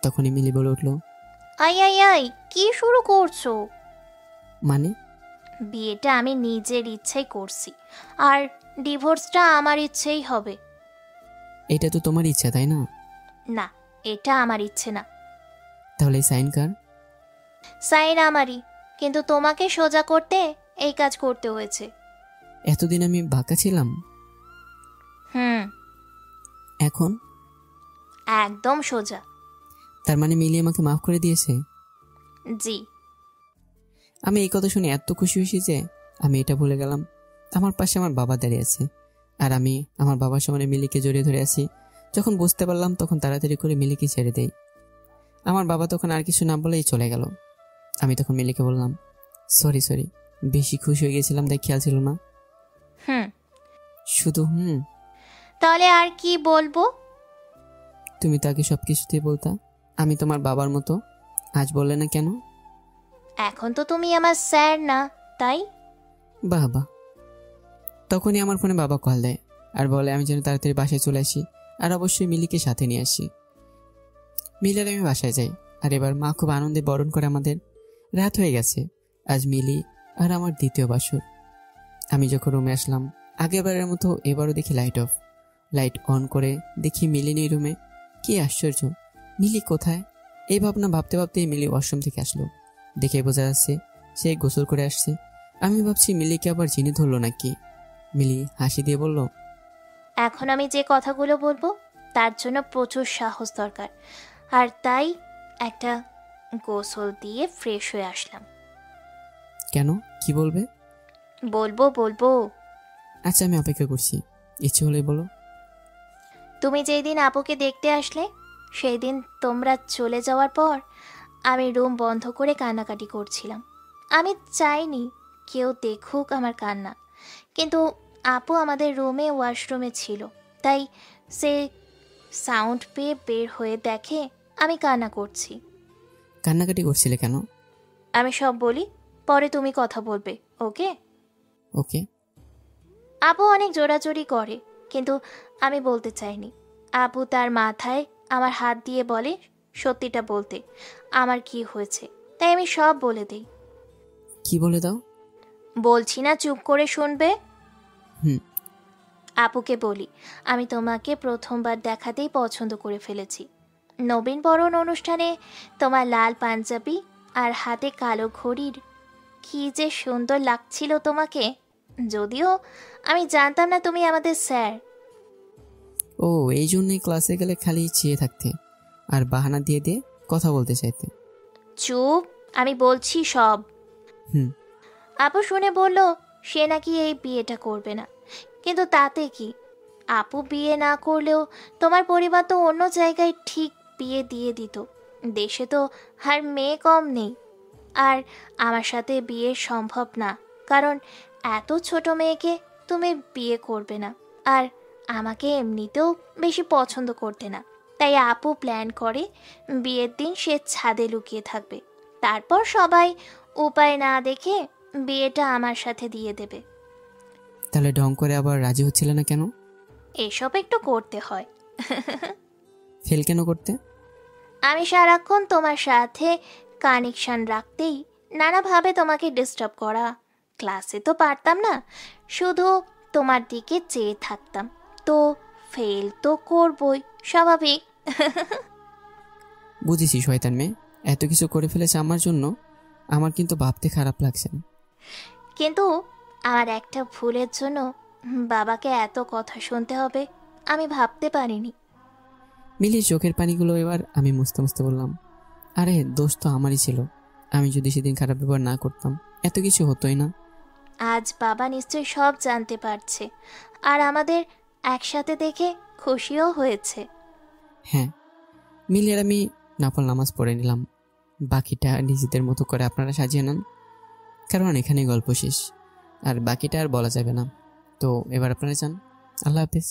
তখনই মিলি বলে উঠলো, আই আই আই, কি শুরু করছো? মানে? বিয়েটা আমি নিজের ইচ্ছাই করছি, আর ডিভোর্সটা আমার ইচ্ছেই হবে। এটা তো তোমার ইচ্ছা, তাই না? না, এটা আমার ইচ্ছে না। তাহলে সাইন কার? সাইন আমারই, কিন্তু তোমাকে সোজা করতে এই কাজ করতে হয়েছে। এতদিন আমি বাঁকা ছিলাম, এখন একদম সোজা। তার মানে মিলি আমাকে মাফ করে দিয়েছে? জি। আমি এই কথা শুনে এত খুশি হয়েছি যে আমি এটা ভুলে গেলাম আমার পাশে আমার বাবা দাঁড়িয়ে আছে, আর আমি আমার বাবার সামনে মিলিকে জড়িয়ে ধরে আছি। যখন বুঝতে পারলাম তখন তাড়াতাড়ি করে মিলিকে ছেড়ে দেই। আমার বাবা তখন আর কিছু না বলেই চলে গেল। আমি তখন মিলিকে বললাম, সরি, বেশি খুশি হয়ে গেছিলাম, তাই খেয়াল ছিল না। শুধু তাহলে আর কি বলবো? তুমি তো আগে সবকিছুতেই বলতা আমি তোমার বাবার মতো, আজ বললে না কেন? এখন তো তুমি আমার স্যার না, তাই। বাবা। তখনই আমার ফোনে বাবা কল দেয় আর বলে আমি যেন তাড়াতাড়ি বাসায় চলে আসি, আর অবশ্যই মিলিকে সাথে নিয়ে আসি। মিলির আমি বাসায় যাই, আর এবার মা খুব আনন্দে বরণ করে আমাদের। রাত হয়ে গেছে, আজ মিলি আর আমার দ্বিতীয় বাসর। আমি যখন রুমে আসলাম আগেবারের মতো এবারও দেখি লাইট অফ। লাইট অন করে দেখি মিলি নেই রুমে। কি আশ্চর্য, মিলি কোথায়? এই ভাবনা ভাবতে ভাবতেই মিলি ওয়াশরুম থেকে আসলো। দেখে বোঝা যাচ্ছে সে গোসল করে আসছে। আমি ভাবছি মিলিকে আবার জিনে ধরলো নাকি। মিলি হাসি দিয়ে বলল, এখন আমি যে কথাগুলো বলবো তার জন্য প্রচুর সাহস দরকার, আর তাই একটা গোসল দিয়ে ফ্রেশ হয়ে আসলাম। কেন, কি বলবে? বলবো। আচ্ছা আমি অপেক্ষা করছি, ইচ্ছে হলে বলো। তুমি যেই দিন আপুকে দেখতে আসলে সেই দিন তোমরা চলে যাওয়ার পর আমি রুম বন্ধ করে কান্নাকাটি করছিলাম। আমি চাইনি কেউ দেখুক আমার কান্না, কিন্তু আপু আমাদের রুমে ওয়াশরুমে ছিল, তাই সে সাউন্ড পেয়ে বের হয়ে দেখে আমি কান্না করছি। কান্নাকাটি করছিলে কেন? আমি সব বলি, পরে তুমি কথা বলবে, ওকে? ওকে। আপু অনেক জোরাজোরি করে, কিন্তু আমি বলতে চাইনি। আপু তার মাথায় আমার হাত দিয়ে বলে সত্যিটা বলতে আমার কি হয়েছে, তাই আমি সব বলে দিই। কি বলে দাও? বলছি না, চুপ করে শুনবে। হুম। আপুকে বলি আমি তোমাকে প্রথমবার দেখাতেই পছন্দ করে ফেলেছি। নবীন বরণ অনুষ্ঠানে তোমার লাল পাঞ্জাবি আর হাতে কালো ঘড়ির কি যে সুন্দর লাগছিল তোমাকে, যদিও আমি জানতাম না তুমি আমাদের স্যার। ও, এই জন্যই ক্লাসে গেলে খালি চেয়ে থাকতে আর বাহানা দিয়ে দিয়ে কথা বলতে চাইতে। চুপ, আমি বলছি সব। আপু শুনে বলল সে নাকি এই বিয়েটা করবে না, কিন্তু তাতে কি, আপু বিয়ে না করলেও তোমার পরিবার তো অন্য জায়গায় ঠিক বিয়ে দিয়ে দিত। দেশে তো আর মেয়ে কম নেই, আর আমার সাথে বিয়ে সম্ভব না, কারণ এত ছোট মেয়েকে তুমি বিয়ে করবে না, আর আমাকে এমনিতেও বেশি পছন্দ করতে না, তাই আপু প্ল্যান করে বিয়ের দিন সে ছাদে লুকিয়ে থাকবে, তারপর সবাই উপায় না দেখে বিয়েটা আমার সাথে দিয়ে দেবে। তাহলে ঢং করে আবার রাজি হচ্ছিলে না কেন? এসব একটু করতে হয়। ফেল কেন করতে? আমি সারাক্ষণ তোমার সাথে কানেকশন রাখতেই নানাভাবে তোমাকে ডিস্টার্ব করা। ক্লাসে তো পারতাম না, শুধু তোমার দিকে চেয়ে থাকতাম, তো ফেল তো করবই, স্বাভাবিক। বুঝেছি শয়তান মেয়ে, এত কিছু করে ফেলেছে আমার জন্য। আমার কিন্তু ভাবতে খারাপ লাগছে না। কিন্তু আমার একটা ভুলের জন্য বাবাকে এত কথা শুনতে হবে আমি ভাবতে পারিনি। মিলির চোখের পানিগুলো এবার আমি মুছতে মুছতে বললাম, আরে দোষ তো আমারই ছিল। আমি যদি সেদিন খারাপ ব্যবহার না করতাম এত কিছু হতোই না। আজ বাবা নিশ্চয়ই সব জানতে পারছে, আর আমাদের একসাথে দেখে খুশিও হয়েছে। হ্যাঁ, মিলির আমি নফল নামাজ পড়ে নিলাম। বাকিটা নিজেদের মতো করে আপনারা সাজিয়ে নেন, কারণ এখানেই গল্প শেষ, আর বাকিটা আর বলা যাবে না। তো এবার আপনারা যান। আল্লাহ হাফেজ।